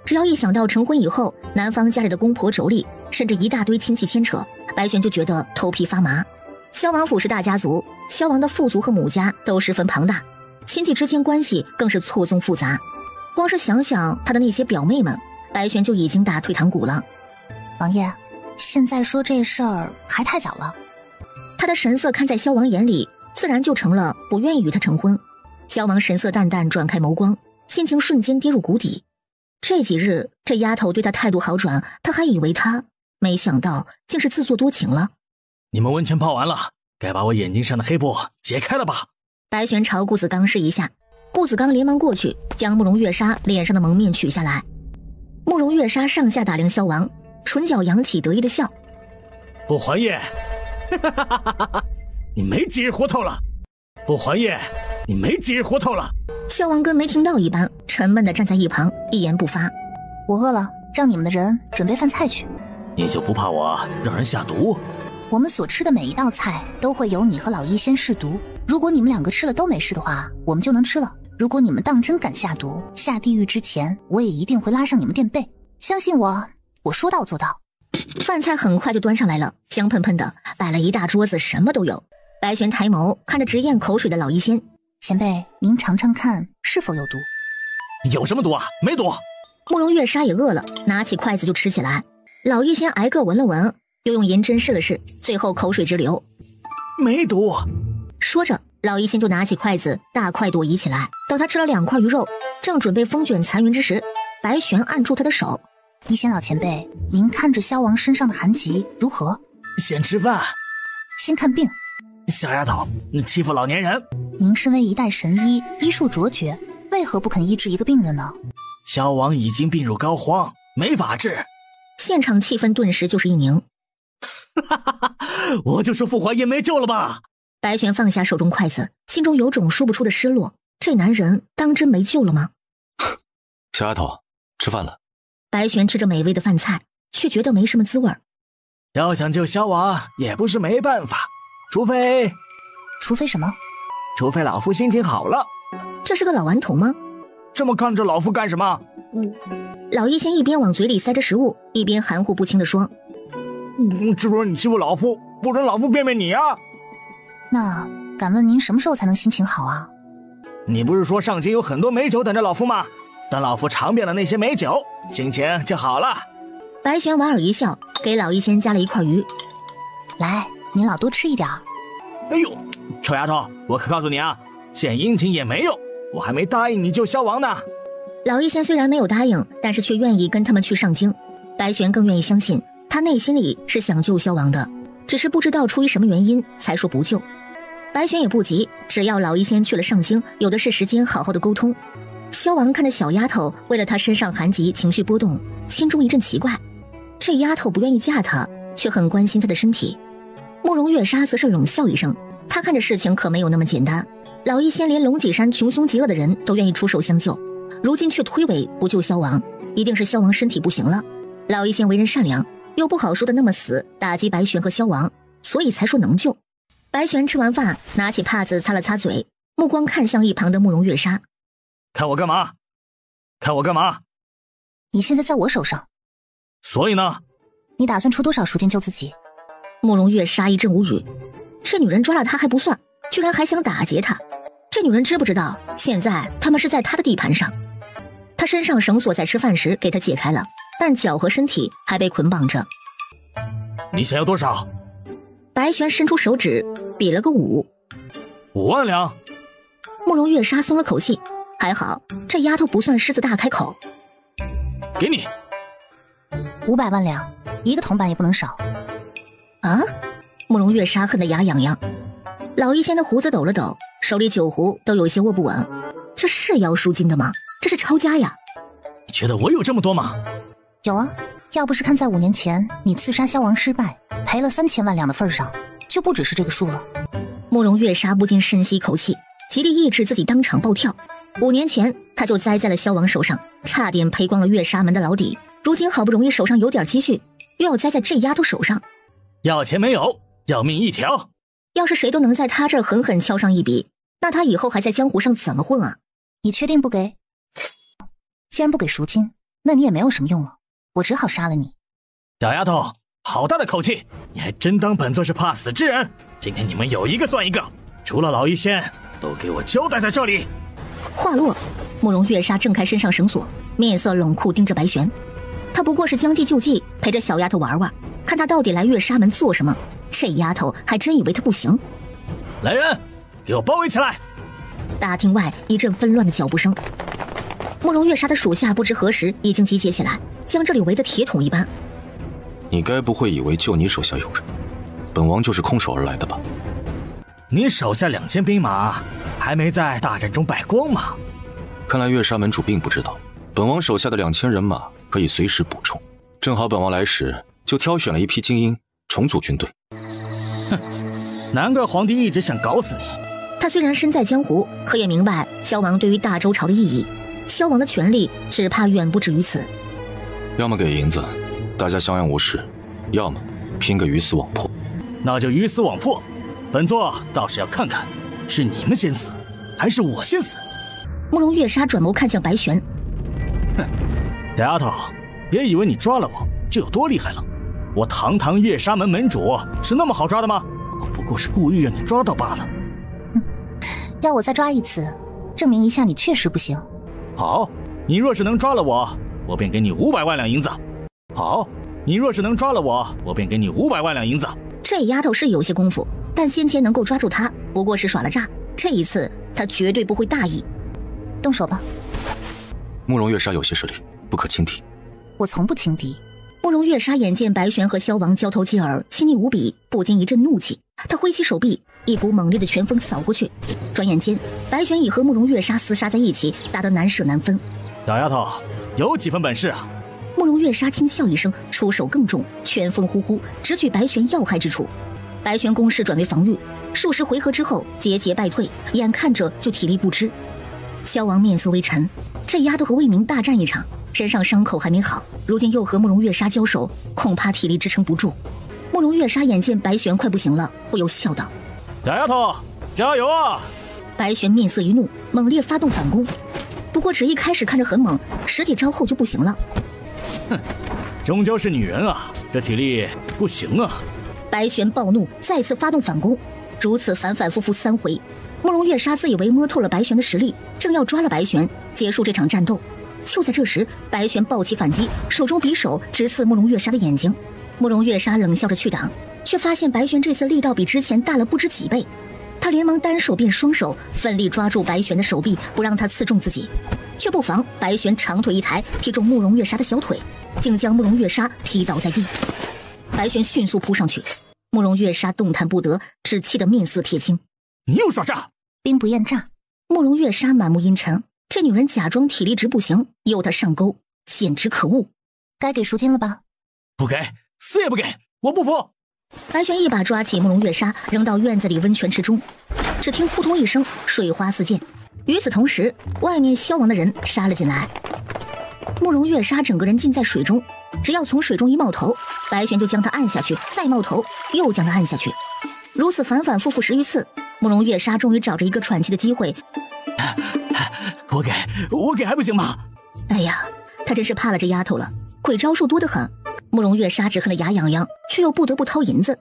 只要一想到成婚以后，男方家里的公婆妯娌，甚至一大堆亲戚牵扯，白玄就觉得头皮发麻。萧王府是大家族，萧王的父族和母家都十分庞大，亲戚之间关系更是错综复杂。光是想想他的那些表妹们，白玄就已经打退堂鼓了。王爷，现在说这事儿还太早了。他的神色看在萧王眼里，自然就成了不愿意与他成婚。萧王神色淡淡，转开眸光，心情瞬间跌入谷底。这几日这丫头对他态度好转，他还以为他，没想到竟是自作多情了。你们温泉泡完了，该把我眼睛上的黑布解开了吧？白玄朝顾子刚示一下，顾子刚连忙过去将慕容月莎脸上的蒙面取下来。慕容月莎上下打量萧王，唇角扬起得意的笑。不还业，你没几日活透了。不还业，你没几日活透了。萧王跟没听到一般，沉闷地站在一旁，一言不发。我饿了，让你们的人准备饭菜去。你就不怕我让人下毒？我们所吃的每一道菜都会由你和老医仙试毒，如果你们2个吃了都没事的话，我们就能吃了。如果你们当真敢下毒，下地狱之前，我也一定会拉上你们垫背。相信我，我说到做到。饭菜很快就端上来了，香喷喷的，摆了一大桌子，什么都有。白玄抬眸看着直咽口水的老医仙，前辈，您尝尝看是否有毒？有什么毒啊？没毒。慕容月莎也饿了，拿起筷子就吃起来。老医仙挨个闻了闻，又用银针试了试，最后口水直流。没毒。说着，老医仙就拿起筷子大快朵颐起来。等他吃了2块鱼肉，正准备风卷残云之时，白玄按住他的手。医仙老前辈，您看着萧王身上的寒疾如何？先吃饭，先看病。小丫头，你欺负老年人。您身为一代神医，医术卓绝，为何不肯医治一个病人呢？萧王已经病入膏肓，没法治。现场气氛顿时就是一凝。我就说傅怀也没救了吧。白玄放下手中筷子，心中有种说不出的失落。这男人当真没救了吗？小丫头，吃饭了。白玄吃着美味的饭菜，却觉得没什么滋味。要想救萧王，也不是没办法，除非什么？除非老夫心情好了。这是个老顽童吗？这么看着老夫干什么？老医仙一边往嘴里塞着食物，一边含糊不清地说：只准你欺负老夫，不准老夫便便你啊！那敢问您什么时候才能心情好啊？你不是说上京有很多美酒等着老夫吗？等老夫尝遍了那些美酒，心情就好了。白玄莞尔一笑，给老医仙夹了一块鱼。来，您老多吃一点。哎呦，臭丫头，我可告诉你啊，献殷勤也没用，我还没答应你救萧王呢。老医仙虽然没有答应，但是却愿意跟他们去上京。白玄更愿意相信，他内心里是想救萧王的，只是不知道出于什么原因才说不救。白玄也不急，只要老医仙去了上京，有的是时间好好的沟通。萧王看着小丫头为了他身上寒疾情绪波动，心中一阵奇怪，这丫头不愿意嫁他，却很关心他的身体。慕容月莎则是冷笑一声，他看着事情可没有那么简单。老医仙连龙脊山穷凶极恶的人都愿意出手相救，如今却推诿不救萧王，一定是萧王身体不行了。老医仙为人善良，又不好说的那么死，打击白玄和萧王，所以才说能救。白玄吃完饭，拿起帕子擦了擦嘴，目光看向一旁的慕容月莎。看我干嘛？看我干嘛？你现在在我手上，所以呢？你打算出多少赎金救自己？慕容月莎一阵无语，这女人抓了他还不算，居然还想打劫他。这女人知不知道，现在他们是在她的地盘上。她身上绳索在吃饭时给她解开了，但脚和身体还被捆绑着。你想要多少？白玄伸出手指比了个5。5万两。慕容月莎松了口气，还好这丫头不算狮子大开口。给你500万两，一个铜板也不能少。啊！慕容月莎恨得牙痒痒。老医仙的胡子抖了抖，手里酒壶都有些握不稳。这是要赎金的吗？这是抄家呀！你觉得我有这么多吗？有啊，要不是看在5年前你刺杀萧王失败，赔了3000万两的份上，就不只是这个数了。慕容月莎不禁深吸一口气，极力抑制自己当场暴跳。5年前他就栽在了萧王手上，差点赔光了月莎门的老底，如今好不容易手上有点积蓄，又要栽在这丫头手上。要钱没有，要命一条。要是谁都能在他这儿狠狠敲上一笔，那他以后还在江湖上怎么混啊？你确定不给？既然不给赎金，那你也没有什么用了，我只好杀了你。小丫头，好大的口气，你还真当本座是怕死之人？今天你们有一个算一个，除了老医仙，都给我交代在这里。话落，慕容月莎挣开身上绳索，面色冷酷盯着白玄。他不过是将计就计，陪着小丫头玩玩，看他到底来月莎门做什么。这丫头还真以为他不行。来人，给我包围起来！大厅外一阵纷乱的脚步声，慕容月莎的属下不知何时已经集结起来，将这里围得铁桶一般。你该不会以为就你手下有人，本王就是空手而来的吧？你手下2000兵马还没在大战中败光吗？看来月莎门主并不知道，本王手下的2000人马可以随时补充。正好本王来时就挑选了一批精英，重组军队。哼，难怪皇帝一直想搞死你。他虽然身在江湖，可也明白萧王对于大周朝的意义。萧王的权力只怕远不止于此。要么给银子，大家相安无事；要么拼个鱼死网破。那就鱼死网破。本座倒是要看看，是你们先死，还是我先死。慕容月莎转眸看向白玄，哼，小丫头，别以为你抓了我就有多厉害了。我堂堂月沙门门主是那么好抓的吗？我不过是故意让你抓到罢了。要我再抓一次，证明一下你确实不行。好，你若是能抓了我，我便给你500万两银子。好，你若是能抓了我，我便给你500万两银子。这丫头是有些功夫，但先前能够抓住她，不过是耍了诈。这一次，她绝对不会大意。动手吧。慕容月莎有些实力，不可轻敌。我从不轻敌。慕容月莎眼见白玄和萧王交头接耳，亲昵无比，不禁一阵怒气。他挥起手臂，一股猛烈的拳风扫过去。转眼间，白玄已和慕容月莎厮杀在一起，打得难舍难分。小丫头，有几分本事啊？慕容月莎轻笑一声，出手更重，拳风呼呼，直取白玄要害之处。白玄攻势转为防御，数十回合之后节节败退，眼看着就体力不支。萧王面色微沉，这丫头和魏明大战一场，身上伤口还没好，如今又和慕容月莎交手，恐怕体力支撑不住。慕容月莎眼见白玄快不行了，不由笑道：“小丫头，加油啊！”白玄面色一怒，猛烈发动反攻。不过只一开始看着很猛，十几招后就不行了。哼，终究是女人啊，这体力不行啊！白玄暴怒，再次发动反攻，如此反反复复3回。慕容月莎自以为摸透了白玄的实力，正要抓了白玄，结束这场战斗。就在这时，白玄暴起反击，手中匕首直刺慕容月莎的眼睛。慕容月莎冷笑着去挡，却发现白玄这次力道比之前大了不知几倍。他连忙单手变双手，奋力抓住白玄的手臂，不让他刺中自己。却不妨白玄长腿一抬，踢中慕容月莎的小腿，竟将慕容月莎踢倒在地。白玄迅速扑上去，慕容月莎动弹不得，只气得面色铁青。你又耍诈！兵不厌诈。慕容月莎满目阴沉，这女人假装体力值不行，诱她上钩，简直可恶。该给赎金了吧？不给，死也不给，我不服！白玄一把抓起慕容月莎，扔到院子里温泉池中，只听扑通一声，水花四溅。与此同时，外面消亡的人杀了进来。慕容月莎整个人浸在水中，只要从水中一冒头，白玄就将她按下去，再冒头又将她按下去，如此反反复复10余次。慕容月莎终于找着一个喘气的机会，我给还不行吗？哎呀，她真是怕了这丫头了，鬼招数多得很。慕容月莎只恨得牙痒痒，却又不得不掏银子。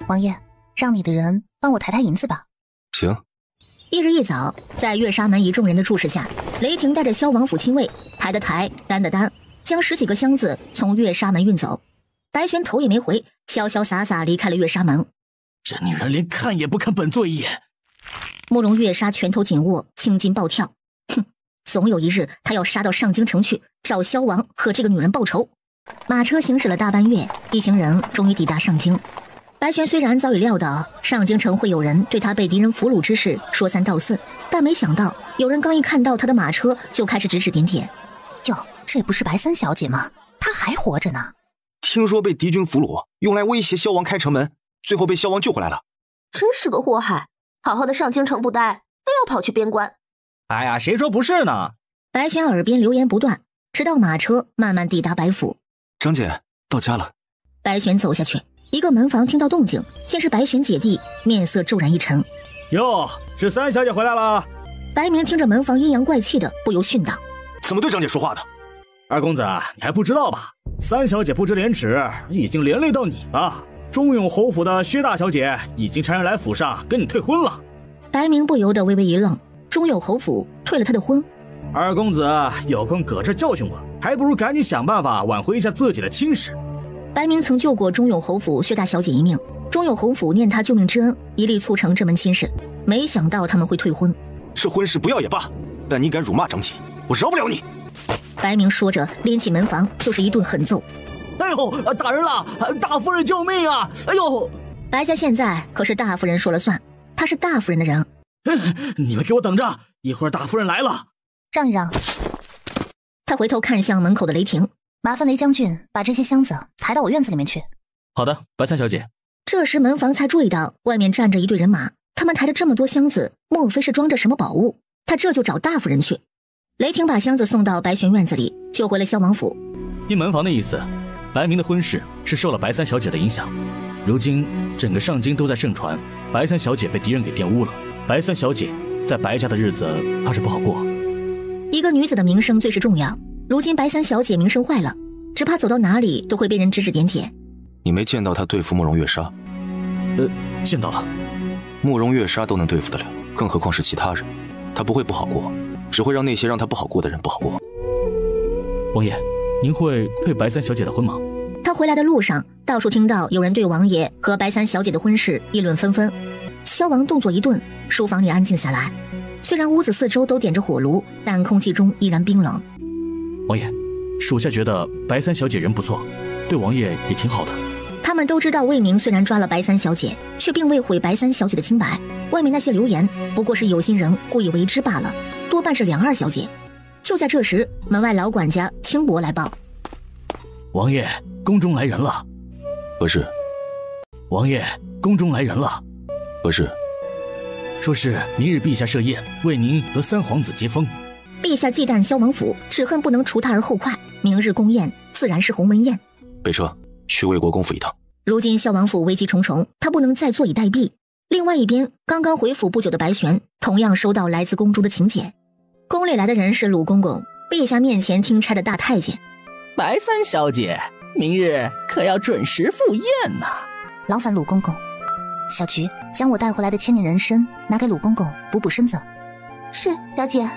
王爷，让你的人帮我抬抬银子吧。行。一日一早，在月沙门一众人的注视下，雷霆带着萧王府亲卫抬的抬，担的担，将10几个箱子从月沙门运走。白玄头也没回，潇潇洒洒离开了月沙门。这女人连看也不看本座一眼。慕容月莎拳头紧握，青筋暴跳。哼，总有一日，她要杀到上京城去，找萧王和这个女人报仇。马车行驶了大半月，一行人终于抵达上京。白玄虽然早已料到上京城会有人对他被敌人俘虏之事说三道四，但没想到有人刚一看到他的马车就开始指指点点。哟，这不是白三小姐吗？她还活着呢。听说被敌军俘虏，用来威胁萧王开城门，最后被萧王救回来了。真是个祸害！好好的上京城不待，非要跑去边关。哎呀，谁说不是呢？白玄耳边流言不断，直到马车慢慢抵达白府。张姐，到家了。白玄走下去，一个门房听到动静，见是白玄姐弟，面色骤然一沉。哟，是三小姐回来了。白明听着门房阴阳怪气的，不由训道：怎么对张姐说话的？二公子，你还不知道吧？三小姐不知廉耻，已经连累到你了。中永侯府的薛大小姐已经差人来府上跟你退婚了。白明不由得微微一愣，中永侯府退了他的婚？二公子有空搁这教训我，还不如赶紧想办法挽回一下自己的亲事。白明曾救过中永侯府薛大小姐一命，中永侯府念他救命之恩，一力促成这门亲事。没想到他们会退婚。这婚事不要也罢，但你敢辱骂张姐，我饶不了你。白明说着，拎起门房就是一顿狠揍。哎呦，打人了！大夫人救命啊！哎呦，白家现在可是大夫人说了算，他是大夫人的人。你们给我等着，一会儿大夫人来了。让一让。他回头看向门口的雷霆，麻烦雷将军把这些箱子抬到我院子里面去。好的，白三小姐。这时门房才注意到外面站着一队人马，他们抬着这么多箱子，莫非是装着什么宝物？他这就找大夫人去。雷霆把箱子送到白玄院子里，救回了萧王府。听门房的意思，白明的婚事是受了白三小姐的影响，如今整个上京都在盛传白三小姐被敌人给玷污了，白三小姐在白家的日子怕是不好过。一个女子的名声最是重要，如今白三小姐名声坏了，只怕走到哪里都会被人指指点点。你没见到她对付慕容月莎？见到了。慕容月莎都能对付得了，更何况是其他人。她不会不好过，只会让那些让她不好过的人不好过。王爷，您会退白三小姐的婚吗？他回来的路上，到处听到有人对王爷和白三小姐的婚事议论纷纷。萧王动作一顿，书房里安静下来。虽然屋子四周都点着火炉，但空气中依然冰冷。王爷，属下觉得白三小姐人不错，对王爷也挺好的。他们都知道魏明虽然抓了白三小姐，却并未毁白三小姐的清白。外面那些流言不过是有心人故意为之罢了，多半是梁二小姐。就在这时，门外老管家轻薄来报：王爷，宫中来人了。何事？王爷，宫中来人了。何事？说是明日陛下设宴，为您和三皇子接风。陛下忌惮萧王府，只恨不能除他而后快。明日宫宴自然是鸿门宴。备车，去魏国公府一趟。如今萧王府危机重重，他不能再坐以待毙。另外一边，刚刚回府不久的白玄同样收到来自宫中的请柬。宫里来的人是鲁公公，陛下面前听差的大太监。白三小姐，明日可要准时赴宴呐。劳烦鲁公公。小菊，将我带回来的千年人参拿给鲁公公补补身子。是，小姐。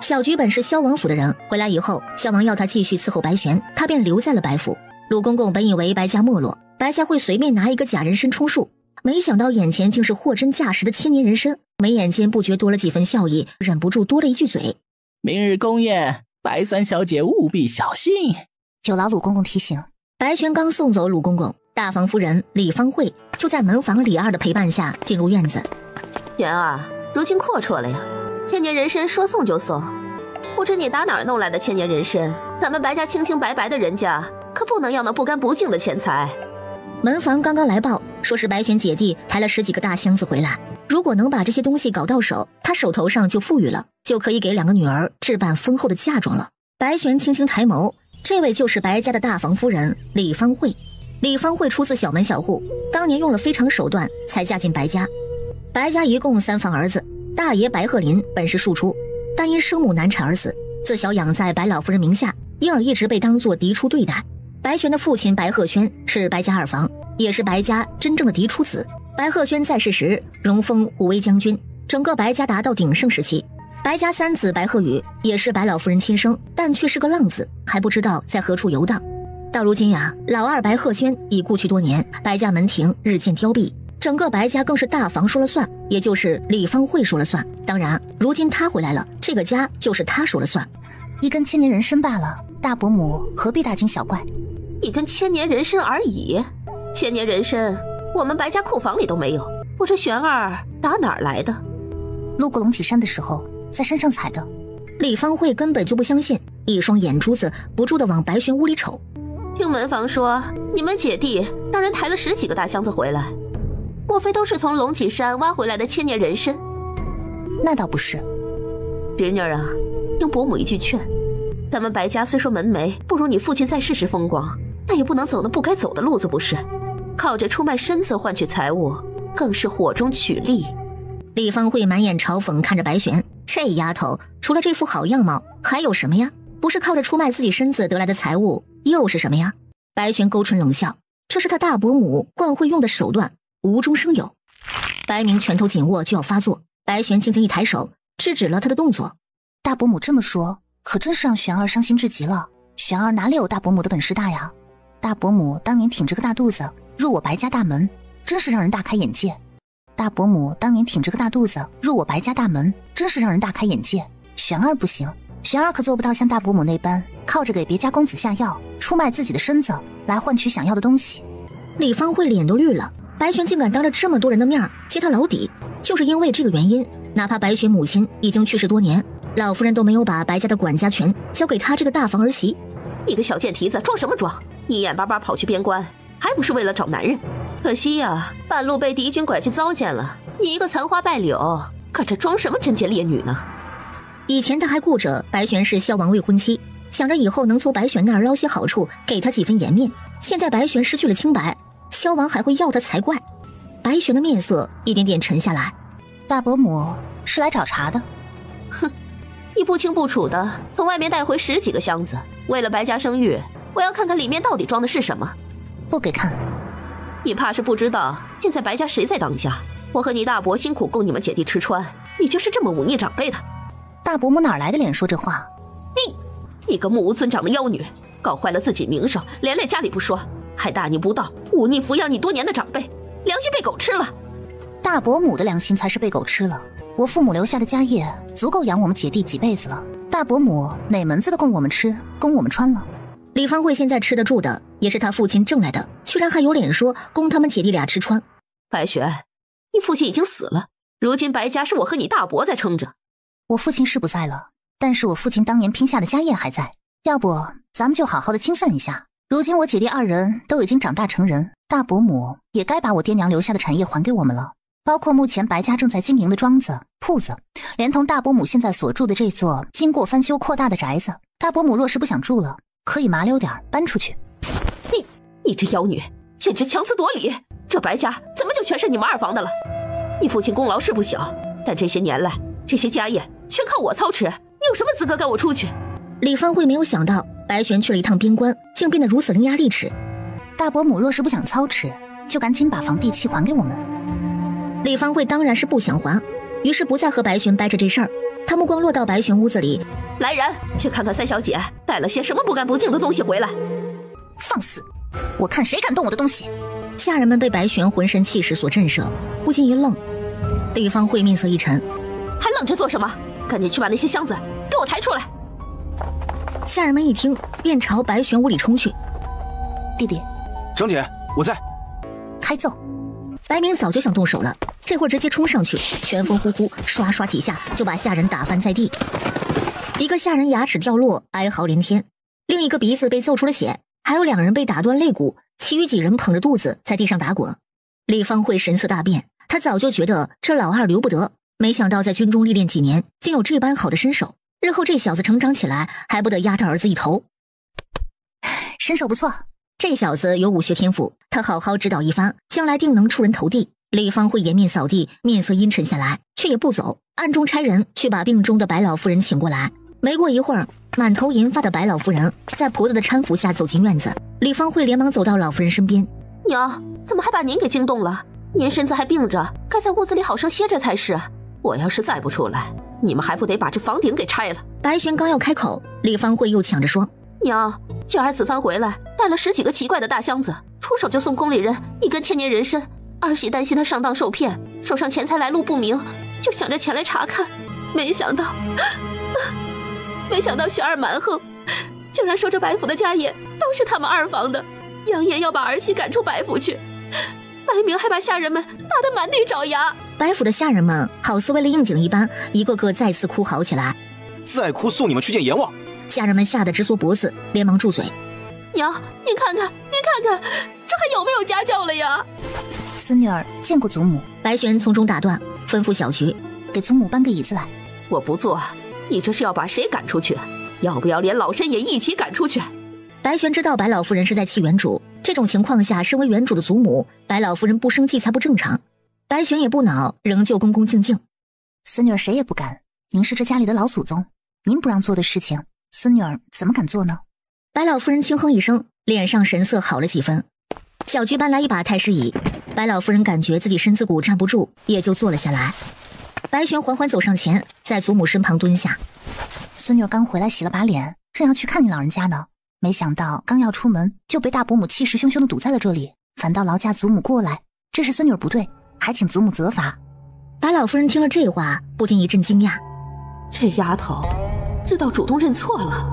小菊本是萧王府的人，回来以后，萧王要他继续伺候白玄，他便留在了白府。鲁公公本以为白家没落，白家会随便拿一个假人参充数，没想到眼前竟是货真价实的千年人参，眉眼间不觉多了几分笑意，忍不住多了一句嘴：明日宫宴，白三小姐务必小心。有劳鲁公公提醒。白玄刚送走鲁公公，大房夫人李芳慧就在门房李二的陪伴下进入院子。玄儿，如今阔绰了呀，千年人参说送就送。不知你打哪儿弄来的千年人参？咱们白家清清白白的人家，可不能要那不干不净的钱财。门房刚刚来报，说是白玄姐弟抬了10几个大箱子回来，如果能把这些东西搞到手，他手头上就富裕了，就可以给2个女儿置办丰厚的嫁妆了。白玄轻轻抬眸，这位就是白家的大房夫人李芳慧。李芳慧出自小门小户，当年用了非常手段才嫁进白家。白家一共3房儿子，大爷白鹤林本是庶出，但因生母难产而死，自小养在白老夫人名下，因而一直被当作嫡出对待。白玄的父亲白鹤轩是白家2房，也是白家真正的嫡出子。白鹤轩在世时荣封虎威将军，整个白家达到鼎盛时期。白家3子白鹤宇也是白老夫人亲生，但却是个浪子，还不知道在何处游荡。到如今呀，老二白鹤轩已故去多年，白家门庭日渐凋敝，整个白家更是大房说了算，也就是李芳慧说了算。当然，如今他回来了，这个家就是他说了算。一根千年人参罢了，大伯母何必大惊小怪？一根千年人参而已，千年人参我们白家库房里都没有，我这玄儿打哪儿来的？路过龙脊山的时候，在山上采的。李芳慧根本就不相信，一双眼珠子不住地往白玄屋里瞅。听门房说，你们姐弟让人抬了10几个大箱子回来，莫非都是从龙脊山挖回来的千年人参？那倒不是。侄女儿啊，听伯母一句劝，咱们白家虽说门楣不如你父亲在世时风光，但也不能走那不该走的路子，不是？靠着出卖身子换取财物，更是火中取栗。李芳慧满眼嘲讽看着白玄，这丫头除了这副好样貌还有什么呀？不是靠着出卖自己身子得来的财物，又是什么呀？白玄勾唇冷笑，这是他大伯母惯会用的手段，无中生有。白明拳头紧握就要发作，白玄轻轻一抬手制止了他的动作。大伯母这么说，可真是让玄儿伤心至极了。玄儿哪里有大伯母的本事大呀？大伯母当年挺着个大肚子入我白家大门，真是让人大开眼界。大伯母当年挺着个大肚子入我白家大门，真是让人大开眼界。玄儿不行，玄儿可做不到像大伯母那般靠着给别家公子下药，出卖自己的身子来换取想要的东西。李芳慧脸都绿了，白玄竟敢当着这么多人的面揭他老底，就是因为这个原因，哪怕白玄母亲已经去世多年，老夫人都没有把白家的管家权交给他这个大房儿媳。你个小贱蹄子，装什么装？你眼巴巴跑去边关，还不是为了找男人？可惜呀，半路被敌军拐去糟践了。你一个残花败柳，可这装什么贞洁烈女呢？以前他还顾着白玄是萧王未婚妻，想着以后能从白玄那儿捞些好处，给他几分颜面。现在白玄失去了清白，萧王还会要他才怪。白玄的面色一点点沉下来。大伯母是来找茬的。哼，你不清不楚的从外面带回10几个箱子，为了白家声誉，我要看看里面到底装的是什么。不给看。你怕是不知道现在白家谁在当家。我和你大伯辛苦供你们姐弟吃穿，你就是这么忤逆长辈的。大伯母哪来的脸说这话？你个目无尊长的妖女，搞坏了自己名声，连累家里不说，还大逆不道，忤逆抚养你多年的长辈，良心被狗吃了。大伯母的良心才是被狗吃了。我父母留下的家业足够养我们姐弟几辈子了，大伯母哪门子的供我们吃供我们穿了？李芳慧现在吃得住的也是他父亲挣来的，居然还有脸说供他们姐弟俩吃穿。白璇，你父亲已经死了，如今白家是我和你大伯在撑着。我父亲是不在了，但是我父亲当年拼下的家业还在，要不咱们就好好的清算一下。如今我姐弟2人都已经长大成人，大伯母也该把我爹娘留下的产业还给我们了，包括目前白家正在经营的庄子、铺子，连同大伯母现在所住的这座经过翻修扩大的宅子。大伯母若是不想住了，可以麻溜点搬出去。你这妖女，简直强词夺理！这白家怎么就全是你们二房的了？你父亲功劳是不小，但这些年来这些家业全靠我操持，你有什么资格赶我出去？李芳慧没有想到白璇去了一趟边关，竟变得如此伶牙俐齿。大伯母若是不想操持，就赶紧把房地契还给我们。李芳慧当然是不想还，于是不再和白璇掰扯这事儿。他目光落到白璇屋子里，来人，去看看三小姐带了些什么不干不净的东西回来。放肆！我看谁敢动我的东西！下人们被白璇浑身气势所震慑，不禁一愣。李芳慧面色一沉，还愣着做什么？赶紧去把那些箱子给我抬出来！下人们一听，便朝白璇屋里冲去。弟弟，长姐，我在。开揍！白明早就想动手了，这会儿直接冲上去，拳风呼呼，刷刷几下就把下人打翻在地。一个下人牙齿掉落，哀嚎连天；另一个鼻子被揍出了血，还有2人被打断肋骨，其余几人捧着肚子在地上打滚。李芳慧神色大变，她早就觉得这老二留不得，没想到在军中历练几年，竟有这般好的身手，日后这小子成长起来还不得压他儿子一头。身手不错，这小子有武学天赋，他好好指导一番，将来定能出人头地。李芳慧颜面扫地，面色阴沉下来，却也不走，暗中差人去把病中的白老夫人请过来。没过一会儿，满头银发的白老夫人在婆子的搀扶下走进院子。李芳慧连忙走到老夫人身边：“娘，怎么还把您给惊动了？您身子还病着，该在屋子里好生歇着才是。我要是再不出来，你们还不得把这房顶给拆了？”白璇刚要开口，李芳慧又抢着说：“娘，娟儿此番回来带了10几个奇怪的大箱子，出手就送宫里人1根千年人参。儿媳担心他上当受骗，手上钱财来路不明，就想着前来查看，没想到雪儿蛮横，竟然说这白府的家业都是他们二房的，扬言要把儿媳赶出白府去。白明还把下人们打得满地找牙。白府的下人们好似为了应景一般，一个个再次哭嚎起来。再哭送你们去见阎王！下人们吓得直缩脖子，连忙住嘴。娘，您看看，这还有没有家教了呀？孙女儿见过祖母。白璇从中打断，吩咐小菊：“给祖母搬个椅子来。”我不坐，你这是要把谁赶出去？要不要连老身也一起赶出去？白璇知道白老夫人是在气原主，这种情况下，身为原主的祖母，白老夫人不生气才不正常。白璇也不恼，仍旧恭恭敬敬。孙女儿谁也不敢，您是这家里的老祖宗，您不让做的事情，孙女儿怎么敢做呢？白老夫人轻哼一声，脸上神色好了几分。小菊搬来一把太师椅，白老夫人感觉自己身子骨站不住，也就坐了下来。白璇缓缓走上前，在祖母身旁蹲下。孙女儿刚回来洗了把脸，正要去看你老人家呢，没想到刚要出门就被大伯母气势汹汹地堵在了这里，反倒劳驾祖母过来，这是孙女儿不对，还请祖母责罚。白老夫人听了这话，不禁一阵惊讶，这丫头知道主动认错了，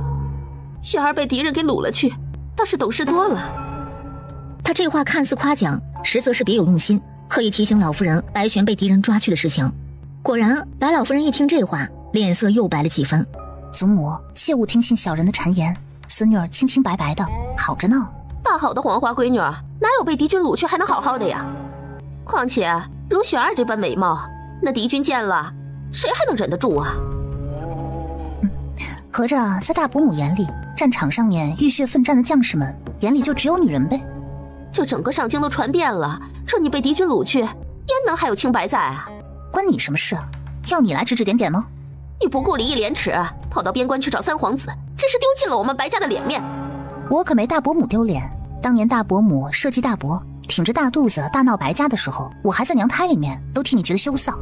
雪儿被敌人给掳了去，倒是懂事多了。他这话看似夸奖，实则是别有用心，刻意提醒老夫人白璇被敌人抓去的事情。果然，白老夫人一听这话，脸色又白了几分。祖母切勿听信小人的谗言，孙女儿清清白白的，好着呢。大好的黄花闺女儿，哪有被敌军掳去还能好好的呀？况且如雪儿这般美貌，那敌军见了，谁还能忍得住啊？合着在大伯母眼里，战场上面浴血奋战的将士们眼里就只有女人呗？这整个上京都传遍了，这你被敌军掳去，焉能还有清白在啊？关你什么事啊？要你来指指点点吗？你不顾礼义廉耻，跑到边关去找三皇子，真是丢尽了我们白家的脸面。我可没大伯母丢脸。当年大伯母设计大伯，挺着大肚子大闹白家的时候，我还在娘胎里面，都替你觉得羞臊。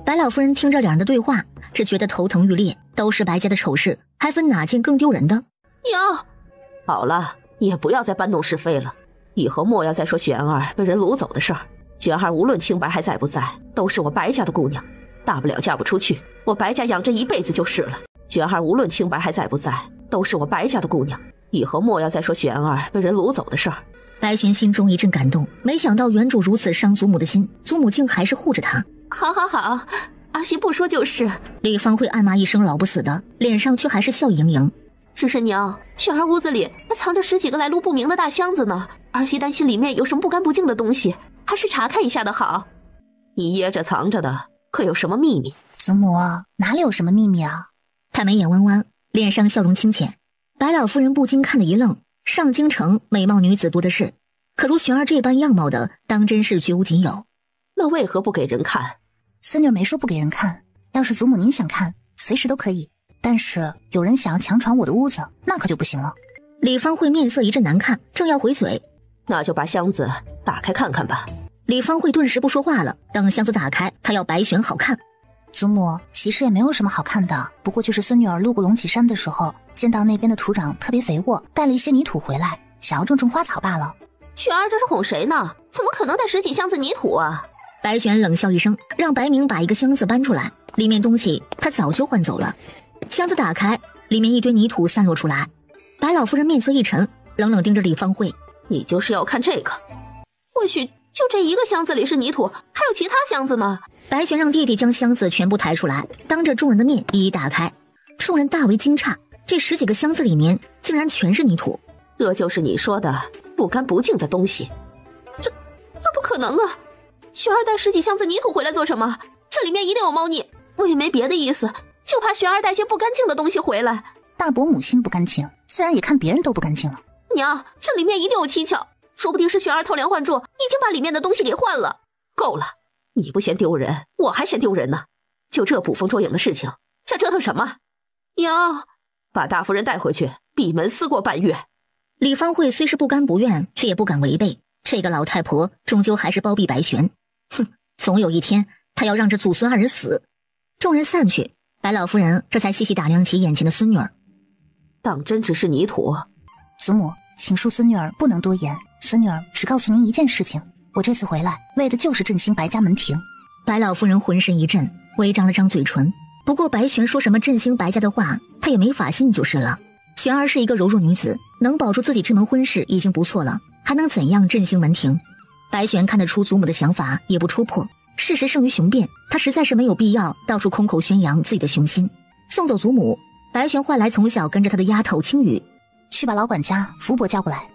白老夫人听着两人的对话，只觉得头疼欲裂，都是白家的丑事，还分哪件更丢人的？娘，好了，你也不要再搬弄是非了，以后莫要再说玄儿被人掳走的事儿。玄儿无论清白还在不在，都是我白家的姑娘，大不了嫁不出去，我白家养着一辈子就是了。玄儿无论清白还在不在，都是我白家的姑娘，以后莫要再说玄儿被人掳走的事儿。白玄心中一阵感动，没想到原主如此伤祖母的心，祖母竟还是护着她。好，儿媳不说就是。李芳慧暗骂一声老不死的，脸上却还是笑盈盈。只是娘，玄儿屋子里还藏着10几个来路不明的大箱子呢，儿媳担心里面有什么不干不净的东西，还是查看一下的好。你掖着藏着的可有什么秘密？祖母，哪里有什么秘密啊？她眉眼弯弯，脸上笑容清浅。白老夫人不禁看了一愣，上京城美貌女子多的是，可如玄儿这般样貌的，当真是绝无仅有。那为何不给人看？孙女没说不给人看，要是祖母您想看，随时都可以。但是有人想要强闯我的屋子，那可就不行了。李芳慧面色一阵难看，正要回嘴，那就把箱子打开看看吧。李芳慧顿时不说话了，等箱子打开，她要白玄好看。祖母，其实也没有什么好看的，不过就是孙女儿路过龙脊山的时候，见到那边的土壤特别肥沃，带了一些泥土回来，想要种花草罢了。玄儿这是哄谁呢？怎么可能带10几箱子泥土啊？白玄冷笑一声，让白明把一个箱子搬出来，里面东西他早就换走了。箱子打开，里面一堆泥土散落出来。白老夫人面色一沉，冷冷盯着李芳慧：“你就是要看这个？或许就这一个箱子里是泥土，还有其他箱子呢。”白玄让弟弟将箱子全部抬出来，当着众人的面一一打开。众人大为惊诧，这10几个箱子里面竟然全是泥土。这就是你说的不干不净的东西？这不可能啊！玄儿带10几箱子泥土回来做什么？这里面一定有猫腻。我也没别的意思，就怕玄儿带些不干净的东西回来。大伯母心不干净，自然也看别人都不干净了。娘，这里面一定有蹊跷，说不定是玄儿偷梁换柱，已经把里面的东西给换了。够了，你不嫌丢人，我还嫌丢人呢。就这捕风捉影的事情，在折腾什么？娘，把大夫人带回去，闭门思过半月。李芳慧虽是不甘不愿，却也不敢违背。这个老太婆终究还是包庇白玄，哼，总有一天她要让这祖孙2人死。众人散去，白老夫人这才细细打量起眼前的孙女儿。当真只是泥土？祖母，请恕孙女儿不能多言，孙女儿只告诉您一件事情，我这次回来为的就是振兴白家门庭。白老夫人浑身一震，微张了张嘴唇。不过白玄说什么振兴白家的话，她也没法信就是了。玄儿是一个柔弱女子，能保住自己这门婚事已经不错了，还能怎样振兴门庭？白玄看得出祖母的想法，也不戳破。事实胜于雄辩，他实在是没有必要到处空口宣扬自己的雄心。送走祖母，白玄唤来从小跟着他的丫头青雨，去把老管家福伯叫过来。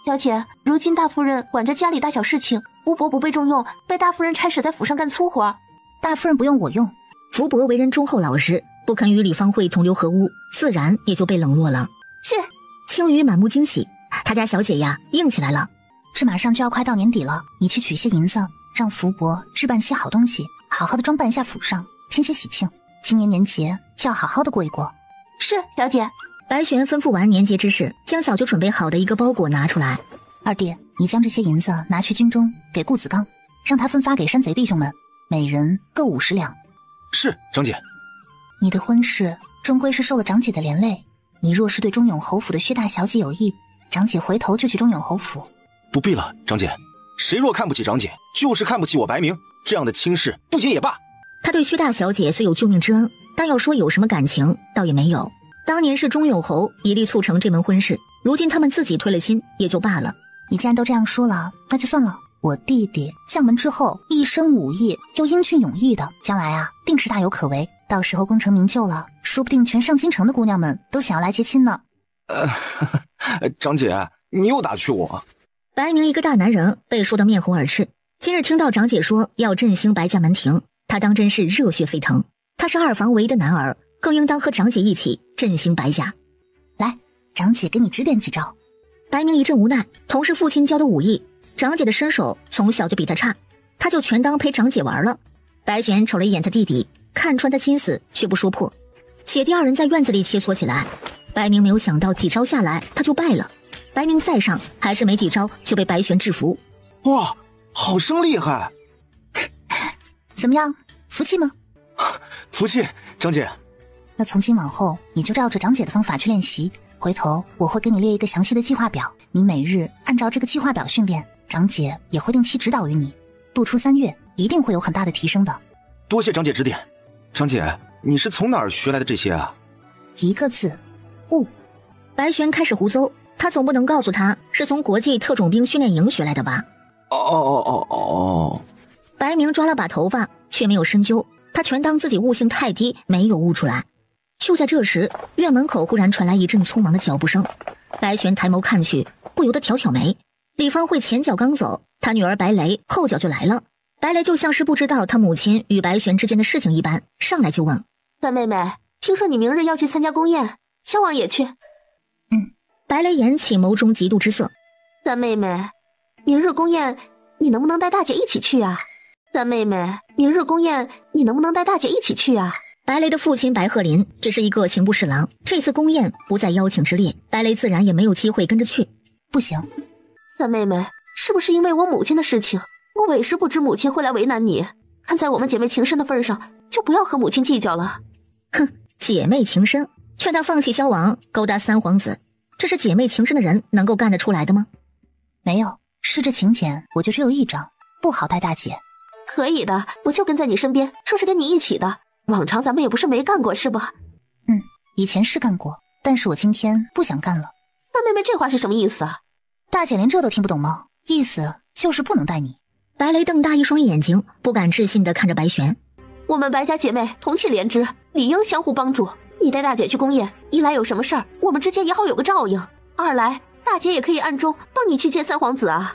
小姐，如今大夫人管着家里大小事情，福伯不被重用，被大夫人差使在府上干粗活。大夫人不用我用。福伯为人忠厚老实，不肯与李芳慧同流合污，自然也就被冷落了。是。青雨满目惊喜，他家小姐呀硬起来了。这马上就要快到年底了，你去取些银子，让福伯置办些好东西，好好的装扮一下府上，添些喜庆。今年年节要好好的过一过。是，小姐。白玄吩咐完年节之事，将早就准备好的一个包裹拿出来。二弟，你将这些银子拿去军中给顾子刚，让他分发给山贼弟兄们，每人各50两。是，长姐。你的婚事终归是受了长姐的连累，你若是对中永侯府的薛大小姐有意，长姐回头就去中永侯府。不必了，长姐，谁若看不起长姐，就是看不起我白明，这样的亲事不结也罢。他对薛大小姐虽有救命之恩，但要说有什么感情，倒也没有。当年是钟永侯以力促成这门婚事，如今他们自己推了亲，也就罢了。你既然都这样说了，那就算了。我弟弟将门之后，一身武艺又英俊勇毅的，将来啊，定是大有可为。到时候功成名就了，说不定全上京城的姑娘们都想要来接亲呢。长姐，你又打趣我。白明一个大男人被说得面红耳赤，今日听到长姐说要振兴白家门庭，他当真是热血沸腾。他是2房唯一的男儿，更应当和长姐一起振兴白家。来，长姐给你指点几招。白明一阵无奈，同是父亲教的武艺，长姐的身手从小就比他差，他就全当陪长姐玩了。白玄瞅了一眼他弟弟，看穿他心思却不说破。且第二人在院子里切磋起来，白明没有想到几招下来他就败了。白明再上还是没几招就被白玄制服。哇，好生厉害！怎么样，服气吗？服气，张姐。那从今往后你就照着长姐的方法去练习，回头我会给你列一个详细的计划表，你每日按照这个计划表训练，长姐也会定期指导于你，不出3月一定会有很大的提升的。多谢长姐指点。长姐，你是从哪儿学来的这些啊？一个字，悟。白玄开始胡诌，他总不能告诉他是从国际特种兵训练营学来的吧？白明抓了把头发，却没有深究，他全当自己悟性太低，没有悟出来。就在这时，院门口忽然传来一阵匆忙的脚步声，白玄抬眸看去，不由得挑挑眉。李芳慧前脚刚走，他女儿白雷后脚就来了。白雷就像是不知道他母亲与白玄之间的事情一般，上来就问：三妹妹，听说你明日要去参加宫宴，萧王也去？白雷眼起眸中嫉妒之色。三妹妹，明日宫宴你能不能带大姐一起去啊？三妹妹，明日宫宴你能不能带大姐一起去啊？白雷的父亲白鹤林只是一个刑部侍郎，这次宫宴不在邀请之列，白雷自然也没有机会跟着去。不行。三妹妹，是不是因为我母亲的事情？我委实不知母亲会来为难你，看在我们姐妹情深的份上，就不要和母亲计较了。哼，姐妹情深，劝她放弃萧王，勾搭三皇子，这是姐妹情深的人能够干得出来的吗？没有，是这请柬我就只有一张，不好带大姐。可以的，我就跟在你身边，这是跟你一起的。往常咱们也不是没干过，是吧？以前是干过，但是我今天不想干了。三妹妹这话是什么意思啊？大姐连这都听不懂吗？意思就是不能带你。白雷瞪大一双眼睛，不敢置信地看着白玄。我们白家姐妹同气连枝，理应相互帮助。你带大姐去宫宴，一来有什么事儿，我们之间也好有个照应；二来大姐也可以暗中帮你去见三皇子啊。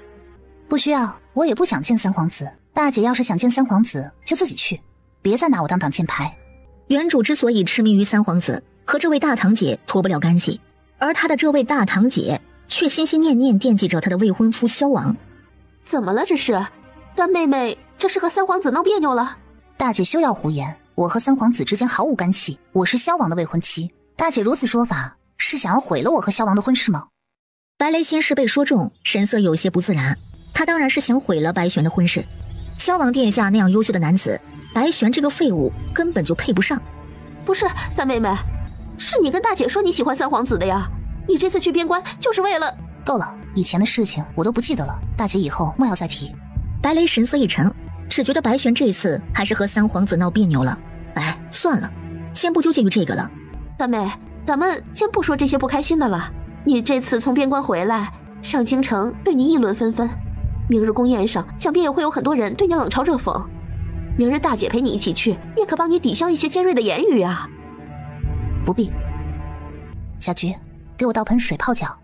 不需要，我也不想见三皇子。大姐要是想见三皇子，就自己去，别再拿我当挡箭牌。原主之所以痴迷于三皇子，和这位大堂姐脱不了干系，而他的这位大堂姐却心心念念惦记着他的未婚夫萧王。怎么了这是？三妹妹这是和三皇子闹别扭了？大姐休要胡言，我和三皇子之间毫无干系，我是萧王的未婚妻。大姐如此说法，是想要毁了我和萧王的婚事吗？白雷心事被说中，神色有些不自然。他当然是想毁了白玄的婚事。萧王殿下那样优秀的男子，白玄这个废物根本就配不上。不是，三妹妹，是你跟大姐说你喜欢三皇子的呀？你这次去边关就是为了……够了，以前的事情我都不记得了，大姐以后莫要再提。白雷神色一沉，只觉得白玄这次还是和三皇子闹别扭了。哎，算了，先不纠结于这个了。三妹，咱们先不说这些不开心的了。你这次从边关回来，上京城对你议论纷纷，明日宫宴上想必也会有很多人对你冷嘲热讽。明日大姐陪你一起去，也可帮你抵消一些尖锐的言语啊。不必。小菊，给我倒盆水泡脚。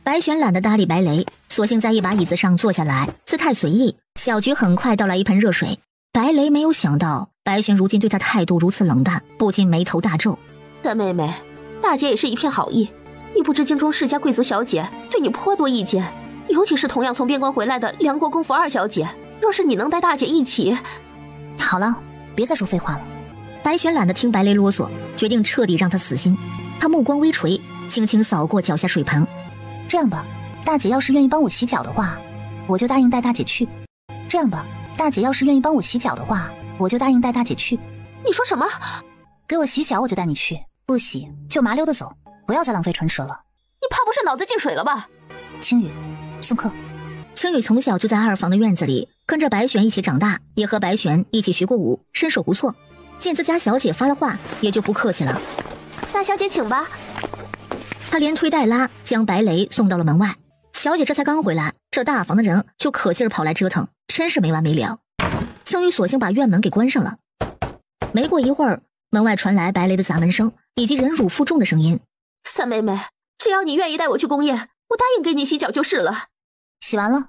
白玄懒得搭理白雷，索性在一把椅子上坐下来，姿态随意。小菊很快倒来一盆热水。白雷没有想到白玄如今对他态度如此冷淡，不禁眉头大皱。三妹妹，大姐也是一片好意，你不知京中世家贵族小姐对你颇多意见，尤其是同样从边关回来的梁国公府二小姐，若是你能带大姐一起……好了，别再说废话了。白玄懒得听白雷啰嗦，决定彻底让他死心。他目光微垂，轻轻扫过脚下水盆。这样吧，大姐要是愿意帮我洗脚的话，我就答应带大姐去。这样吧，大姐要是愿意帮我洗脚的话，我就答应带大姐去。你说什么？给我洗脚我就带你去，不洗就麻溜的走，不要再浪费唇舌了。你怕不是脑子进水了吧？青雨，送客。青雨从小就在二房的院子里跟着白玄一起长大，也和白玄一起学过舞，身手不错。见自家小姐发了话，也就不客气了。大小姐请吧。他连推带拉将白雷送到了门外。小姐这才刚回来，这大房的人就可劲儿跑来折腾，真是没完没了。青雨索性把院门给关上了。没过一会儿，门外传来白雷的砸门声以及忍辱负重的声音。三妹妹，只要你愿意带我去宫宴，我答应给你洗脚就是了。洗完了。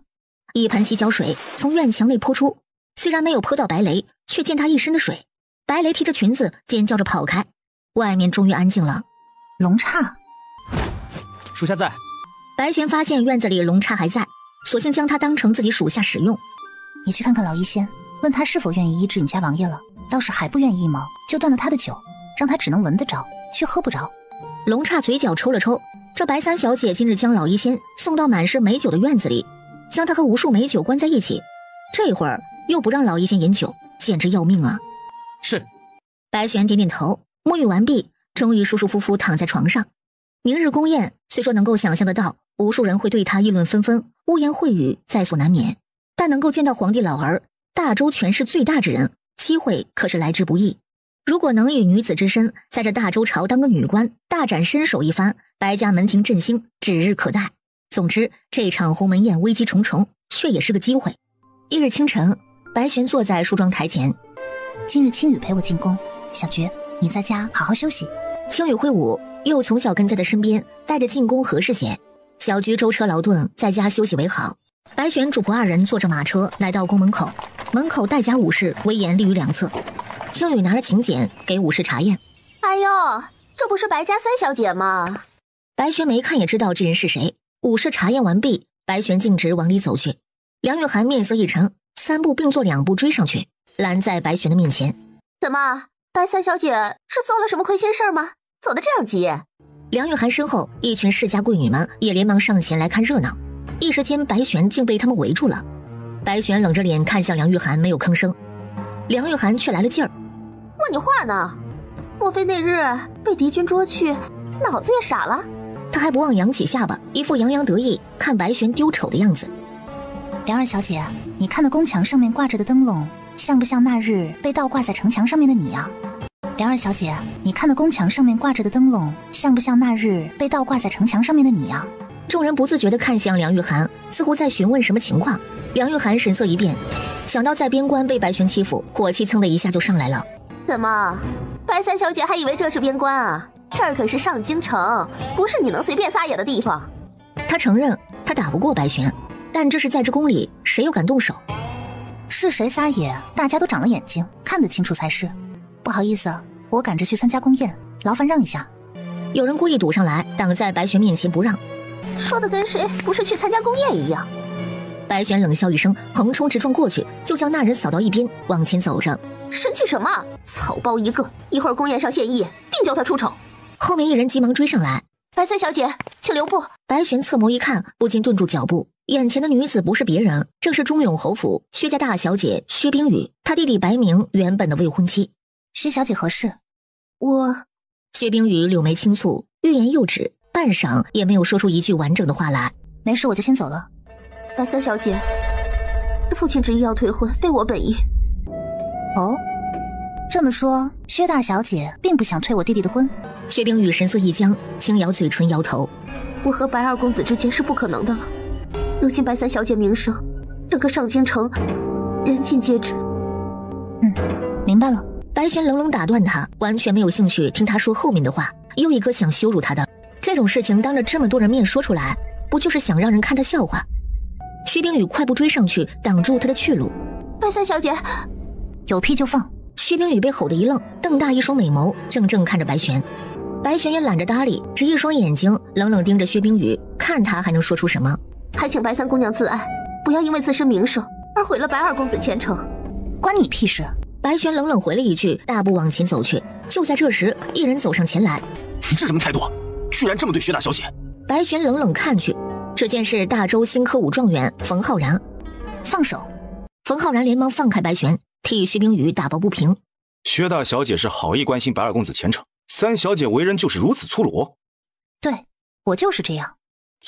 一盆洗脚水从院墙内泼出，虽然没有泼到白雷，却溅他一身的水。白雷提着裙子尖叫着跑开。外面终于安静了。龙刹，属下在。白玄发现院子里龙刹还在，索性将它当成自己属下使用。你去看看老医仙，问他是否愿意医治你家王爷了。倒是还不愿意吗？就断了他的酒，让他只能闻得着，却喝不着。龙刹嘴角抽了抽，这白三小姐今日将老医仙送到满是美酒的院子里，将他和无数美酒关在一起，这会儿又不让老医仙饮酒，简直要命啊！是。白玄点点头，沐浴完毕，终于舒舒服服躺在床上。明日宫宴，虽说能够想象得到，无数人会对他议论纷纷，污言秽语在所难免，但能够见到皇帝老儿，大周权势最大之人，机会可是来之不易。如果能以女子之身在这大周朝当个女官，大展身手一番，白家门庭振兴指日可待。总之，这场鸿门宴危机重重，却也是个机会。翌日清晨，白玄坐在梳妆台前。今日青羽陪我进宫，小菊，你在家好好休息。青羽挥舞，又从小跟在他身边，带着进宫合适些。小菊舟车劳顿，在家休息为好。白玄主仆二人坐着马车来到宫门口，门口带甲武士威严立于两侧。青羽拿了请柬给武士查验。哎呦，这不是白家三小姐吗？白玄没看也知道这人是谁。武士查验完毕，白玄径直往里走去。梁玉涵面色一沉，三步并作两步追上去，拦在白玄的面前。怎么，白三小姐是做了什么亏心事吗？走得这样急？梁玉涵身后一群世家贵女们也连忙上前来看热闹，一时间白玄竟被他们围住了。白玄冷着脸看向梁玉涵，没有吭声。梁玉涵却来了劲儿。问你话呢，莫非那日被敌军捉去，脑子也傻了？他还不忘扬起下巴，一副洋洋得意看白玄丢丑的样子。梁二小姐，你看那宫墙上面挂着的灯笼，像不像那日被倒挂在城墙上面的你啊？梁二小姐，你看那宫墙上面挂着的灯笼，像不像那日被倒挂在城墙上面的你啊？众人不自觉地看向梁玉涵，似乎在询问什么情况。梁玉涵神色一变，想到在边关被白玄欺负，火气蹭的一下就上来了。怎么，白三小姐还以为这是边关啊？这儿可是上京城，不是你能随便撒野的地方。他承认他打不过白玄，但这是在这宫里，谁又敢动手？是谁撒野，大家都长了眼睛，看得清楚才是。不好意思，我赶着去参加宫宴，劳烦让一下。有人故意堵上来，挡在白玄面前不让。说的跟谁不是去参加宫宴一样。白玄冷笑一声，横冲直撞过去，就将那人扫到一边，往前走着。生气什么？草包一个！一会儿宫宴上献艺，定叫他出丑。后面一人急忙追上来。白三小姐，请留步。白玄侧眸一看，不禁顿住脚步。眼前的女子不是别人，正是中永侯府薛家大小姐薛冰雨，她弟弟白明原本的未婚妻。薛小姐何事？薛冰雨柳眉轻蹙，欲言又止，半晌也没有说出一句完整的话来。没事，我就先走了。白三小姐，父亲执意要退婚，非我本意。哦，这么说，薛大小姐并不想退我弟弟的婚？薛冰雨神色一僵，轻咬嘴唇，摇头。我和白二公子之间是不可能的了。如今白三小姐名声，整个上京城人尽皆知。明白了。白玄冷冷打断他，完全没有兴趣听他说后面的话。又一个想羞辱他的，这种事情当着这么多人面说出来，不就是想让人看他笑话？薛冰雨快步追上去，挡住他的去路。白三小姐，有屁就放！薛冰雨被吼得一愣，瞪大一双美眸，怔怔看着白玄。白玄也懒着搭理，只一双眼睛冷冷盯着薛冰雨，看他还能说出什么。还请白三姑娘自爱，不要因为自身名声而毁了白二公子前程。关你屁事！白玄冷冷回了一句，大步往前走去。就在这时，一人走上前来。你这什么态度？居然这么对薛大小姐！白玄冷冷看去，只见是大周新科武状元冯浩然。放手！冯浩然连忙放开白玄，替薛冰雨打抱不平。薛大小姐是好意关心白二公子前程，三小姐为人就是如此粗鲁。对，我就是这样。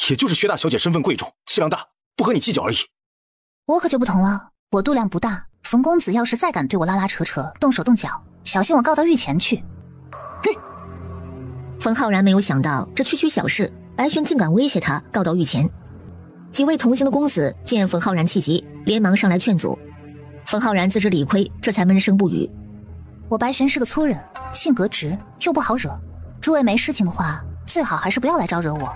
也就是薛大小姐身份贵重，气量大，不和你计较而已。我可就不同了，我度量不大。冯公子要是再敢对我拉拉扯扯，动手动脚，小心我告到御前去。冯浩然没有想到这区区小事，白玄竟敢威胁他告到御前。几位同行的公子见冯浩然气急，连忙上来劝阻。冯浩然自知理亏，这才闷声不语。我白玄是个粗人，性格直，又不好惹。诸位没事情的话，最好还是不要来招惹我。